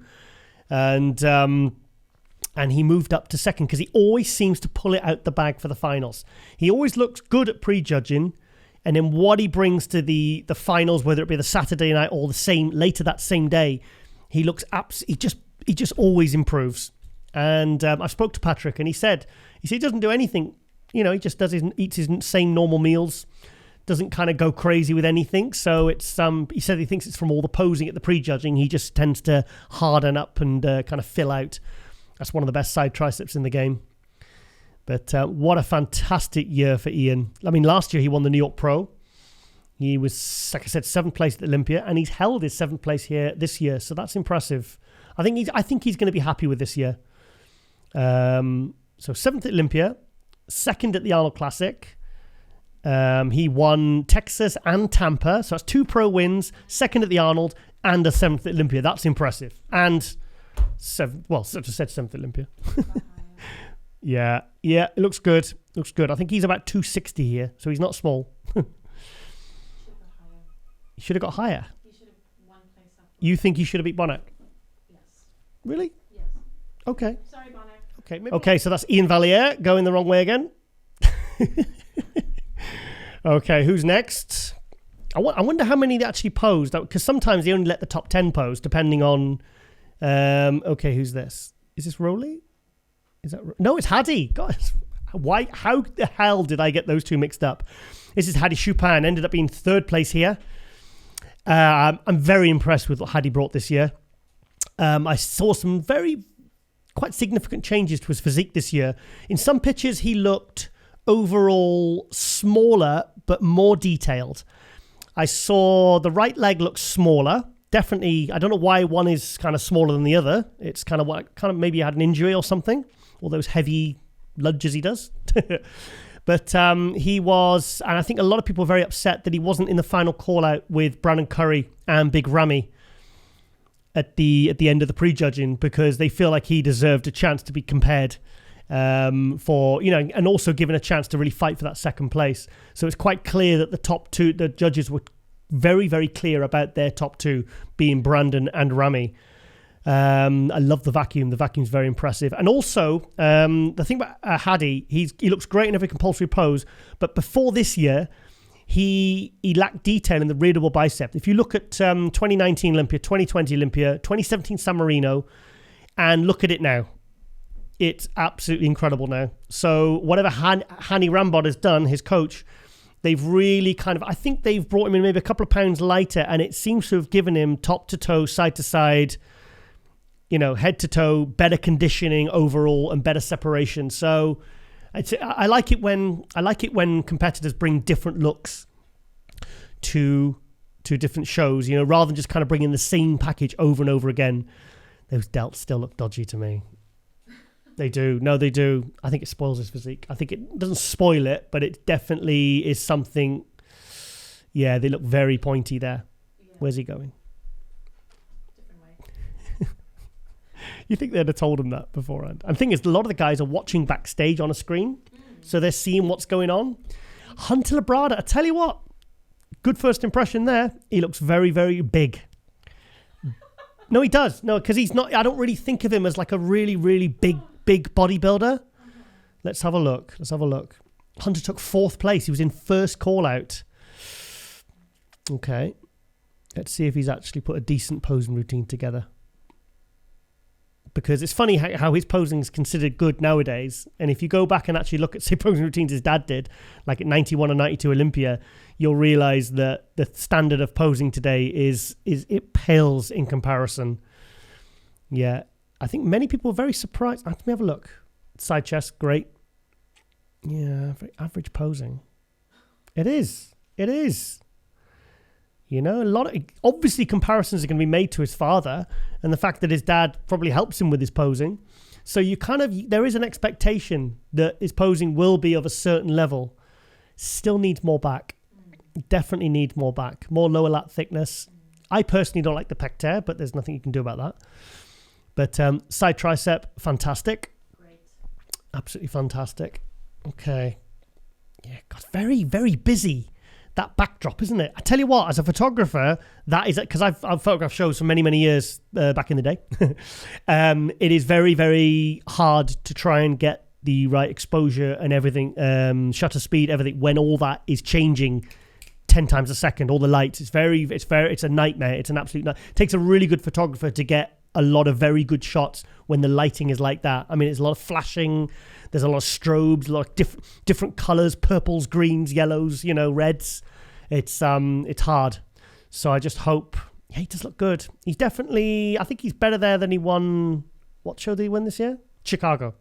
And he moved up to 2nd, because he always seems to pull it out the bag for the finals. He always looks good at prejudging, and then what he brings to the finals, whether it be the Saturday night or later that same day, he looks he just always improves. And I spoke to Patrick, and he said he doesn't do anything. He just eats his same normal meals, doesn't kind of go crazy with anything. So it's he said he thinks it's from all the posing at the prejudging. He just tends to harden up and kind of fill out. That's one of the best side triceps in the game. But what a fantastic year for Ian. I mean, last year he won the New York Pro. He was, like I said, 7th place at Olympia, and he's held his 7th place here this year. So that's impressive. I think he's going to be happy with this year. So 7th at Olympia, 2nd at the Arnold Classic. He won Texas and Tampa. So that's 2 pro wins, 2nd at the Arnold, and a 7th at Olympia. That's impressive. And 7th, well, I just said 7th at Olympia. Yeah, it looks good. I think he's about 260 here, so he's not small. He should have got higher. He should have 1 place up. You think he should have beat Bonac? Yes. Really? Yes. Okay. Sorry, Bonac. Okay, okay, so that's Ian Valliere going the wrong way again. Okay, who's next? I wonder how many they actually posed, because sometimes they only let the top 10 pose, depending on... okay, who's this? Is this Rowley? No, it's Hadi. God, why? How the hell did I get those two mixed up? This is Hadi Chupin, ended up being third place here. I'm very impressed with what Hadi brought this year. I saw some quite significant changes to his physique this year. In some pictures, he looked overall smaller, but more detailed. I saw the right leg look smaller. Definitely, I don't know why one is kind of smaller than the other. It's kind of maybe he had an injury or something. All those heavy lunges he does. But he was, and I think a lot of people were very upset that he wasn't in the final call out with Brandon Curry and Big Ramy at the end of the prejudging, because they feel like he deserved a chance to be compared for, and also given a chance to really fight for that second place. So it's quite clear that the top two, the judges were very, very clear about their top two being Brandon and Ramy. I love the vacuum. The vacuum's very impressive. And also, the thing about Hadi, he looks great in every compulsory pose, but before this year, he lacked detail in the rear double bicep. If you look at 2019 Olympia, 2020 Olympia, 2017 San Marino, and look at it now, it's absolutely incredible now. So whatever Hani Rambod has done, his coach, they've really I think they've brought him in maybe a couple of pounds lighter, and it seems to have given him top to toe, side to side, head to toe, better conditioning overall and better separation. So I like it when competitors bring different looks to different shows, rather than just kind of bringing the same package over and over again. Those delts still look dodgy to me. They do. No, they do. I think it spoils his physique. I think it doesn't spoil it, but it definitely is something. Yeah, they look very pointy there. Yeah. Where's he going? Different way. You think they'd have told him that beforehand? And the thing is, a lot of the guys are watching backstage on a screen, so they're seeing what's going on. Hunter Labrada, I tell you what, good first impression there. He looks very, very big. No, he does. No, because he's not. I don't really think of him as like a really, really big bodybuilder. Let's have a look. Hunter took 4th place. He was in first call out. Okay. Let's see if he's actually put a decent posing routine together. Because it's funny how his posing is considered good nowadays. And if you go back and actually look at, say, posing routines his dad did, like at 91 and 92 Olympia, you'll realize that the standard of posing today is it pales in comparison. Yeah. I think many people are very surprised. Let me have a look. Side chest, great. Yeah, very average posing. It is. A lot of, obviously comparisons are going to be made to his father, and the fact that his dad probably helps him with his posing. So there is an expectation that his posing will be of a certain level. Still needs more back. Definitely needs more back. More lower lat thickness. I personally don't like the pec tear, but there's nothing you can do about that. But side tricep, fantastic. Great. Absolutely fantastic. Okay. Yeah, God, very, very busy. That backdrop, isn't it? I tell you what, as a photographer, that is, because I've photographed shows for many, many years back in the day. It is very, very hard to try and get the right exposure and everything, shutter speed, everything, when all that is changing 10 times a second, all the lights. It's a nightmare. It's an absolute nightmare. It takes a really good photographer to get a lot of very good shots when the lighting is like that. I mean, there's a lot of flashing, there's a lot of strobes, a lot of different colors, purples, greens, yellows, reds. It's hard. So I just hope, he does look good. He's definitely, I think he's better there than he won. What show did he win this year? Chicago.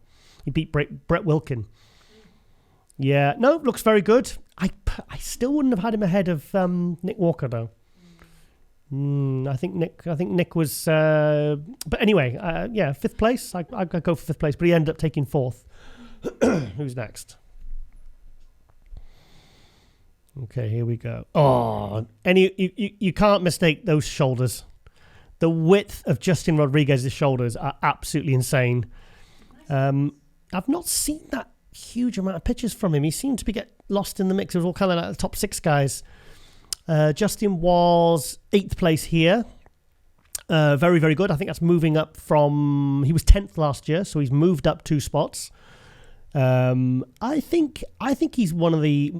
He beat Brett Wilkin. Yeah, no, looks very good. I still wouldn't have had him ahead of Nick Walker though. I think Nick was, but anyway, 5th place. I'd go for 5th place, but he ended up taking 4th. Who's next? Okay, here we go. Oh, and you can't mistake those shoulders. The width of Justin Rodriguez's shoulders are absolutely insane. I've not seen that huge amount of pictures from him. He seemed to get lost in the mix. It was all kind of like the top 6 guys. Justin was 8th place here. Very, very good. I think that's moving up from... He was 10th last year, so he's moved up 2 spots. I think he's one of the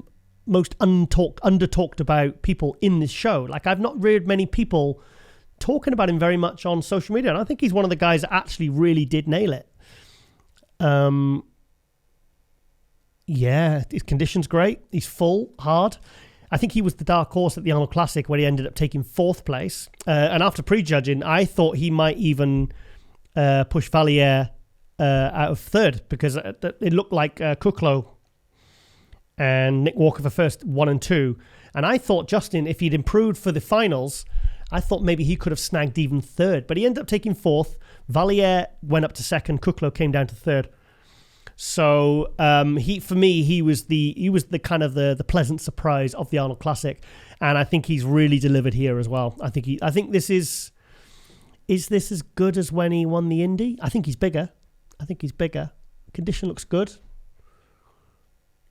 most under-talked about people in this show. Like, I've not heard many people talking about him very much on social media, and I think he's one of the guys that actually really did nail it. Yeah, his condition's great. He's full, hard. I think he was the dark horse at the Arnold Classic where he ended up taking 4th place. And after prejudging, I thought he might even push Valier out of 3rd, because it looked like Kuklo and Nick Walker for first 1 and 2. And I thought Justin, if he'd improved for the finals, I thought maybe he could have snagged even 3rd. But he ended up taking 4th. Valier went up to 2nd. Kuklo came down to 3rd. So he was the kind of the pleasant surprise of the Arnold Classic, and I think he's really delivered here as well. I think this is this as good as when he won the Indy? I think he's bigger. Condition looks good.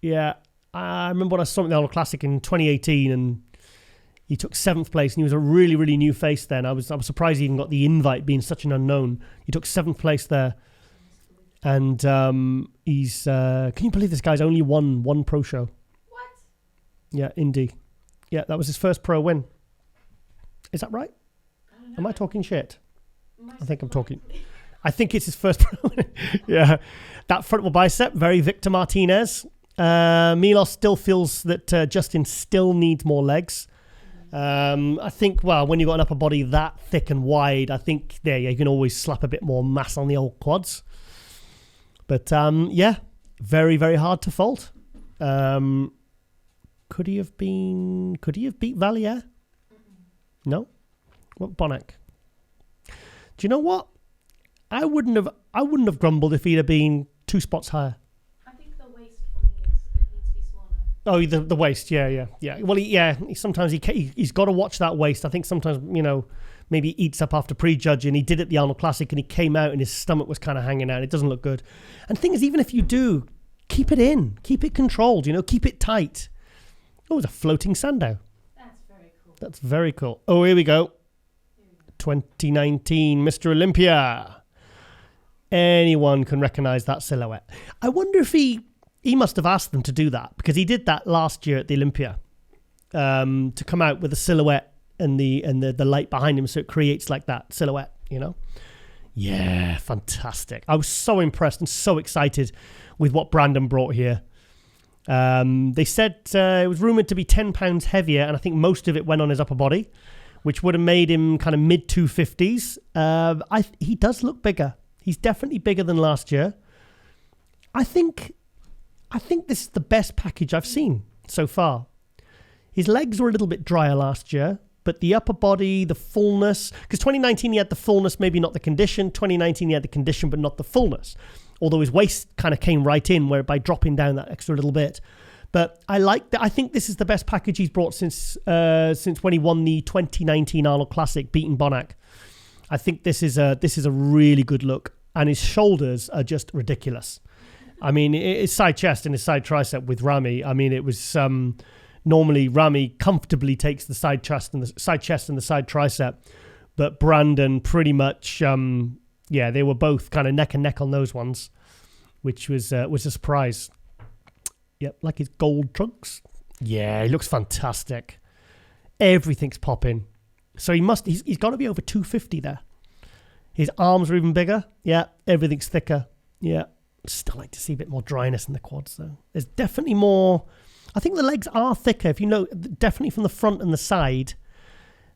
Yeah, I remember when I saw him at the Arnold Classic in 2018, and he took 7th place, and he was a really, really new face then. I was surprised he even got the invite, being such an unknown. He took 7th place there. And he's... can you believe this guy's only won one pro show? What? Yeah, Indy. Yeah, that was his first pro win. Is that right? Am I talking shit? I think I'm talking... I think it's his first pro win. Yeah. That frontal bicep, very Victor Martinez. Milos still feels that Justin still needs more legs. I think, well, when you've got an upper body that thick and wide, I think you can always slap a bit more mass on the old quads. But, yeah, very, very hard to fault. Could he have beat Valier? No? What, Bonac? Do you know what? I wouldn't have grumbled if he'd have been 2 spots higher. I think the waist for me it needs to be smaller. Oh, the waist, yeah. Well, sometimes he's got to watch that waist. I think sometimes, maybe he eats up after prejudging. He did it at the Arnold Classic, and he came out and his stomach was kind of hanging out. It doesn't look good. And the thing is, even if you do, keep it in. Keep it controlled, keep it tight. Oh, it's a floating Sandow. That's very cool. Oh, here we go. 2019 Mr. Olympia. Anyone can recognize that silhouette. I wonder if he must have asked them to do that, because he did that last year at the Olympia, to come out with a silhouette and the light behind him, so it creates like that silhouette, Yeah, fantastic. I was so impressed and so excited with what Brandon brought here. They said it was rumored to be 10 pounds heavier, and I think most of it went on his upper body, which would have made him kind of mid 250s. He does look bigger. He's definitely bigger than last year. I think this is the best package I've seen so far. His legs were a little bit drier last year, but the upper body, the fullness, because 2019 he had the fullness, maybe not the condition. 2019 he had the condition, but not the fullness. Although his waist kind of came right in, where by dropping down that extra little bit. But I like that. I think this is the best package he's brought since when he won the 2019 Arnold Classic, beating Bonac. I think this is a really good look, and his shoulders are just ridiculous. I mean, his side chest and his side tricep with Ramy. I mean, it was normally Ramy comfortably takes the side chest and the side tricep, but Brandon pretty much, they were both kind of neck and neck on those ones, which was a surprise. Yep, like his gold trunks. Yeah, he looks fantastic. Everything's popping. So he's got to be over 250 there. His arms are even bigger. Yeah, everything's thicker. Yeah. Still like to see a bit more dryness in the quads, though. There's definitely more. I think the legs are thicker, if you know, definitely from the front and the side.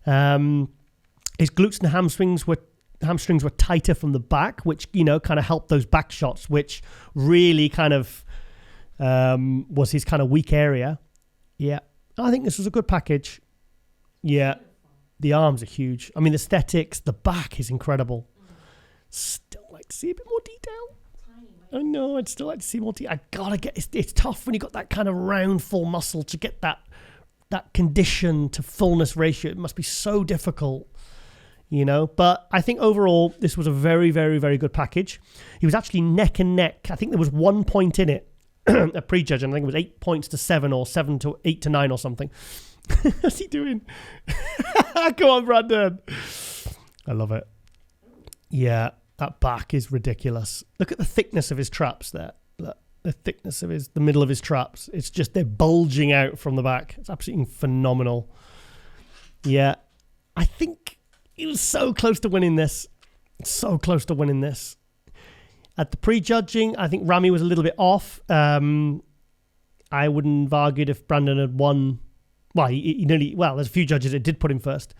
His glutes and hamstrings were tighter from the back, which, kind of helped those back shots, which really kind of was his kind of weak area. Yeah. I think this was a good package. Yeah. The arms are huge. I mean, the aesthetics, the back is incredible. Still like to see a bit more detail. I know, I'd still like to see more detail. I gotta get, it's tough when you got that kind of round, full muscle to get that condition to fullness ratio. It must be so difficult, But I think overall, this was a very, very, very good package. He was actually neck and neck. I think there was 1 point in it at prejudge, and I think it was 8 points to 7 or 7 to 8 to 9 or something. What's he doing? Come on, Brandon. I love it. Yeah, that back is ridiculous. Look at the thickness of his traps there. Look, the thickness of the middle of his traps. It's just they're bulging out from the back. It's absolutely phenomenal. Yeah, I think he was so close to winning this. So close to winning this. At the prejudging, I think Ramy was a little bit off. I wouldn't have argued if Brandon had won. Well, he nearly. Well, there's a few judges that did put him first.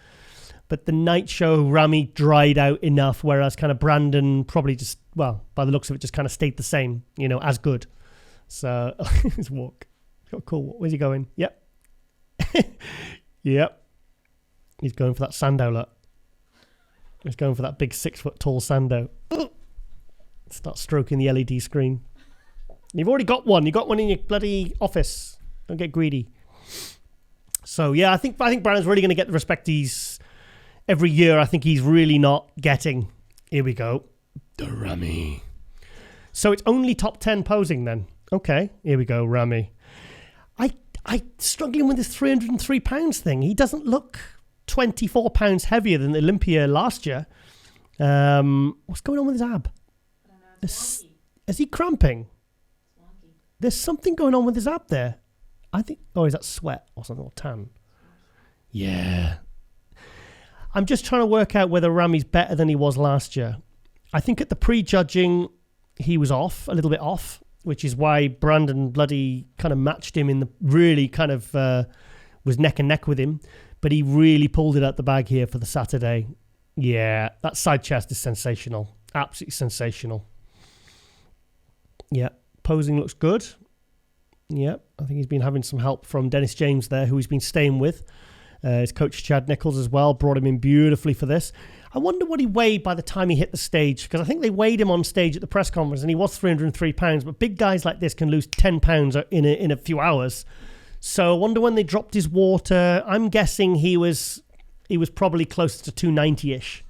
But the night show, Ramy dried out enough, whereas kind of Brandon probably just, well, by the looks of it, just kind of stayed the same, as good. So, his walk. He's got a cool walk. Where's he going? Yep. Yep. He's going for that Sandow look. He's going for that big 6 foot tall Sandow. Start stroking the LED screen. You've already got one. You got one in your bloody office. Don't get greedy. So, yeah, I think Brandon's really going to get the respect he's... Every year, I think he's really not getting. Here we go. The Ramy. So it's only top 10 posing then. Okay, here we go, Ramy. I struggling with this 303 pounds thing. He doesn't look 24 pounds heavier than Olympia last year. What's going on with his ab? I don't know. It's Is he cramping? wonky. There's something going on with his ab there. I think. Oh, is that sweat or something or tan? Yeah. I'm just trying to work out whether Ramy's better than he was last year. I think at the prejudging, he was off, a little bit off, which is why Brandon bloody kind of matched him in the really kind of was neck and neck with him. But he really pulled it out the bag here for the Saturday. Yeah, that side chest is sensational. Absolutely sensational. Yeah, posing looks good. Yeah, I think he's been having some help from Dennis James there, who he's been staying with. His coach Chad Nichols as well brought him in beautifully for this. I wonder what he weighed by the time he hit the stage, because I think they weighed him on stage at the press conference and he was 303 pounds, but big guys like this can lose 10 pounds in a few hours. So I wonder when they dropped his water. I'm guessing he was probably close to 290-ish.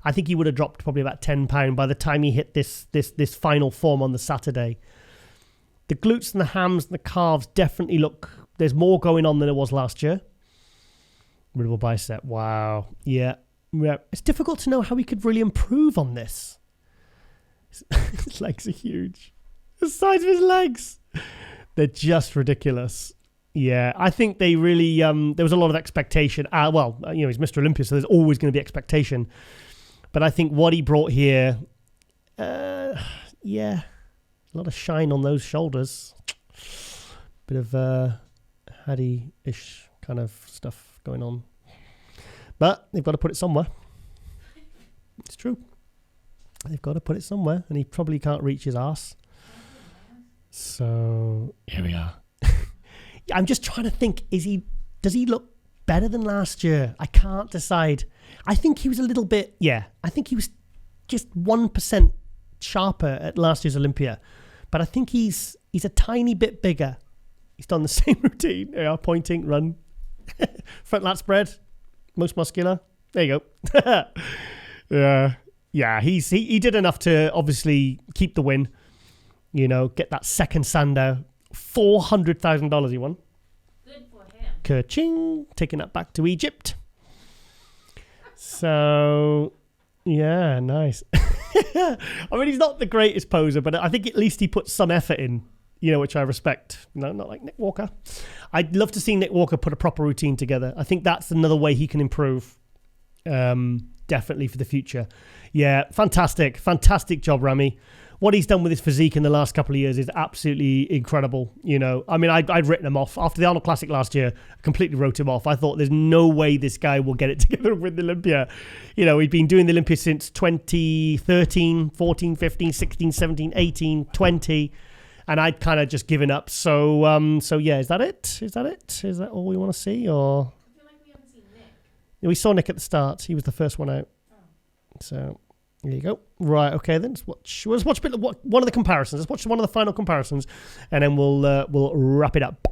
I think he would have dropped probably about 10 pound by the time he hit this final form on the Saturday. The glutes and the hams and the calves definitely look, there's more going on than there was last year. Riddle bicep. Wow. Yeah. It's difficult to know how he could really improve on this. His legs are huge. The size of his legs. They're just ridiculous. Yeah. I think they really, there was a lot of expectation. He's Mr. Olympia, so there's always going to be expectation. But I think what he brought here, a lot of shine on those shoulders. Bit of Hattie-ish kind of stuff going on. But they've got to put it somewhere. It's true. They've got to put it somewhere, and he probably can't reach his arse. So here we are. I'm just trying to think, does he look better than last year? I can't decide. I think he was a little bit, I think he was just 1% sharper at last year's Olympia. But I think he's a tiny bit bigger. He's done the same routine. Yeah, pointing, run. Front lat spread. Most muscular. There you go. Yeah, he did enough to obviously keep the win. Get that second Sandow. $400,000 he won. Good for him. Ka-ching. Taking that back to Egypt. So, yeah, nice. I mean, he's not the greatest poser, but I think at least he put some effort in, which I respect. Not like Nick Walker. I'd love to see Nick Walker put a proper routine together. I think that's another way he can improve, definitely for the future. Yeah, fantastic job, Ramy. What he's done with his physique in the last couple of years is absolutely incredible. I mean, I'd written him off. After the Arnold Classic last year, I completely wrote him off. I thought there's no way this guy will get it together with the Olympia. He'd been doing the Olympia since 2013, 14, 15, 16, 17, 18, 20. And I'd kind of just given up. So yeah, is that it? Is that all we want to see? Or I feel like we haven't seen Nick. we saw Nick at the start. He was the first one out. Oh. So there you go. Right, okay then. Let's watch a bit of one of the comparisons. Let's watch one of the final comparisons, and then we'll wrap it up.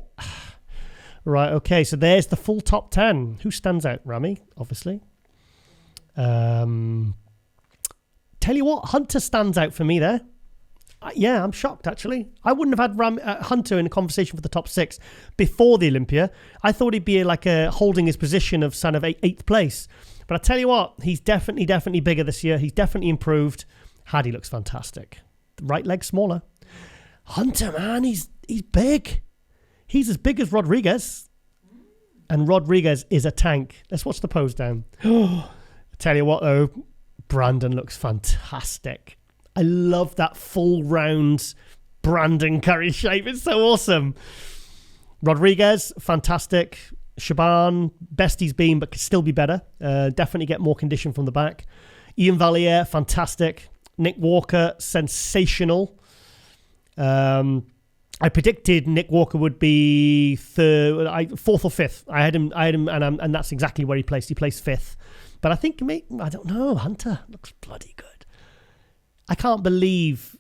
Right, okay. So there's the full top 10. Who stands out? Ramy, obviously. Tell you what, Hunter stands out for me there. Yeah, I'm shocked, actually. I wouldn't have had Hunter in a conversation for the top 6 before the Olympia. I thought he'd be like holding his position of kind of 8th place. But I tell you what, he's definitely bigger this year. He's definitely improved. Hadi looks fantastic. The right leg smaller. Hunter, man, he's big. He's as big as Rodriguez. And Rodriguez is a tank. Let's watch the pose down. I tell you what, though, Brandon looks fantastic. I love that full round Brandon Curry shape. It's so awesome. Rodriguez, fantastic. Shaban, best he's been, but could still be better. Definitely get more condition from the back. Ian Valier, fantastic. Nick Walker, sensational. I predicted Nick Walker would be fourth or fifth. I had him, and that's exactly where he placed. He placed fifth. But I think, I don't know, Hunter looks bloody good. I can't believe,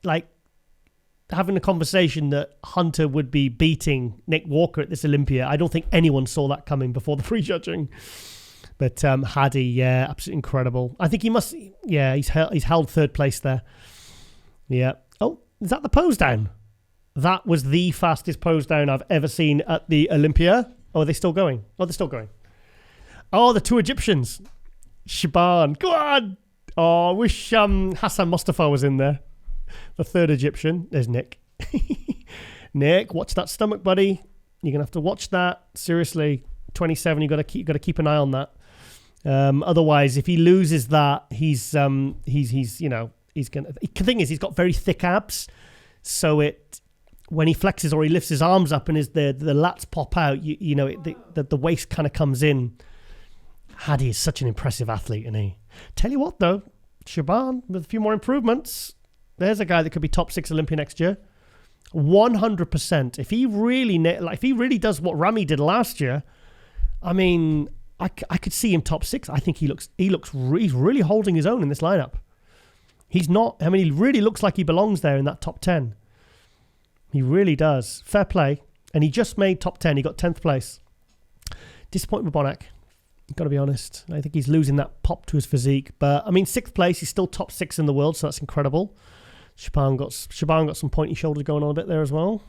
like, having a conversation that Hunter would be beating Nick Walker at this Olympia. I don't think anyone saw that coming before the prejudging. But Hadi, yeah, absolutely incredible. I think he must, yeah, he's held third place there. Yeah. Oh, is that the pose down? That was the fastest pose down I've ever seen at the Olympia. Oh, are they still going? Oh, they're still going. Oh, the two Egyptians. Shaban, go on. Oh, I wish Hassan Mustafa was in there. The third Egyptian. There's Nick. Nick, watch that stomach, buddy. You're gonna have to watch that. Seriously, 27. You got to keep an eye on that. Otherwise, if he loses that, he's you know, he's gonna. The thing is, he's got very thick abs, so when he flexes or he lifts his arms up and the lats pop out, you know, the waist kind of comes in. Hadi is such an impressive athlete, isn't he? Tell you what, though, Shaban with a few more improvements. There's a guy that could be top 6 Olympia next year. 100%. If he really does what Ramy did last year, I mean, I could see him top 6. I think he's really holding his own in this lineup. He's not. I mean, he really looks like he belongs there in that top 10. He really does. Fair play. And he just made top 10. He got 10th place. Disappointed with Bonac. Got to be honest. I think he's losing that pop to his physique. But, I mean, 6th place. He's still top 6 in the world, so that's incredible. Shaban got some pointy shoulders going on a bit there as well.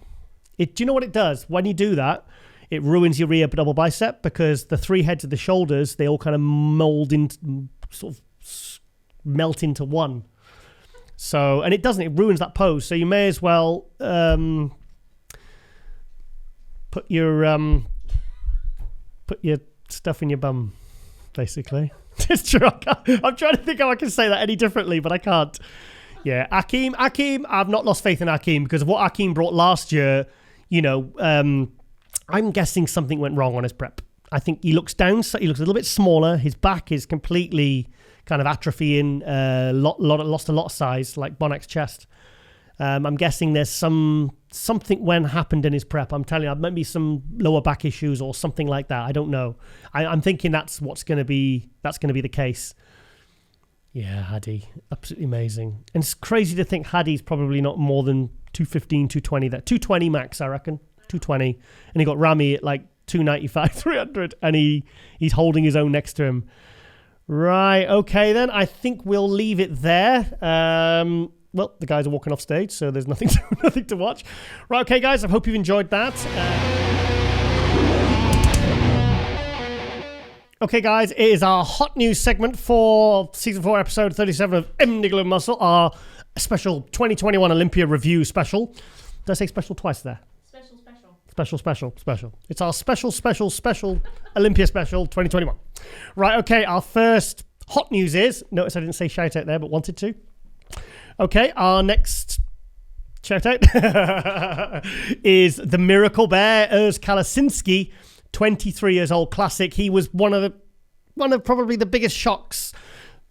Do you know what it does? When you do that, it ruins your rear double bicep because the 3 heads of the shoulders, they all kind of melt into one. So, and it doesn't. It ruins that pose. So you may as well put your stuff in your bum, basically. It's true. I'm trying to think how I can say that any differently, but I can't. Yeah, Akeem, I've not lost faith in Akeem because of what Akeem brought last year. You know, I'm guessing something went wrong on his prep. I think he looks down. He looks a little bit smaller. His back is completely kind of atrophying. Lost a lot of size, like Bonac's chest. I'm guessing there's something when happened in his prep. I'm telling you, maybe some lower back issues or something like that. I don't know. I'm thinking that's going to be the case. Yeah, Hadi, absolutely amazing. And it's crazy to think Hadi's probably not more than 215, 220. That 220 max, I reckon. 220. And he got Ramy at like 295, 300. And he's holding his own next to him. Right, okay then. I think we'll leave it there. Well, the guys are walking off stage, so there's nothing to watch. Right, okay, guys, I hope you've enjoyed that. Okay, guys, it is our hot news segment for Season 4, Episode 37 of Indigo Muscle, our special 2021 Olympia review special. Did I say special twice there? Special. It's our special Olympia special 2021. Right, okay, our first hot news is, notice I didn't say shout out there, but wanted to. Okay, our next shout out is the Miracle Bear, Urs Kalasinski, 23 years old, classic. He was one of probably the biggest shocks,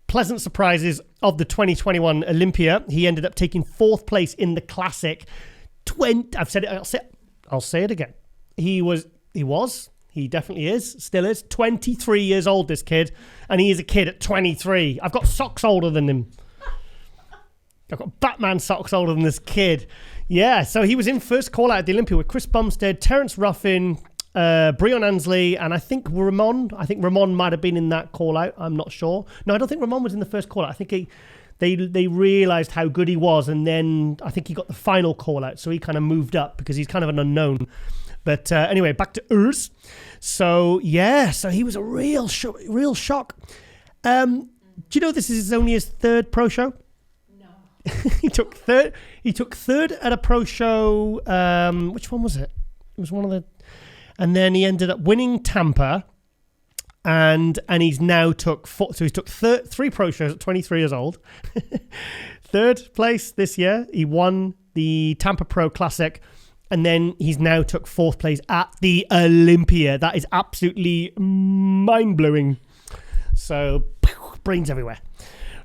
pleasant surprises of the 2021 Olympia. He ended up taking 4th place in the classic. I've said it. I'll say it again. He definitely is, still is, 23 years old, this kid, and he is a kid at 23. I've got socks older than him. I've got Batman socks older than this kid. Yeah, so he was in first call out at the Olympia with Chris Bumstead, Terence Ruffin, Breon Ansley, and I think Ramon. I think Ramon might have been in that call out. I'm not sure. No, I don't think Ramon was in the first call out. I think they realised how good he was, and then I think he got the final call out, so he kind of moved up because he's kind of an unknown. But anyway, back to Urs. So yeah, so he was a real shock. Do you know this is only his 3rd pro show? No. he took third. He took third at a pro show. Which one was it? It was one of the. And then he ended up winning Tampa. And he's now took four, so he's took three pro shows at 23 years old. Third place this year. He won the Tampa Pro Classic. And then he's now took fourth place at the Olympia. That is absolutely mind-blowing. So, brains everywhere.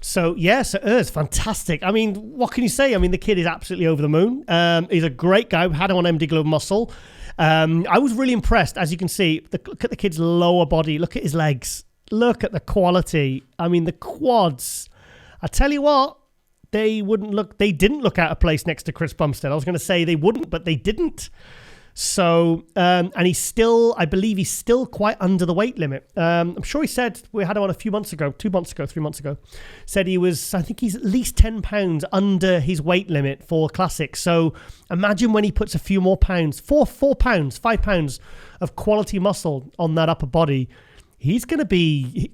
So, yeah, so Urs, fantastic. I mean, what can you say? I mean, the kid is absolutely over the moon. He's a great guy. We had him on MD Global Muscle. I was really impressed, as you can see. Look at the kid's lower body. Look at his legs. Look at the quality. I mean, the quads. I tell you what, they didn't look out of place next to Chris Bumstead. I was going to say they wouldn't, but they didn't. So, and I believe he's still quite under the weight limit. I'm sure he said, we had him on a few months ago, 2 months ago, 3 months ago, said I think he's at least 10 pounds under his weight limit for Classic. So imagine when he puts a few more pounds, 4 pounds, 5 pounds of quality muscle on that upper body. He's going to be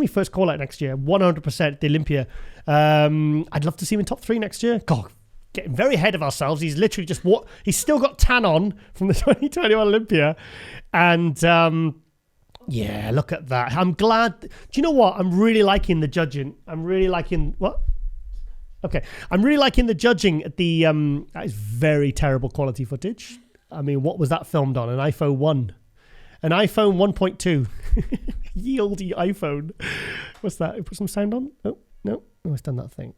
first call out next year, 100% at the Olympia. I'd love to see him in top 3 next year. God, getting very ahead of ourselves. He's literally just he's still got tan on from the 2021 Olympia. And yeah, look at that. I'm glad. Do you know what? I'm really liking the judging. I'm really liking what? Okay. I'm really liking the judging at the, that is very terrible quality footage. I mean, what was that filmed on? An iPhone 1. An iPhone 1.2. Yieldy iPhone. What's that? Put some sound on? Oh, no. Oh, it's done that thing.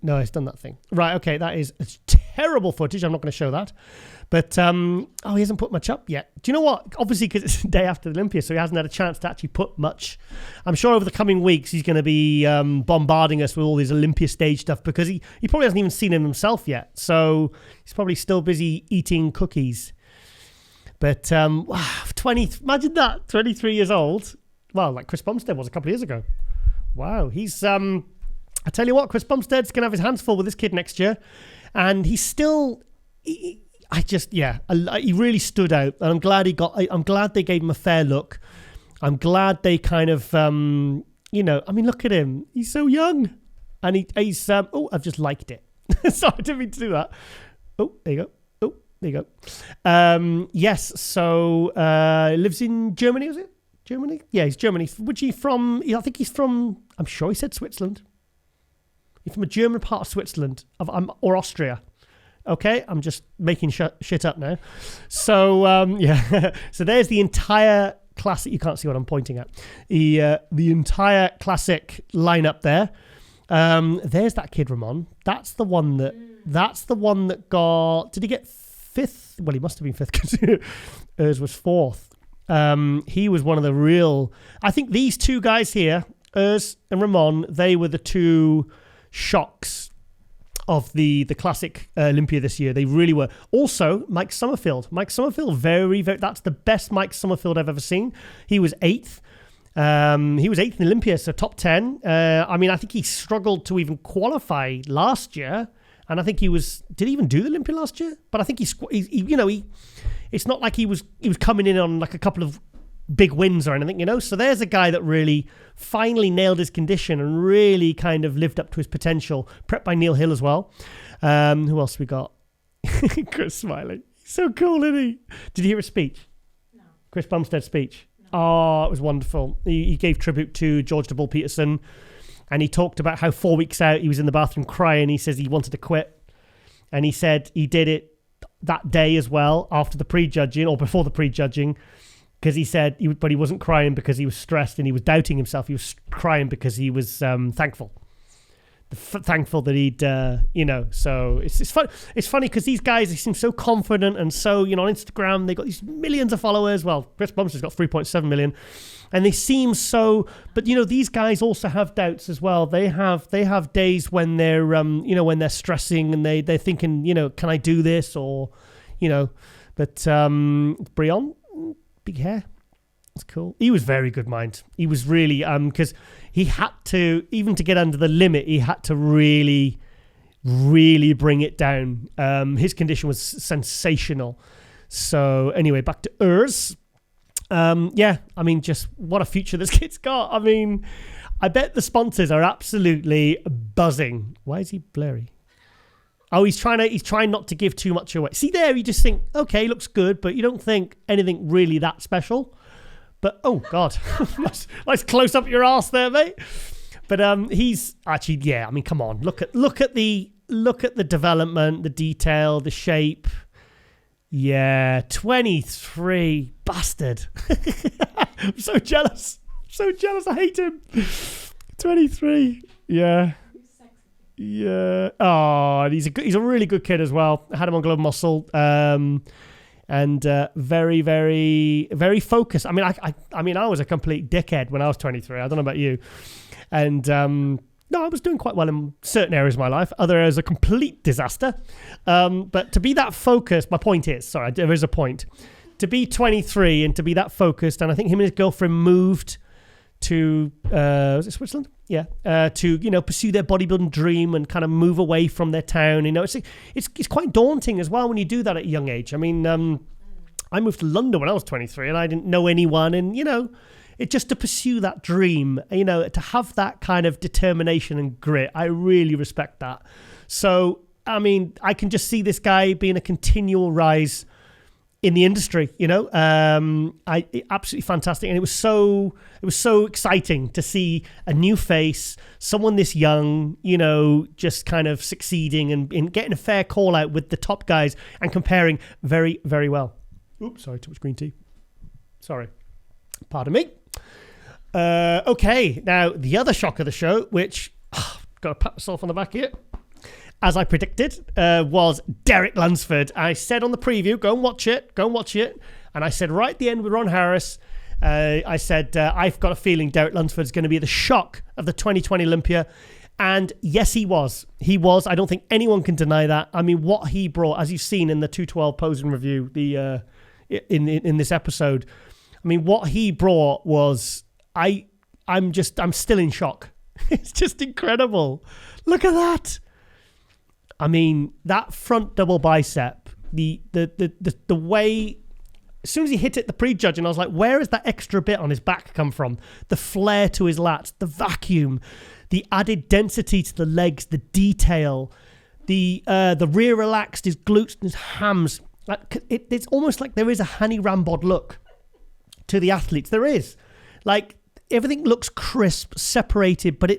No, it's done that thing. Right, okay, that is terrible footage. I'm not going to show that. But, he hasn't put much up yet. Do you know what? Obviously, because it's the day after the Olympia, so he hasn't had a chance to actually put much. I'm sure over the coming weeks, he's going to be bombarding us with all this Olympia stage stuff because he probably hasn't even seen him himself yet. So he's probably still busy eating cookies. But, imagine that, 23 years old. Well, like Chris Bumstead was a couple of years ago. Wow, he's... I tell you what, Chris Bumstead's going to have his hands full with this kid next year. And he's still... He really stood out. And I'm glad they gave him a fair look. I'm glad they kind of, look at him. He's so young. And he's... I've just liked it. Sorry, I didn't mean to do that. Oh, there you go. There you go. Yes, so lives in Germany, is it? Germany? Yeah, he's Germany. Which he from? I think he's from, I'm sure he said Switzerland. He's from a German part of Switzerland or Austria. Okay, I'm just making shit up now. So, yeah. So there's the entire classic. You can't see what I'm pointing at. The entire classic lineup there. There's that kid, Ramon. That's the one that got... Did he get 5th? Well, he must have been 5th because Urs was 4th. He was one of the real... I think these two guys here, Urs and Ramon, they were the two shocks of the classic Olympia this year. They really were. Also, Mike Summerfield, very, very... That's the best Mike Summerfield I've ever seen. He was 8th. He was 8th in Olympia, so top 10. I think he struggled to even qualify last year. And I think he was... Did he even do the Olympia last year? But I think he it's not like he was coming in on like a couple of big wins or anything, So there's a guy that really finally nailed his condition and really kind of lived up to his potential. Prepped by Neil Hill as well. Who else we got? Chris smiling. He's so cool, isn't he? Did you hear his speech? No. Chris Bumstead's speech? No. Oh, it was wonderful. He gave tribute to George de Bull Peterson. And he talked about how 4 weeks out he was in the bathroom crying. He says he wanted to quit. And he said he did it that day as well after the prejudging or before the prejudging. Because he said, but he wasn't crying because he was stressed and he was doubting himself. He was crying because he was thankful. Thankful that he'd, So it's fun. It's funny because these guys, they seem so confident and so, on Instagram, they got these millions of followers. Well, Chris Bumstead's got 3.7 million. And they seem so, but these guys also have doubts as well. They have days when they're, when they're stressing and they're thinking, can I do this or, but Brion, big hair. It's cool. He was very good mind. He was really, because he had to, even to get under the limit, he had to really, really bring it down. His condition was sensational. So anyway, back to Urs. Just what a future this kid's got. I bet the sponsors are absolutely buzzing. Why is he blurry? Oh, he's trying not to give too much away. See there, you just think, okay, looks good, but you don't think anything really that special. But oh God, nice close up your arse there, mate. But he's actually, yeah. I mean, come on, look at the development, the detail, the shape. Yeah, 23, bastard. I'm so jealous. I hate him. 23, yeah. Yeah. Oh, and he's a really good kid as well. I had him on Global Muscle, and very, very, very focused. I mean, I was a complete dickhead when I was 23. I don't know about you, and no, I was doing quite well in certain areas of my life. Other areas a complete disaster. But to be that focused, my point is, sorry, there is a point. To be 23 and to be that focused, and I think him and his girlfriend moved to was it Switzerland? Yeah, to pursue their bodybuilding dream and kind of move away from their town. It's quite daunting as well when you do that at a young age. I mean, I moved to London when I was 23 and I didn't know anyone, and it just to pursue that dream, to have that kind of determination and grit. I really respect that. So I mean, I can just see this guy being a continual rise in the industry, absolutely fantastic. And it was so exciting to see a new face, someone this young, just kind of succeeding and getting a fair call out with the top guys and comparing very, very well. Oops, sorry, too much green tea. Sorry. Pardon me. Okay, now the other shock of the show, which, got to pat myself on the back here, as I predicted, was Derek Lunsford. I said on the preview, go and watch it. And I said right at the end with Ron Harris, I said, I've got a feeling Derek Lunsford's going to be the shock of the 2020 Olympia. And yes, he was. I don't think anyone can deny that. I mean, what he brought, as you've seen in the 212 posing review, in this episode, I mean, what he brought was, I'm still in shock. It's just incredible. Look at that. I mean, that front double bicep, the way, as soon as he hit it, the prejudging, I was like, where has that extra bit on his back come from? The flare to his lats, the vacuum, the added density to the legs, the detail, the rear relaxed, his glutes and his hams. Like it's almost like there is a Hani Rambod look to the athletes. There is. Like, everything looks crisp, separated, but I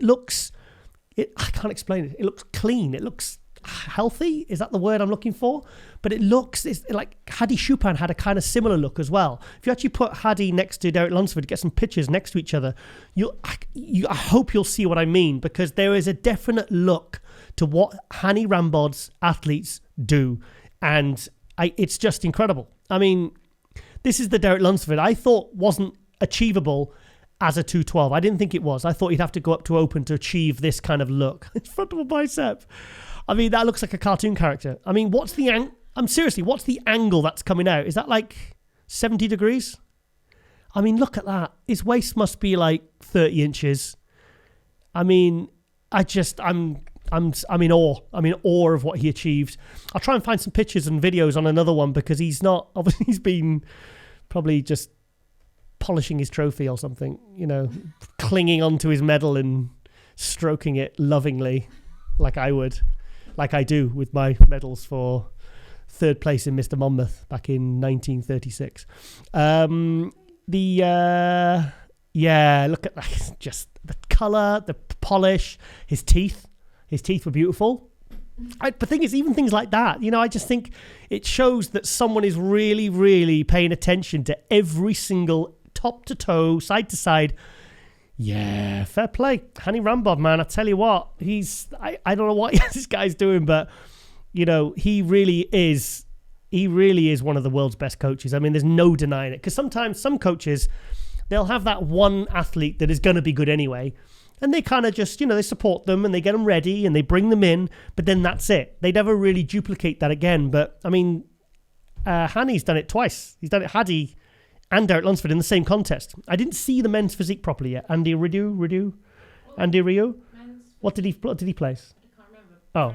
can't explain it. It looks clean. It looks healthy. Is that the word I'm looking for? But it's like Hadi Chupin had a kind of similar look as well. If you actually put Hadi next to Derek Lunsford, get some pictures next to each other, I hope you'll see what I mean, because there is a definite look to what Hani Rambod's athletes do, and it's just incredible. I mean, this is the Derek Lunsford I thought wasn't achievable as a 212. I didn't think it was. I thought he'd have to go up to open to achieve this kind of look. It's front of a bicep. I mean, that looks like a cartoon character. I mean, what's the angle that's coming out? Is that like 70 degrees? I mean, look at that. His waist must be like 30 inches. I mean, I'm in awe. I'm in awe of what he achieved. I'll try and find some pictures and videos on another one, because obviously he's been probably just polishing his trophy or something, clinging onto his medal and stroking it lovingly, like I do with my medals for third place in Mr. Monmouth back in 1936. Look at that. Just the colour, the polish, his teeth. His teeth were beautiful. The thing is, even things like that, I just think it shows that someone is really, really paying attention to every single top to toe, side to side. Yeah, fair play. Hani Rambod, man, I tell you what, I don't know what this guy's doing, but, he really is one of the world's best coaches. I mean, there's no denying it. Because sometimes some coaches, they'll have that one athlete that is going to be good anyway, and they kind of just, they support them and they get them ready and they bring them in, but then that's it. They never really duplicate that again. But, I mean, Hani's done it twice. He's done it, Hadi and Derek Lunsford, in the same contest. I didn't see the men's physique properly yet. Andy Rio? What did he place? I can't remember. Oh.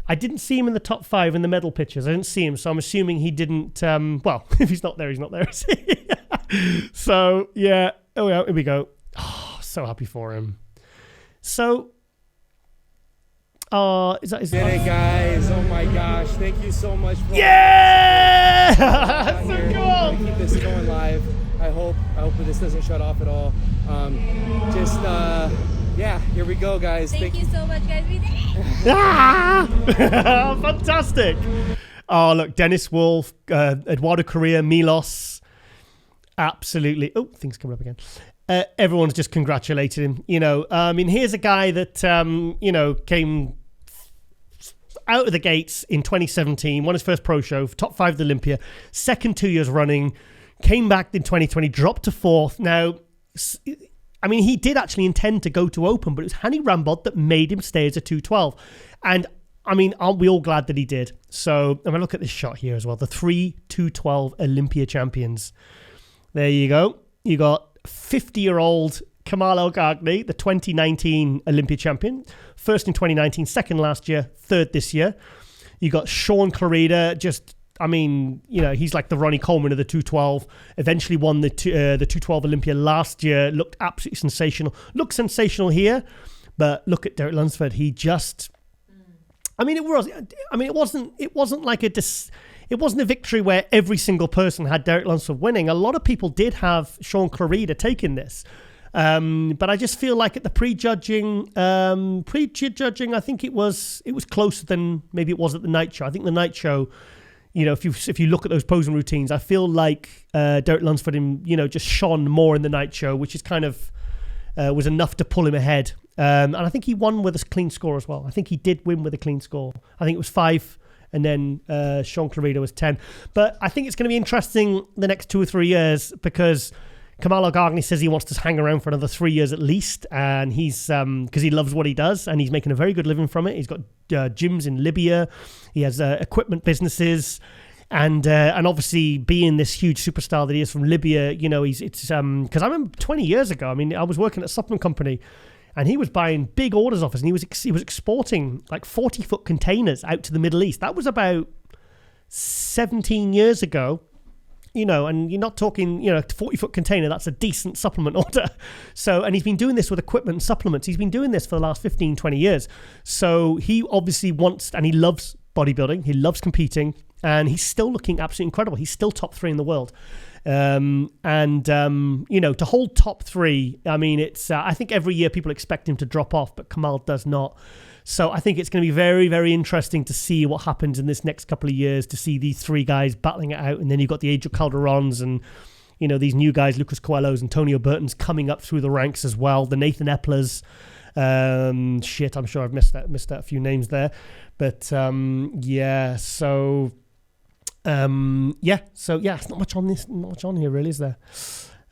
I didn't see him in the top 5 in the medal pictures. I didn't see him, so I'm assuming he didn't... if he's not there, he's not there, is he? So, yeah. Oh, yeah, here we go. Oh, so happy for him. So, Is that his? Did it, guys? Oh my gosh! Thank you so much. For Yeah! That's So We're cool. gonna keep this going live. I hope that this doesn't shut off at all. Yeah, here we go, guys. Thank you so much, guys. We did it. Fantastic. Oh, look, Dennis Wolf, Eduardo Correa, Milos. Absolutely. Oh, things coming up again. Everyone's just congratulated him. I mean, here's a guy that, came out of the gates in 2017, won his first pro show, top 5 at Olympia, second 2 years running, came back in 2020, dropped to 4th. Now, I mean, he did actually intend to go to Open, but it was Hani Rambod that made him stay as a 212. And I mean, aren't we all glad that he did? So, I'm going to look at this shot here as well. The 3 212 Olympia champions. There you go. You got 50-year-old Kamal El-Gagni, the 2019 Olympia champion. First in 2019, second last year, third this year. You got Sean Clarida, he's like the Ronnie Coleman of the 212. Eventually won the 212 Olympia last year. Looked absolutely sensational. Looked sensational here, but look at Derek Lunsford. He just, it wasn't like it wasn't a victory where every single person had Derek Lunsford winning. A lot of people did have Sean Clarida taking this. But I just feel like at the prejudging, I think it was closer than maybe it was at the night show. I think the night show, if you look at those posing routines, I feel like Derek Lunsford, just shone more in the night show, which is kind of was enough to pull him ahead. And I think he won with a clean score as well. I think he did win with a clean score. I think it was 5, and then Sean Clarida was 10. But I think it's going to be interesting the next 2 or 3 years because Kamal El-Gagni says he wants to hang around for another 3 years at least, and he's because he loves what he does, and he's making a very good living from it. He's got gyms in Libya, he has equipment businesses, and obviously being this huge superstar that he is from Libya, because I remember 20 years ago, I was working at a supplement company, and he was buying big orders off us, and he was exporting like 40-foot containers out to the Middle East. That was about 17 years ago. And you're not talking, 40-foot container, that's a decent supplement order. So, and he's been doing this with equipment and supplements. He's been doing this for the last 15, 20 years. So he obviously wants, and he loves bodybuilding. He loves competing, and he's still looking absolutely incredible. He's still top 3 in the world. To hold top 3, I think every year people expect him to drop off, but Kamal does not. So I think it's going to be very, very interesting to see what happens in this next couple of years, to see these 3 guys battling it out. And then you've got the Angel Calderons and, these new guys, Lucas Coelho's, Antonio Burton's coming up through the ranks as well. The Nathan Eplers. I'm sure I've missed out a few names there. But, it's not much on this, not much on here really, is there?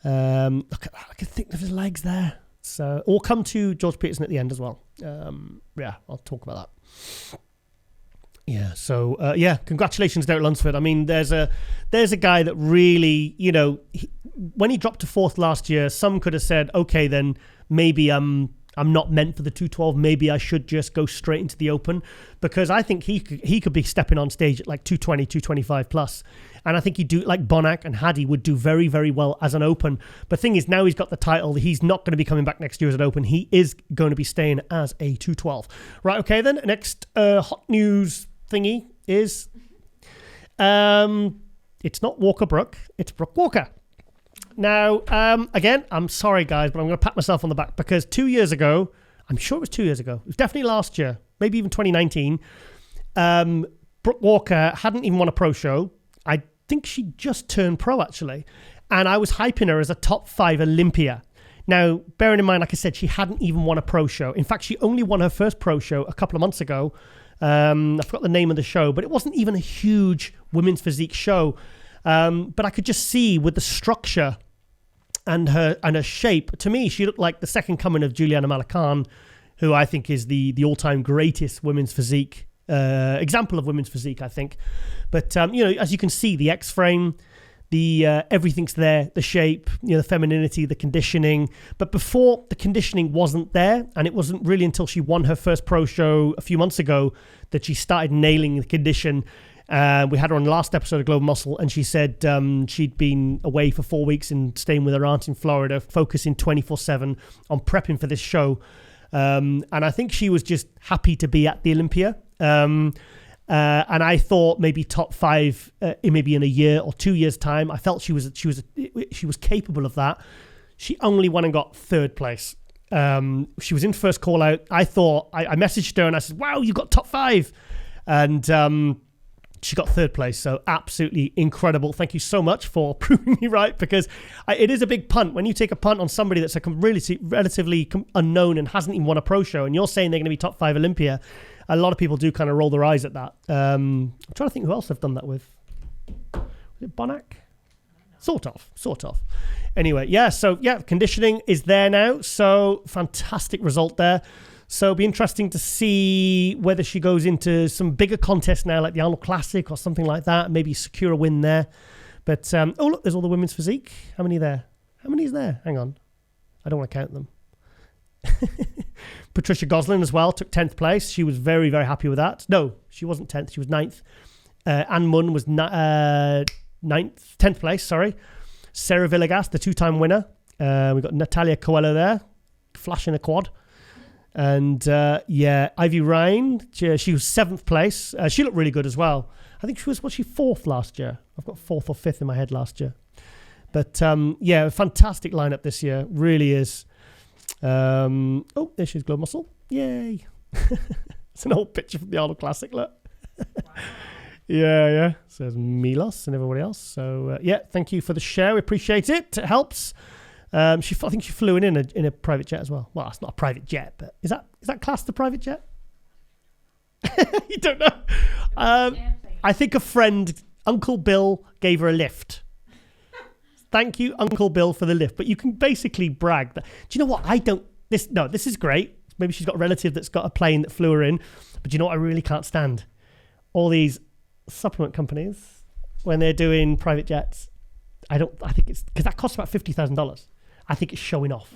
Look at that, I can think of his legs there. So we'll come to George Peterson at the end as well. I'll talk about that. Yeah. So congratulations, Derek Lunsford. There's a guy that really, when he dropped to 4th last year, some could have said, okay, then maybe I'm not meant for the 212. Maybe I should just go straight into the Open, because I think he could be stepping on stage at like 220, 225 plus. And I think he'd do like Bonac and Hadi would do very, very well as an Open. But thing is, now he's got the title. He's not going to be coming back next year as an Open. He is going to be staying as a 212. Right, okay then. Next hot news thingy is it's not Walker Brook, it's Brooke Walker. Now, again, I'm sorry, guys, but I'm going to pat myself on the back because 2 years ago, I'm sure it was 2 years ago, it was definitely last year, maybe even 2019, Brooke Walker hadn't even won a pro show. I think she just turned pro, actually, and I was hyping her as a top 5 Olympia. Now, bearing in mind, like I said, she hadn't even won a pro show. In fact, she only won her first pro show a couple of months ago. I forgot the name of the show, but it wasn't even a huge women's physique show. But I could just see with the structure and her shape, to me, she looked like the second coming of Juliana Malacan, who I think is the all-time greatest women's physique, example of women's physique, I think. But, as you can see, the X-frame, the everything's there, the shape, the femininity, the conditioning. But before, the conditioning wasn't there, and it wasn't really until she won her first pro show a few months ago that she started nailing the condition. We had her on the last episode of Global Muscle, and she said she'd been away for 4 weeks and staying with her aunt in Florida, focusing 24/7 on prepping for this show. And I think she was just happy to be at the Olympia. And I thought maybe top 5, maybe in a year or 2 years' time. I felt she was capable of that. She only went and got 3rd place. She was in first call out. I thought I messaged her and I said, "Wow, you got top 5," and she got 3rd place. So absolutely incredible. Thank you so much for proving me right, because it is a big punt when you take a punt on somebody that's relatively unknown and hasn't even won a pro show, and you're saying they're going to be top 5 Olympia. A lot of people do kind of roll their eyes at that. I'm trying to think who else I've done that with. Was it Bonac? Sort of. Anyway, conditioning is there now. So fantastic result there. So it'll be interesting to see whether she goes into some bigger contests now, like the Arnold Classic or something like that, maybe secure a win there. But, oh, look, there's all the women's physique. How many there? How many is there? Hang on. I don't want to count them. Patricia Goslin as well took 10th place. She was very, very happy with that. No, she wasn't 10th. She was 9th. Anne Munn was 10th place, sorry. Sarah Villegas, the 2-time winner. We've got Natalia Coelho there, flashing a quad. And, Ivy Ryan, she was 7th place. She looked really good as well. I think she was 4th last year? I've got 4th or 5th in my head last year. But, a fantastic lineup this year. Really is. There she's Glow Muscle. Yay. It's an old picture from the Arnold Classic, look. Wow. Yeah. So there's Milos and everybody else. So, thank you for the share. We appreciate it. It helps. I think she flew in a private jet as well. Well, it's not a private jet, but is that classed a private jet? You don't know. I think a friend, Uncle Bill, gave her a lift. Thank you, Uncle Bill, for the lift. But you can basically brag that. Do you know what? This is great. Maybe she's got a relative that's got a plane that flew her in. But do you know what I really can't stand? All these supplement companies, when they're doing private jets, I think it's because that costs about $50,000. I think it's showing off.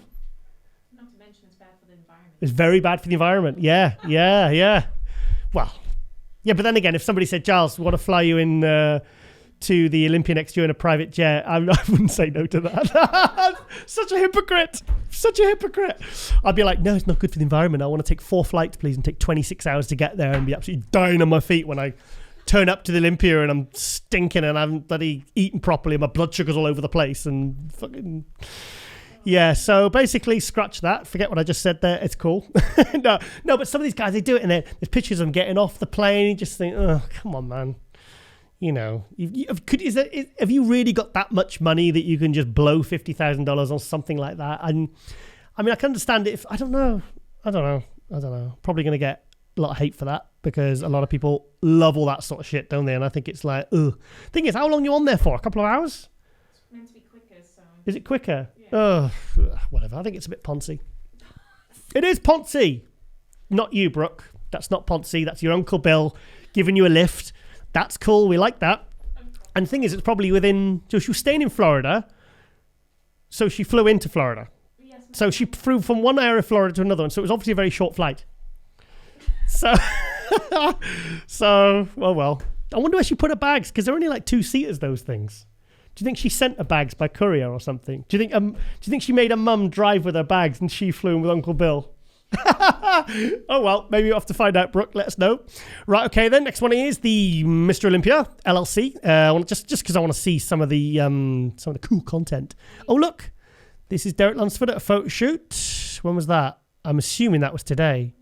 Not to mention it's bad for the environment. It's very bad for the environment. Yeah. Well, yeah, but then again, if somebody said, "Giles, we want to fly you in to the Olympia next year in a private jet," I wouldn't say no to that. Such a hypocrite. I'd be like, "No, it's not good for the environment. I want to take 4 flights, please, and take 26 hours to get there and be absolutely dying on my feet when I turn up to the Olympia and I'm stinking and I haven't bloody eaten properly and my blood sugar's all over the place and fucking..." Yeah, so basically scratch that. Forget what I just said there. It's cool. No, but some of these guys, they do it and there's pictures of them getting off the plane. You just think, oh, come on, man. You know, have you really got that much money that you can just blow $50,000 on something like that? And I mean, I can understand it if, I don't know. Probably going to get a lot of hate for that because a lot of people love all that sort of shit, don't they? And I think it's like, ugh. Thing is, how long are you on there for? A couple of hours? It's meant to be quicker, so... Is it quicker? Yeah. Oh, whatever. I think it's a bit poncy. It is poncy. Not you, Brooke. That's not poncy. That's your Uncle Bill giving you a lift. That's cool. We like that. And the thing is, it's probably within... So she was staying in Florida. So she flew into Florida. Yes, so she flew from one area of Florida to another one. So it was obviously a very short flight. So, well. I wonder where she put her bags, because they're only like 2-seaters, those things. Do you think she sent her bags by courier or something? Do you think she made her mum drive with her bags and she flew in with Uncle Bill? Oh, well, maybe we'll have to find out, Brooke. Let us know. Right, okay, then. Next one is the Mr. Olympia LLC. Just because I want to see some of the cool content. Oh, look. This is Derek Lunsford at a photo shoot. When was that? I'm assuming that was today.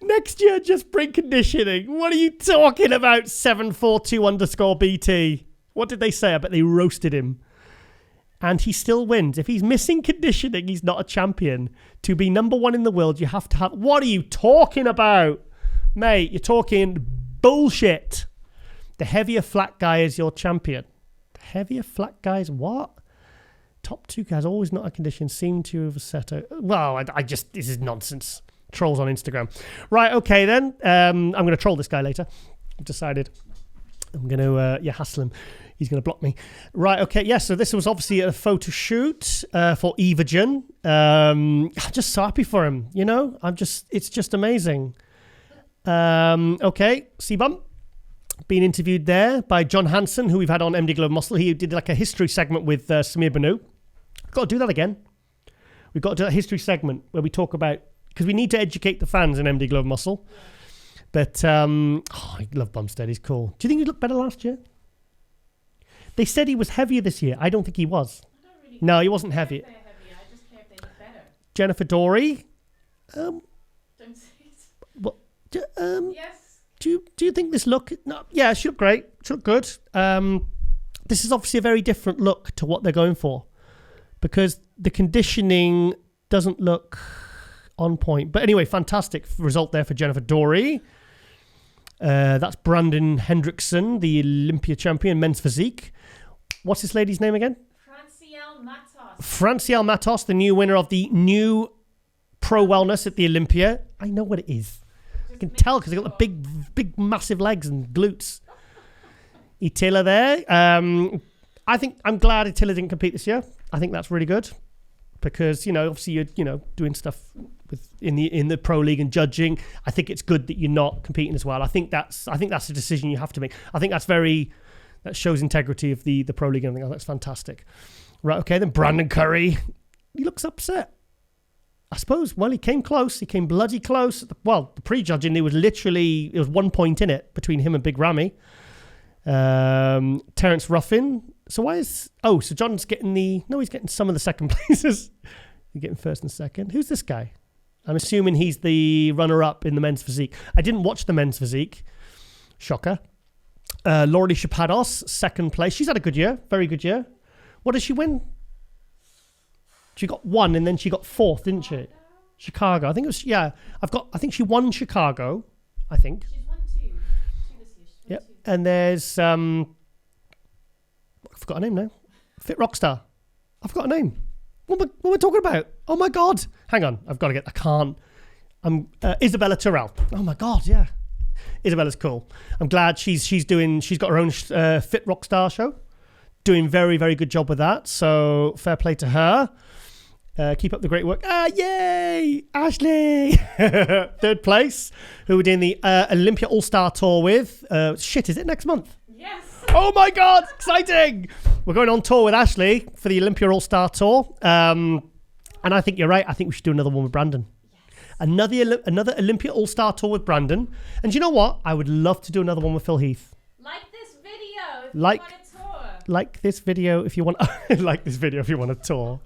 Next year, just bring conditioning. What are you talking about, 742_BT? What did they say? I bet they roasted him. And he still wins. If he's missing conditioning, he's not a champion. To be number one in the world, you have to have... What are you talking about? Mate, you're talking bullshit. The heavier flat guy is your champion. The heavier flat guy is what? Top 2 guys, always not a condition, seem to have set out... Well, this is nonsense. Trolls on Instagram. Right, okay then. I'm going to troll this guy later. I've decided. I'm going to, hassle him. He's going to block me. Right, okay, yeah, so this was obviously a photo shoot for Evagen. I'm just so happy for him, you know? It's just amazing. Okay, C-Bump. Being interviewed there by John Hansen, who we've had on MD Glow Muscle. He did like a history segment with Samir Banu. We've got to do that again. We've got to do a history segment where we talk about because we need to educate the fans in MD Glove Muscle. But I love Bumstead. He's cool. Do you think he looked better last year? They said he was heavier this year. I don't think he was. I don't really No, he wasn't care heavy. if they're heavier. I just care if they look better. Jennifer Dory. Don't say it. What? Yes. Do you think this look? No, yeah, she looked great. She looked good. This is obviously a very different look to what they're going for, because the conditioning doesn't look on point. But anyway, fantastic result there for Jennifer Dory. That's Brandon Hendrickson, the Olympia champion, men's physique. What's this lady's name again? Francielle Matos. Francielle Matos, the new winner of the new Pro Wellness at the Olympia. I know what it is. I can tell because they've got the big, massive legs and glutes. Attila there. I'm glad Attila didn't compete this year. I think that's really good because, obviously you're, doing stuff in the pro league and judging. I think it's good that you're not competing as well. I think that's a decision you have to make. I think that shows integrity of the pro league, and I think that's fantastic. Right, okay, then Brandon Curry. He looks upset. I suppose, well, he came close. He came bloody close. The pre-judging, there was 1 point in it between him and Big Ramy. Terence Ruffin. So John's getting he's getting some of the second places. He's getting first and second. Who's this guy? I'm assuming he's the runner-up in the men's physique. I didn't watch the men's physique. Shocker. Laurie Chapados, second place. She's had a good year. Very good year. What did she win? She got 1 and then she got 4th, didn't she? Chicago. I think it was, yeah. I think she won Chicago, I think. She's won 2. 2 this year. Yep. And there's, I forgot her name now. Fit Rockstar. I forgot her name. What am I talking about? Oh my God. Hang on. I can't. Isabella Terrell. Oh my God, yeah. Isabella's cool. I'm glad she's got her own Fit Rockstar show. Doing very, very good job with that. So fair play to her. Keep up the great work. Yay! Ashley! 3rd place. Who we're doing the Olympia All-Star Tour with. Is it next month? Yes. Oh my God! Exciting! We're going on tour with Ashley for the Olympia All-Star Tour. And I think you're right. I think we should do another one with Brandon. Yes. Another Olympia All-Star Tour with Brandon. And you know what? I would love to do another one with Phil Heath. Like this video if Like- you want a tour. Like this video if you want. Like this video if you want a tour.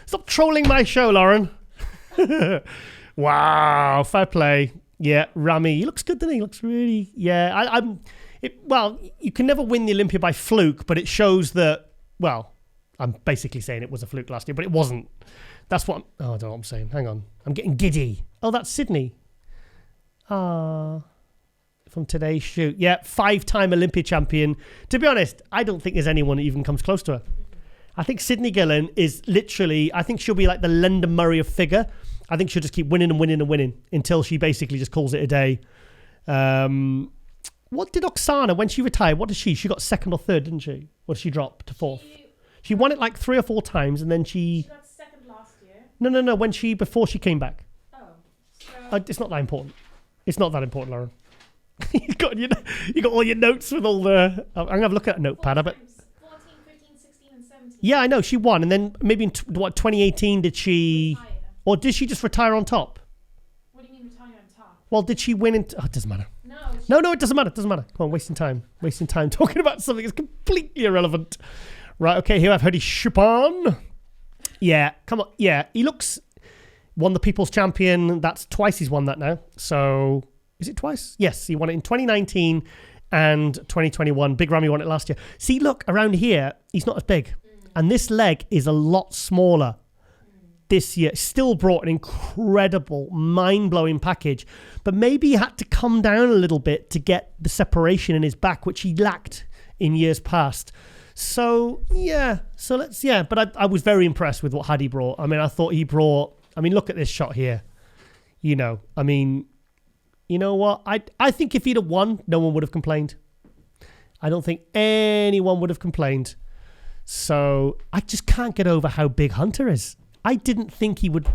Stop trolling my show, Lauren. Wow, fair play. Yeah, Ramy, he looks good, doesn't he? He looks really. Yeah, you can never win the Olympia by fluke, but it shows that. Well, I'm basically saying it was a fluke last year, but it wasn't. That's what. I don't know what I'm saying. Hang on, I'm getting giddy. Oh, that's Sydney. From today's shoot. Yeah, 5-time Olympia champion. To be honest, I don't think there's anyone that even comes close to her. I think Sydney Gillen is literally, I think she'll be like the Linda Murray of figure. I think she'll just keep winning and winning and winning until she basically just calls it a day. What did Oksana, when she retired, what did she got 2nd or 3rd, didn't she? Or did she drop to 4th? She won it like 3 or 4 times and then She got 2nd last year. No, before she came back. Oh. So It's not that important. It's not that important, Lauren. you got all your notes with all the. I'm gonna have a look at a notepad. 4 But times. 14, 15, 16, and 17. yeah, I know she won, and then maybe in 2018 did she, Retire. or did she just retire on top? What do you mean retire on top? Well, did she win? It doesn't matter. No. No, it doesn't matter. It doesn't matter. Come on, wasting time talking about something that's completely irrelevant. Right? Okay, here I've heard he's Chupon. Yeah, come on. Yeah, he won the People's Champion. That's twice he's won that now. So. Is it twice? Yes, he won it in 2019 and 2021. Big Ramy won it last year. See, look, around here, he's not as big. And this leg is a lot smaller this year. Still brought an incredible, mind-blowing package. But maybe he had to come down a little bit to get the separation in his back, which he lacked in years past. So, yeah. But I was very impressed with what Hadi brought. I mean, I thought he brought... I mean, look at this shot here. You know what? I think if he'd have won, no one would have complained. I don't think anyone would have complained. So I just can't get over how big Hunter is. I didn't think he would.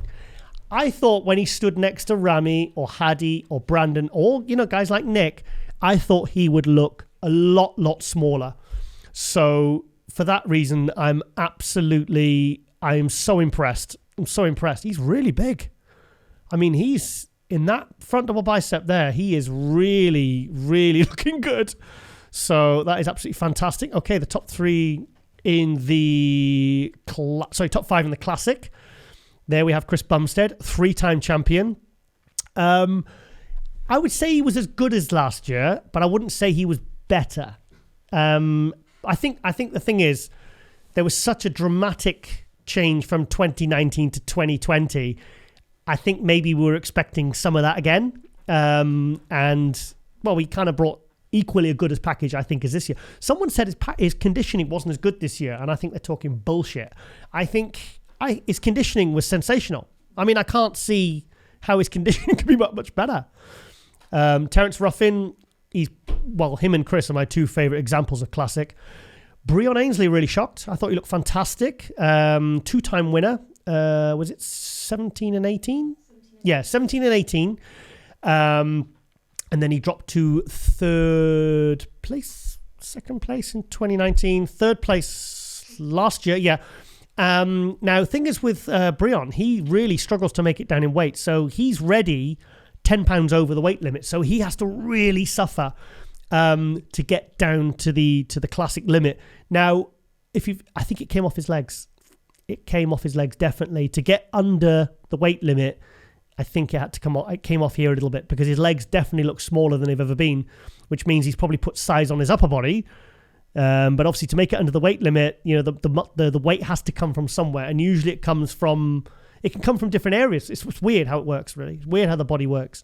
I thought when he stood next to Ramy or Hadi or Brandon or, guys like Nick, I thought he would look a lot smaller. So for that reason, I am so impressed. I'm so impressed. He's really big. I mean, he's in that front double bicep there. He is really, really looking good. So that is absolutely fantastic. Okay, the top 3 in the... top 5 in the Classic. There we have Chris Bumstead, 3-time champion. I would say he was as good as last year, but I wouldn't say he was better. I think the thing is, there was such a dramatic change from 2019 to 2020. I think maybe we were expecting some of that again. And, well, we kind of brought equally a good as package, I think, as this year. Someone said his conditioning wasn't as good this year, and I think they're talking bullshit. I think his conditioning was sensational. I mean, I can't see how his conditioning could be much better. Terence Ruffin, him and Chris are my 2 favourite examples of Classic. Breon Ainsley really shocked. I thought he looked fantastic. 2-time winner. Was it 17 and 18? Yeah, 17 and 18. And then he dropped to 3rd place, 2nd place in 2019, 3rd place last year. Yeah. Now, the thing is with Breon, he really struggles to make it down in weight. So he's ready 10 pounds over the weight limit. So he has to really suffer to get down to the Classic limit. Now, I think it came off his legs. It came off his legs, definitely. To get under the weight limit, I think it had to come off. It came off here a little bit because his legs definitely look smaller than they've ever been, which means he's probably put size on his upper body. But obviously, to make it under the weight limit, the weight has to come from somewhere, and usually it can come from different areas. It's weird how it works, really. It's weird how the body works.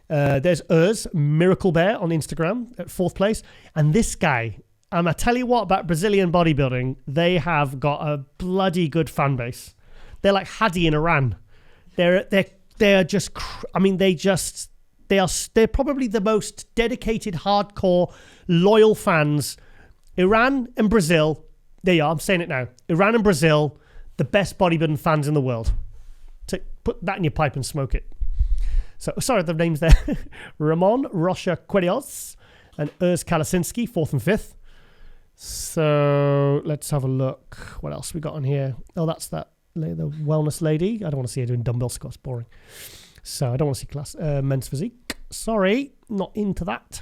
There's Miracle Bear on Instagram at 4th place, and this guy. I tell you what about Brazilian bodybuilding, they have got a bloody good fan base. They're like Hadi in Iran. They're probably the most dedicated, hardcore, loyal fans. Iran and Brazil, there you are, I'm saying it now. Iran and Brazil, the best bodybuilding fans in the world. Put that in your pipe and smoke it. So, sorry, the names there. Ramon Rocha Querios and Urs Kalasinski, 4th and 5th. So let's have a look. What else we got on here? Oh, that's the wellness lady. I don't want to see her doing dumbbell squats. Boring. So I don't want to see men's physique. Sorry, not into that.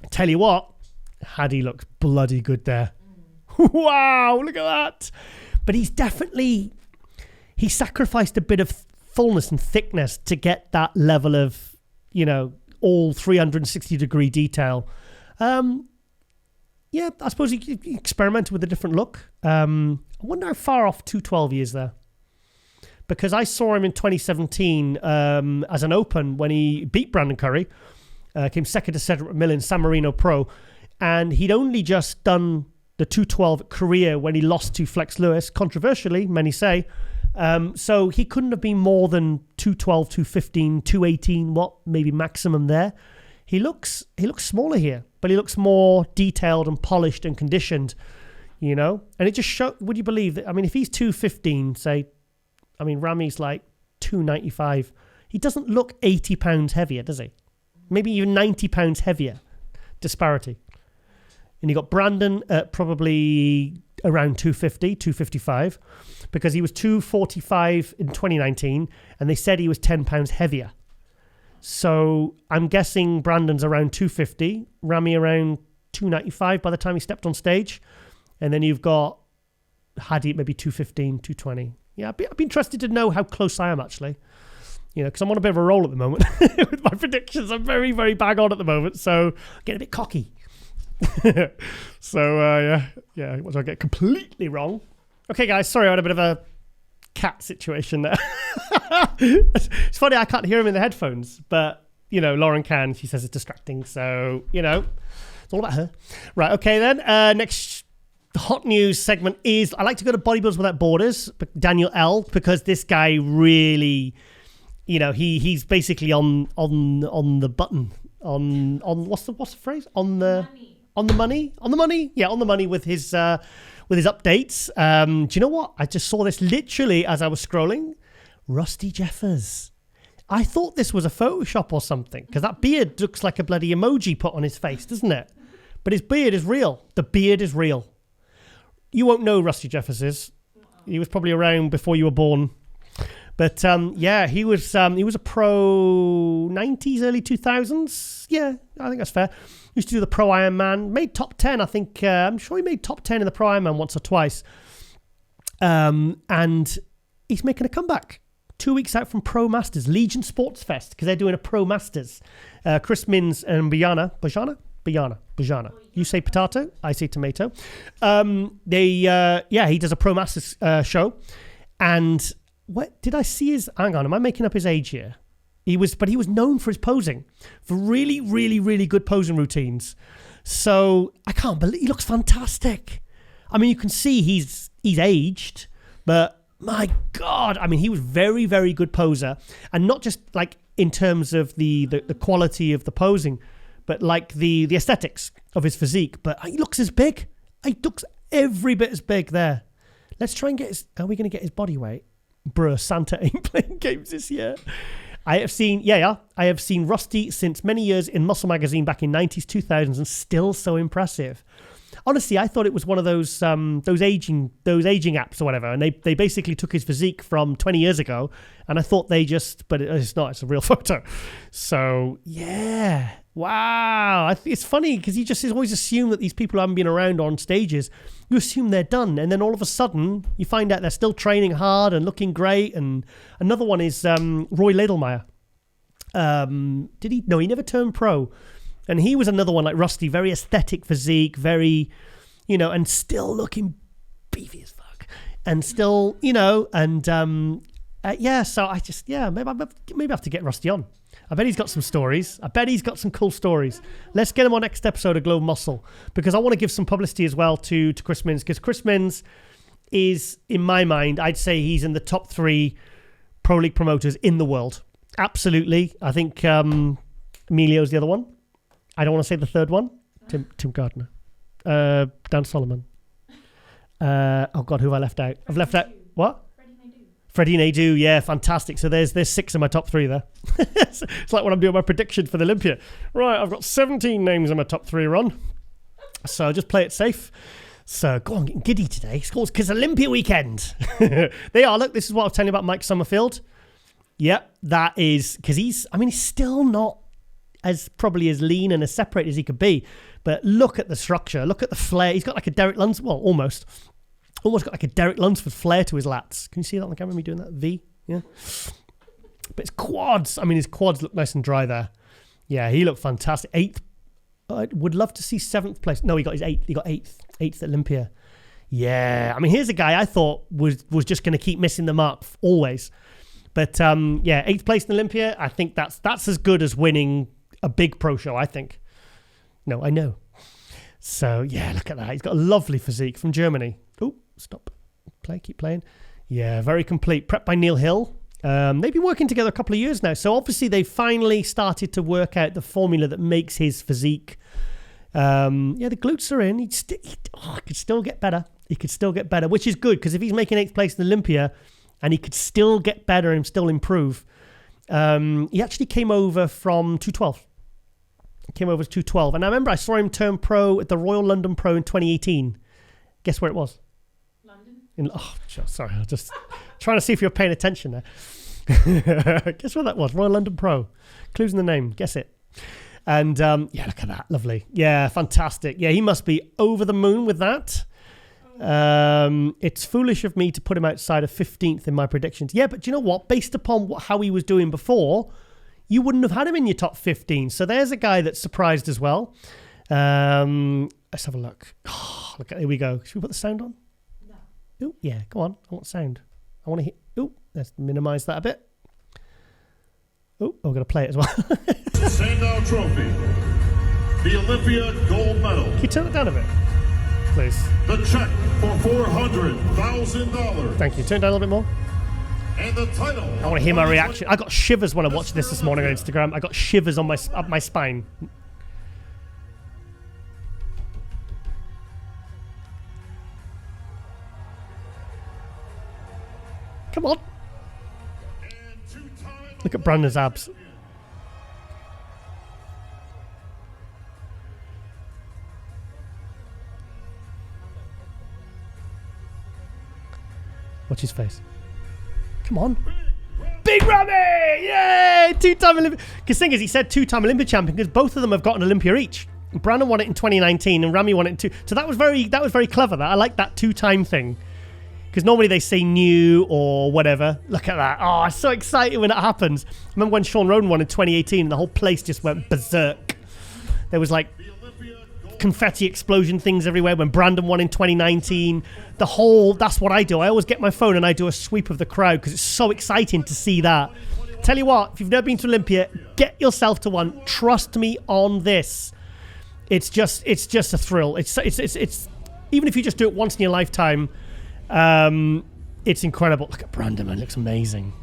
Tell you what, Hadi looks bloody good there. Wow, look at that. But he sacrificed a bit of fullness and thickness to get that level of, all 360-degree detail. Yeah, I suppose he experimented with a different look. I wonder how far off 212 he is there. Because I saw him in 2017 as an open when he beat Brandon Curry, came second to Cedric McMillan, San Marino Pro, and he'd only just done the 212 at Korea when he lost to Flex Lewis, controversially, many say. So he couldn't have been more than 212, 215, 218, maybe maximum there. He looks smaller here, but he looks more detailed and polished and conditioned, And it just shows, would you believe that, if he's 215, Rami's like 295. He doesn't look 80 pounds heavier, does he? Maybe even 90 pounds heavier. Disparity. And you got Brandon at probably around 250, 255, because he was 245 in 2019, and they said he was 10 pounds heavier. So I'm guessing Brandon's around 250, Rami around 295 by the time he stepped on stage. And then you've got Hadi at maybe 215, 220. Yeah, I'd be interested to know how close I am, actually. Because I'm on a bit of a roll at the moment with my predictions. I'm very, very bang on at the moment, so I'm getting a bit cocky. What do I get completely wrong? Okay, guys, sorry, I had a bit of a cat situation there. It's funny, I can't hear him in the headphones, but, Lauren can. She says it's distracting, so, it's all about her. Right, okay then. Next hot news segment is, I like to go to Bodybuilders Without Borders, Daniel L, because this guy really, he's basically on the button. On what's the phrase? On the money? Yeah, on the money with his updates. Do you know what? I just saw this literally as I was scrolling. Rusty Jeffers. I thought this was a Photoshop or something, because that beard looks like a bloody emoji put on his face, doesn't it? But his beard is real. The beard is real. You won't know Rusty Jeffers is. He was probably around before you were born. But yeah, he was a pro 90s, early 2000s. Yeah, I think that's fair. Used to do the pro Ironman. Made top 10, I think. I'm sure he made top 10 in the pro Ironman once or twice. And he's making a comeback. 2 weeks out from Pro Masters, Legion Sports Fest, because they're doing a Pro Masters. Chris Mins and Bajana. You say potato, I say tomato. He does a Pro Masters show. And what did I see his, hang on, am I making up his age here? He was known for his posing, for really, really, really good posing routines. So I can't believe, he looks fantastic. I mean, you can see he's aged, but my God, I mean, he was very, very good poser. And not just like in terms of the quality of the posing, but like the aesthetics of his physique. But he looks as big. He looks every bit as big there. Let's try and get his, are we going to get his body weight? Bruh, Santa ain't playing games this year. I have seen Rusty since many years in Muscle Magazine back in 90s, 2000s, and still so impressive. Honestly, I thought it was one of those aging apps or whatever, and they basically took his physique from 20 years ago, and I thought but it's not. It's a real photo. So yeah, wow. It's funny because you just always assume that these people haven't been around on stages. You assume they're done, and then all of a sudden you find out they're still training hard and looking great. And another one is Roy Ladelmeyer. Did he? No, he never turned pro. And he was another one like Rusty, very aesthetic physique, very, and still looking beefy as fuck. And still, so I just, maybe I have to get Rusty on. I bet he's got some stories. I bet he's got some cool stories. Let's get him on next episode of Global Muscle, because I want to give some publicity as well to Chris Mins, because Chris Mins is, in my mind, I'd say he's in the top 3 pro league promoters in the world. Absolutely. I think Emilio's the other one. I don't want to say the third one. Tim Gardner. Dan Solomon. Oh God, who have I left out? I've left out... What? Freddie Nadeau, yeah, fantastic. So there's 6 in my top 3 there. It's like when I'm doing my prediction for the Olympia. Right, I've got 17 names in my top 3, Ron. So just play it safe. So go on, getting giddy today. It's because Olympia weekend. They are. Look, this is what I was telling you about Mike Summerfield. Yeah, that is... Because he's still not as probably as lean and as separate as he could be. But look at the structure. Look at the flare. He's got like a Derek Lunsford... Well, almost got like a Derek Lunsford flare to his lats. Can you see that on the camera? Me doing that V? Yeah. But his quads. His quads look nice and dry there. Yeah, he looked fantastic. 8th. I would love to see 7th place. No, he got his 8th. He got 8th. 8th at Olympia. Yeah. Here's a guy I thought was just going to keep missing the mark always. But 8th place in Olympia. I think that's as good as winning a big pro show, I think. No, I know. So, yeah, look at that. He's got a lovely physique from Germany. Oh, stop. Keep playing. Yeah, very complete. Prepped by Neil Hill. They've been working together a couple of years now. So, obviously, they finally started to work out the formula that makes his physique. The glutes are in. He could still get better. He could still get better, which is good, because if he's making 8th place in Olympia and he could still get better and still improve, he actually came over from 212. Came over to 212. And I remember I saw him turn pro at the Royal London Pro in 2018. Guess where it was? London. Sorry. I was just trying to see if you're paying attention there. Guess what that was? Royal London Pro. Clues in the name. Guess it. And look at that. Lovely. Yeah, fantastic. Yeah, he must be over the moon with that. It's foolish of me to put him outside of 15th in my predictions. Yeah, but do you know what? Based upon how he was doing before, you wouldn't have had him in your top 15. So there's a guy that's surprised as well. Let's have a look. Oh, look, here we go. Should we put the sound on? No. Oh, yeah, go on. I want sound. I want to hear. Oh, let's minimize that a bit. Oh, I'm going to play it as well. Sandow Trophy. The Olympia gold medal. Can you turn it down a bit, please? The check for $400,000. Thank you. Turn it down a little bit more. And the title. I want to hear my reaction. I got shivers when I watched this morning on Instagram. I got shivers on up my spine. Come on. Look at Brandon's abs. Watch his face. Come on. Big Ramy! Yay! Two-time Olympia. Because thing is, he said two-time Olympia champion because both of them have got an Olympia each. Brandon won it in 2019 and Ramy won it in two. So that was very clever. That I like that two-time thing. Because normally they say new or whatever. Look at that. Oh, I'm so excited when it happens. I remember when Sean Roden won in 2018 and the whole place just went berserk. There was like confetti explosion things everywhere. When Brandon won in 2019, that's what I do. I always get my phone and I do a sweep of the crowd because it's so exciting to see that. Tell you what, if you've never been to Olympia, get yourself to one. Trust me on this. It's just a thrill. It's even if you just do it once in your lifetime, it's incredible. Look at Brandon, man, looks amazing.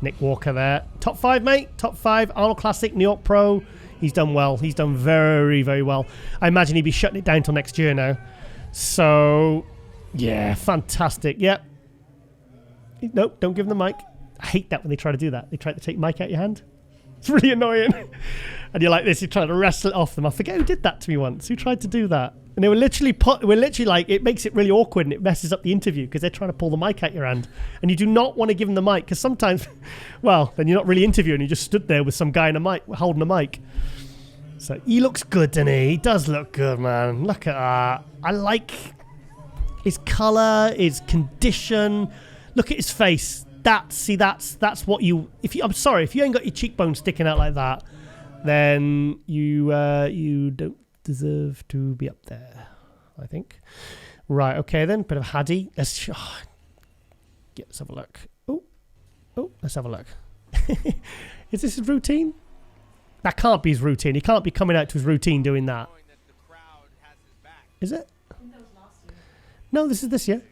Nick Walker there, top 5, mate. Top 5, Arnold Classic, New York Pro. He's done well. He's done very, very well. I imagine he'd be shutting it down till next year now. So, yeah, fantastic. Yeah. Nope, don't give him the mic. I hate that when they try to do that. They try to take the mic out of your hand. It's really annoying. And you're like this, you're trying to wrestle it off them. I forget who did that to me once. Who tried to do that? And they were literally like, it makes it really awkward and it messes up the interview because they're trying to pull the mic out your hand. And you do not want to give them the mic because sometimes, well, then you're not really interviewing. You just stood there with some guy in a mic, holding a mic. So he looks good, doesn't he? He does look good, man. Look at that. I like his colour, his condition. Look at his face. That's what you. I'm sorry, if you ain't got your cheekbones sticking out like that, then you don't deserve to be up there, I think. Right, okay then. Bit of Haddy. Let's have a look. Oh, let's have a look. Is this his routine? That can't be his routine. He can't be coming out to his routine doing that. Is it? No, this is this year.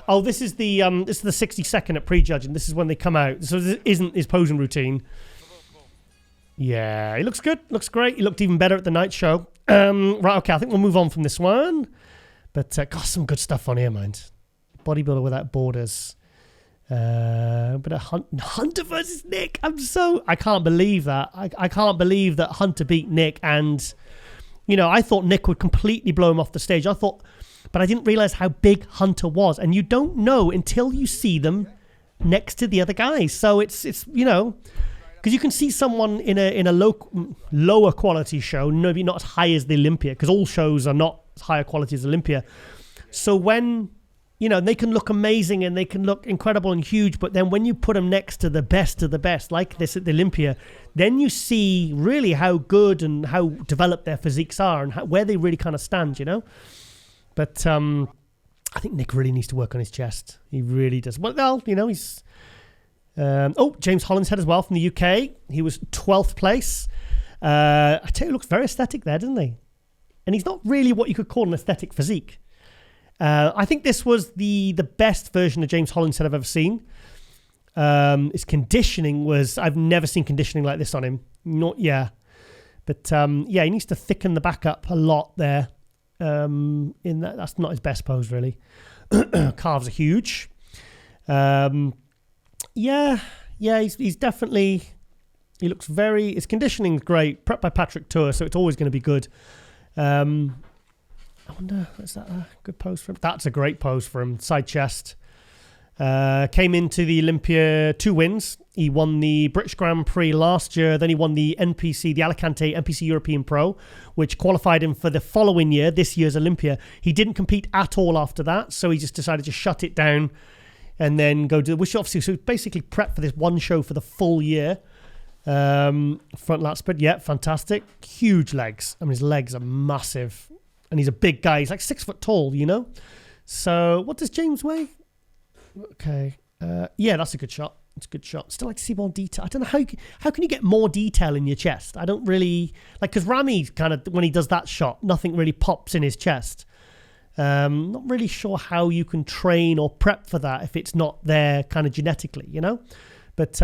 Oh, this is the 60-second at prejudging. This is when they come out. So this isn't his posing routine. Yeah, he looks good. Looks great. He looked even better at the night show. Right, okay, I think we'll move on from this one. But got some good stuff on here, mind. Bodybuilder Without Borders. But Hunter versus Nick. I can't believe that. I can't believe that Hunter beat Nick. And, I thought Nick would completely blow him off the stage. But I didn't realize how big Hunter was. And you don't know until you see them next to the other guys. So it's because you can see someone in a lower quality show, maybe not as high as the Olympia, because all shows are not as higher quality as Olympia. So when, they can look amazing and they can look incredible and huge, but then when you put them next to the best of the best, like this at the Olympia, then you see really how good and how developed their physiques are and where they really kind of stand, But I think Nick really needs to work on his chest. He really does. Well, he's... James Hollinshead as well from the UK. He was 12th place. I tell you, he looks very aesthetic there, doesn't he? And he's not really what you could call an aesthetic physique. I think this was the best version of James Hollinshead I've ever seen. His conditioning was... I've never seen conditioning like this on him. But he needs to thicken the back up a lot there. That's not his best pose, really. Calves are huge. He's definitely... He looks very... His conditioning's great. Prepped by Patrick Tour, so it's always going to be good. I wonder, is that a good pose for him? That's a great pose for him. Side chest. Came into the Olympia 2 wins. He won the British Grand Prix last year. Then he won the NPC, the Alicante NPC European Pro, which qualified him for the following year, this year's Olympia. He didn't compete at all after that, so he just decided to shut it down and then go to, which obviously, so basically prep for this one show for the full year. Front lat spread, yeah, fantastic. Huge legs. I mean, his legs are massive. And he's a big guy. He's like 6 foot tall, So, what does James weigh? Okay. That's a good shot. It's a good shot. Still like to see more detail. I don't know how can you get more detail in your chest? I don't really... because Ramy kind of, when he does that shot, nothing really pops in his chest. Not really sure how you can train or prep for that if it's not there kind of genetically, But,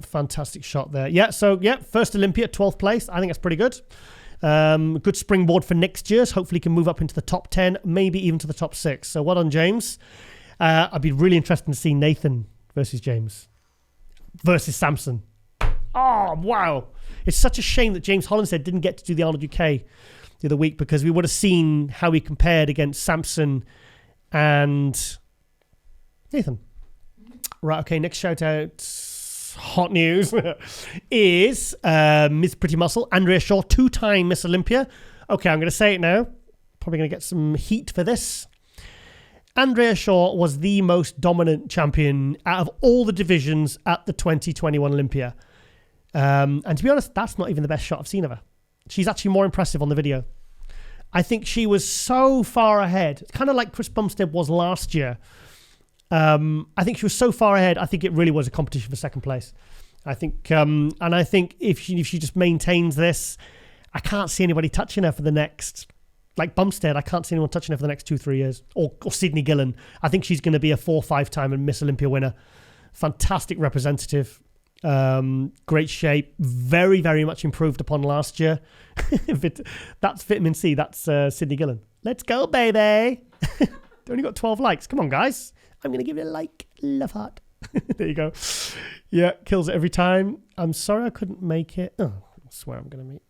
fantastic shot there. First Olympia, 12th place. I think that's pretty good. Good springboard for next year. So hopefully he can move up into the top 10, maybe even to the top 6. So well done, James. I'd be really interested to see Nathan versus James versus Samson. Oh, wow. It's such a shame that James Hollinshead didn't get to do the Arnold UK the other week because we would have seen how he compared against Samson and Nathan. Right, okay, next shout out. hot news, is Miss Pretty Muscle, Andrea Shaw, 2-time Miss Olympia. Okay, I'm going to say it now. Probably going to get some heat for this. Andrea Shaw was the most dominant champion out of all the divisions at the 2021 Olympia. And to be honest, that's not even the best shot I've seen of her. She's actually more impressive on the video. I think she was so far ahead, kind of like Chris Bumstead was last year. I think she was so far ahead, I think it really was a competition for second place. I think, and I think if she just maintains this, I can't see anybody touching her for the next, like Bumstead, I can't see anyone touching her for the next 2-3 years. Or Sydney Gillen. I think she's going to be a 4-5-time Miss Olympia winner. Fantastic representative. Great shape. Very, very much improved upon last year. That's vitamin C. That's Sydney Gillen. Let's go, baby. Only got 12 likes. Come on, guys. I'm going to give it a like. Love heart. There you go. Yeah, kills it every time. I'm sorry I couldn't make it. Oh, I swear I'm going to make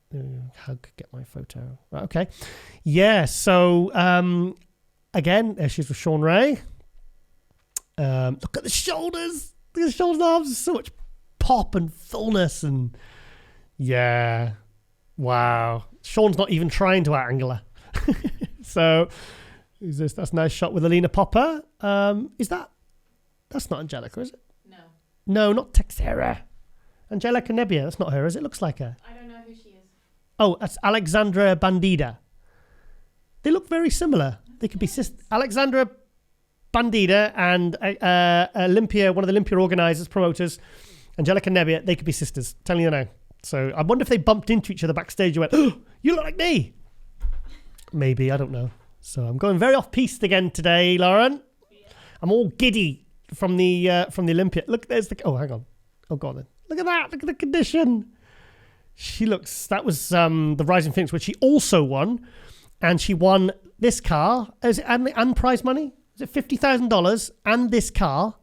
hug, get my photo. Right, okay. Yeah, so again, there she is with Sean Ray. Look at the shoulders. Look at the shoulders and arms. So much pop and fullness and yeah. Wow. Sean's not even trying to out-angle her. So who's this? That's a nice shot with Alina Popper. That's not Angelica, is it? No. No, not Texera. Angelica Nebbia. That's not her, is it? Looks like her. I don't know who she is. Oh, that's Alexandra Bandida. They look very similar. They could be sisters. Alexandra Bandida and Olympia, one of the Olympia organizers, promoters, Angelica Nebbia, they could be sisters. Telling you now. So I wonder if they bumped into each other backstage and went, "Oh, you look like me." Maybe, I don't know. So I'm going very off-piste again today, Lauren. I'm all giddy from the Olympia. Look, there's the... Oh, hang on. Oh, go on then. Look at that. Look at the condition. She looks... That was the Rising Phoenix, which she also won. And she won this car. Is it and prize money? Is it $50,000 and this car?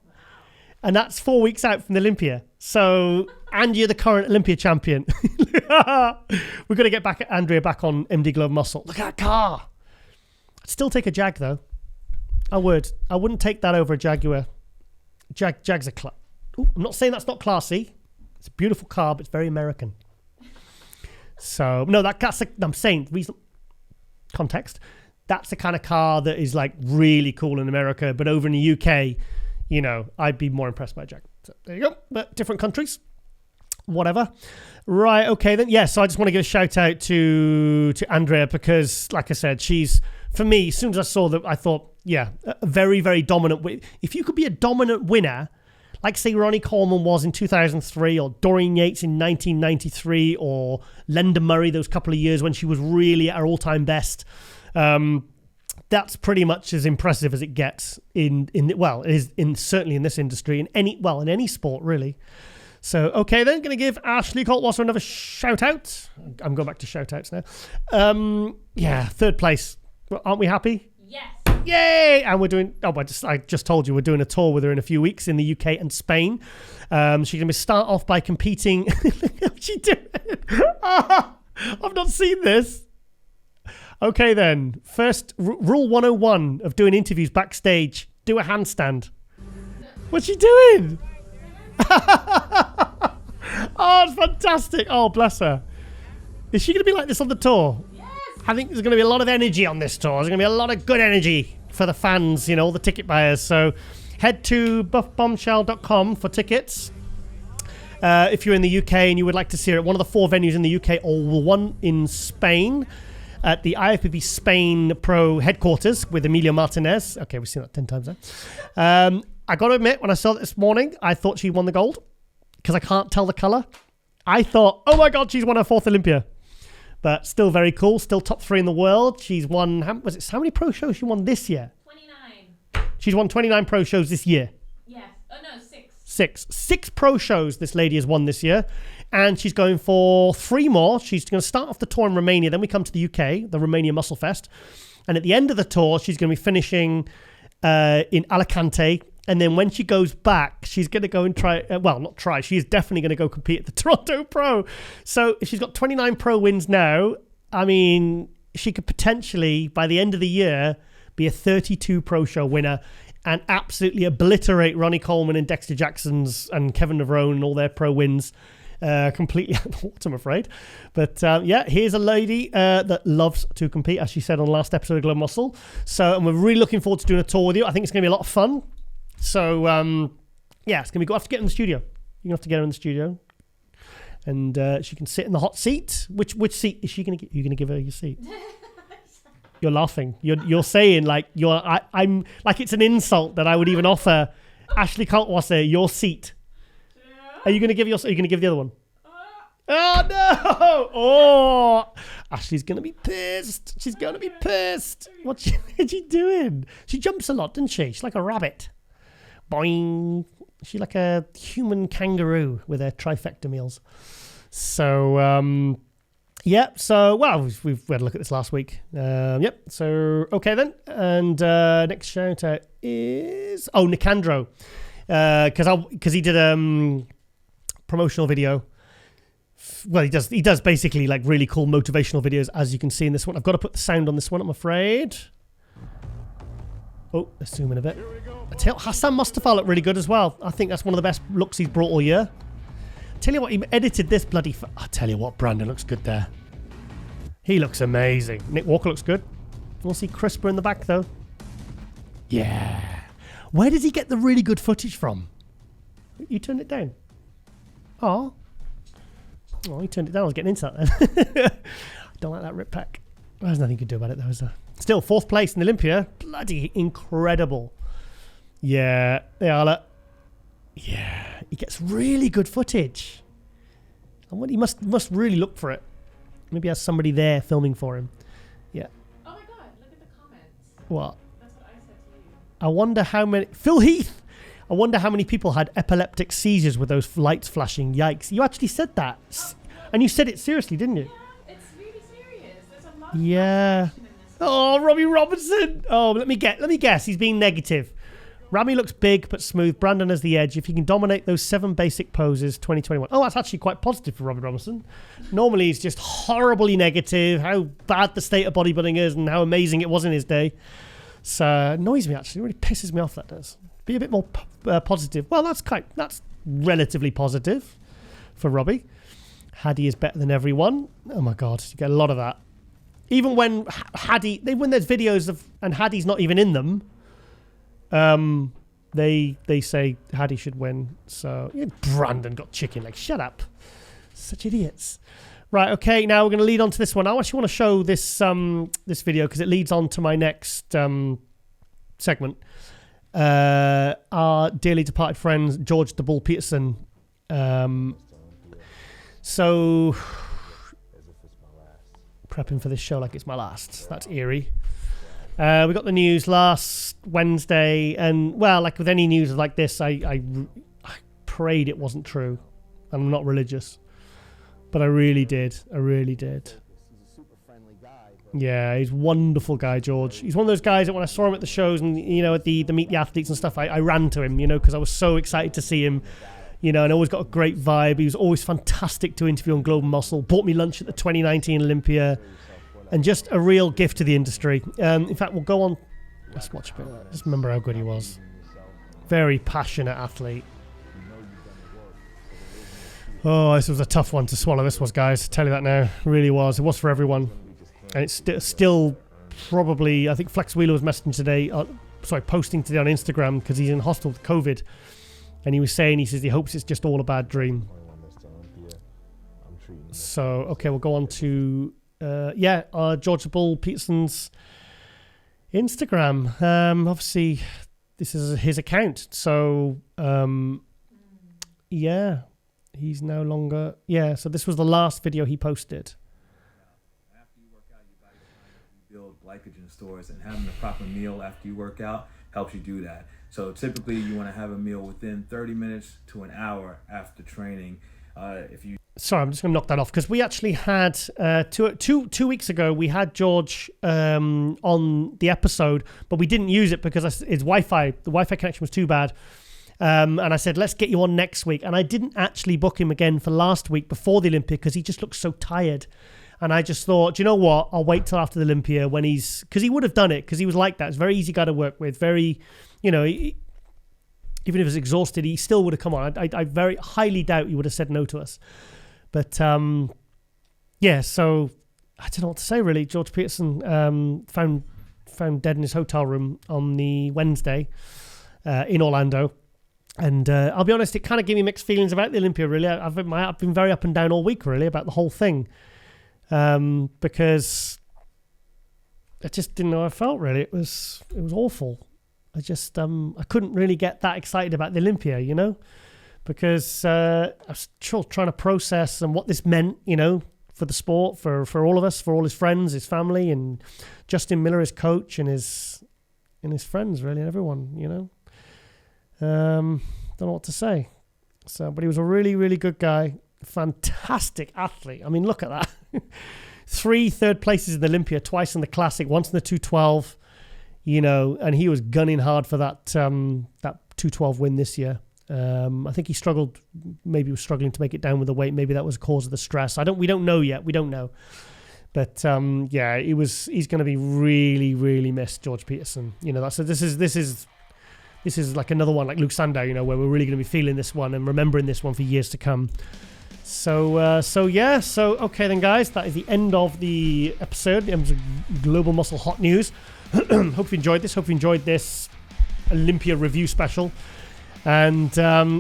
And that's 4 weeks out from the Olympia. So, and you're the current Olympia champion. We've got to get Andrea back on MD Glove Muscle. Look at that car. I'd still take a Jag, though. I would. I wouldn't take that over a Jaguar. Jag's a class. I'm not saying that's not classy. It's a beautiful car, but it's very American. So, no, that's I'm saying, reason, context, that's the kind of car that is like really cool in America, but over in the UK, you know, I'd be more impressed by a Jag. So there you go. But different countries. Whatever. Right, okay then. Yeah, so I just want to give a shout out to Andrea because, like I said, she's, for me, as soon as I saw that, I thought, yeah, a very, very dominant. If you could be a dominant winner, like say Ronnie Coleman was in 2003 or Doreen Yates in 1993 or Linda Murray those couple of years when she was really at her all-time best, that's pretty much as impressive as it gets certainly in this industry, in any sport really. So, okay then, going to give Ashley Coltwasser another shout out. I'm going back to shout outs now. Yeah, third place. Well, aren't we happy? Yes. Yay! And we're doing, I just told you we're doing a tour with her in a few weeks in the UK and Spain. She's going to start off by competing. She did. I've not seen this. Okay then, first, rule 101 of doing interviews backstage, do a handstand. What's she doing? Oh, it's fantastic. Oh, bless her. Is she going to be like this on the tour? Yes. I think there's going to be a lot of energy on this tour. There's going to be a lot of good energy for the fans, you know, all the ticket buyers. So head to buffbombshell.com for tickets. If you're in the UK and you would like to see it at one of the 4 venues in the UK or one in Spain at the IFBB Spain Pro headquarters with Emilio Martinez. Okay, we've seen that 10 times now. I got to admit, when I saw it this morning, I thought she won the gold because I can't tell the colour. I thought, oh my God, she's won her 4th Olympia. But still very cool, still top 3 in the world. She's won, how many pro shows she won this year? 29. She's won 29 pro shows this year. Yes. Oh no, 6. 6 pro shows this lady has won this year. And she's going for 3 more. She's going to start off the tour in Romania. Then we come to the UK, the Romania Muscle Fest. And at the end of the tour, she's going to be finishing in Alicante. And then when she goes back, she's going to go and she is definitely going to go compete at the Toronto Pro. So if she's got 29 pro wins now, I mean, she could potentially, by the end of the year, be a 32 pro show winner. and absolutely obliterate Ronnie Coleman and Dexter Jackson's and Kevin Navarone and all their pro wins completely out of the water, I'm afraid. But here's a lady that loves to compete, as she said on the last episode of Glow Muscle. So, and we're really looking forward to doing a tour with you. I think it's going to be a lot of fun. So, it's going to be good. I have to get her in the studio. You're going to have to get her in the studio. And she can sit in the hot seat. Which seat is she going to get? You're going to give her your seat? You're laughing. You're saying like I'm like it's an insult that I would even offer Ashley Kaltwasser your seat. Are you going to give Are you going to give the other one? Oh no! Oh, Ashley's going to be pissed. She's going to be pissed. What's she doing? She jumps a lot, doesn't she? She's like a rabbit. Boing. She's like a human kangaroo with her trifecta meals. So. We've had a look at this last week. So, okay then. And next shout out is... Nicandro. Because he did a promotional video. Well, he does basically like really cool motivational videos, as you can see in this one. I've got to put the sound on this one, I'm afraid. Oh, let's zoom in a bit. Hassan Mustafa looked really good as well. I think that's one of the best looks he's brought all year. Tell you what, he edited this bloody... I'll tell you what, Brandon looks good there. He looks amazing. Nick Walker looks good. We'll see Crisper in the back, though. Yeah. Where does he get the really good footage from? You turned it down. Oh, he turned it down. I was getting into that then. I don't like that rip pack. There's nothing you could do about it, though, is there? Still, 4th place in Olympia. Bloody incredible. Yeah. Yeah, he gets really good footage. And he must really look for it. Maybe he has somebody there filming for him. Yeah. Oh my god, look at the comments. What? That's what I said to you. I wonder how many... Phil Heath! I wonder how many people had epileptic seizures with those lights flashing. Yikes. You actually said that. And you said it seriously, didn't you? Yeah, it's really serious. There's a lot Yeah. of in this. Oh, Robbie Robinson! Oh, let me guess. He's being negative. Rami looks big but smooth. Brandon has the edge. If you can dominate those 7 basic poses, 2021. Oh, that's actually quite positive for Robbie Robinson. Normally, he's just horribly negative, how bad the state of bodybuilding is and how amazing it was in his day. So, it annoys me, actually. It really pisses me off, that does. Be a bit more positive. Well, that's relatively positive for Robbie. Hadi is better than everyone. Oh, my God. You get a lot of that. Even when when there's videos of, and Hadi's not even in them, they say Hadi should win. So Brandon got chicken legs. Shut up. Such idiots. Right, okay, now we're going to lead on to this one. I actually want to show this this video because it leads on to my next segment. Our dearly departed friend George the Bull Peterson. So prepping for this show like it's my last. That's eerie. We got the news last Wednesday, and well, like with any news like this, I prayed it wasn't true. I'm not religious, but I really did. Yeah, he's a wonderful guy, George. He's one of those guys that when I saw him at the shows and, at the Meet the Athletes and stuff, I ran to him, because I was so excited to see him, and always got a great vibe. He was always fantastic to interview on Global Muscle, bought me lunch at the 2019 Olympia, and just a real gift to the industry. In fact, we'll go on. Let's watch a bit of that. Just remember how good he was. Very passionate athlete. Oh, this was a tough one to swallow, this was, guys. Tell you that now. It really was. It was for everyone. And it's still probably, I think Flex Wheeler was messaging today, posting today on Instagram because he's in hospital with COVID. And he was saying, he says he hopes it's just all a bad dream. So, okay, we'll go on to, George Bull Peterson's Instagram. Obviously, this is his account. So, he's no longer, so this was the last video he posted. After you work out, your body's trying to build glycogen stores, and having the proper meal after you work out helps you do that. So typically you want to have a meal within 30 minutes to an hour after training. Sorry, I'm just going to knock that off because we actually had two weeks ago we had George on the episode, but we didn't use it because the Wi-Fi connection was too bad. And I said, let's get you on next week. And I didn't actually book him again for last week before the Olympia because he just looked so tired. And I just thought, you know what? I'll wait till after the Olympia when because he would have done it, because he was like that. It's a very easy guy to work with. Very, even if he was exhausted, he still would have come on. I very highly doubt he would have said no to us. But yeah, so I don't know what to say really. George Peterson found dead in his hotel room on the Wednesday in Orlando. And I'll be honest, it kind of gave me mixed feelings about the Olympia, really. I've been very up and down all week, really, about the whole thing. Because I just didn't know how I felt, really. It was awful. I just I couldn't really get that excited about the Olympia, because I was still trying to process and what this meant, for the sport, for all of us, for all his friends, his family, and Justin Miller, his coach, and his friends, really, and everyone, Don't know what to say. So, but he was a really, really good guy. Fantastic athlete. I mean, look at that. 3 third places in the Olympia, twice in the Classic, once in the 212, and he was gunning hard for that 212 win this year. I think he struggled, maybe was struggling to make it down with the weight. Maybe that was the cause of the stress. We don't know yet. We don't know. But yeah, he's going to be really, really missed, George Peterson. This is like another one like Luke Sandow, where we're really going to be feeling this one and remembering this one for years to come. So okay then, guys, that is the end of the episode. It was Global Muscle Hot News. Hope you enjoyed this. Hope you enjoyed this Olympia review special. And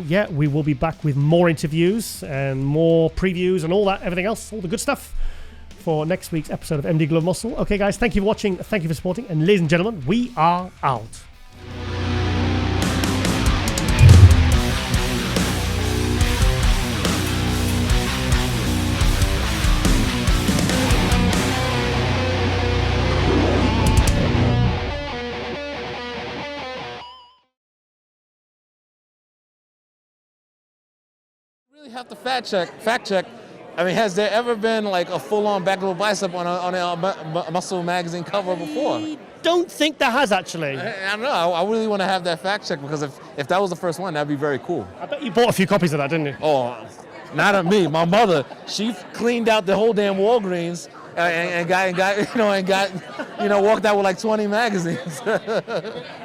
yeah, we will be back with more interviews and more previews and all that, everything else, all the good stuff for next week's episode of MD Global Muscle. Okay, guys, thank you for watching. Thank you for supporting. And ladies and gentlemen, we are out. Really have to fact check. I mean, has there ever been like a full-on back of a bicep on a Muscle magazine cover before? I don't think there has, actually. I don't know. I really want to have that fact check, because if that was the first one, that'd be very cool. I bet you bought a few copies of that, didn't you? Oh, not at me. My mother, she cleaned out the whole damn Walgreens and got walked out with like 20 magazines.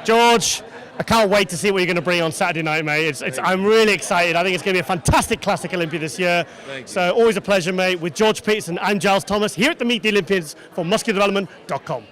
George, I can't wait to see what you're going to bring on Saturday night, mate. I'm really excited. I think it's going to be a fantastic Classic Olympia this year. So always a pleasure, mate. With George Peterson, I'm Giles Thomas here at the Meet the Olympians for MuscularDevelopment.com.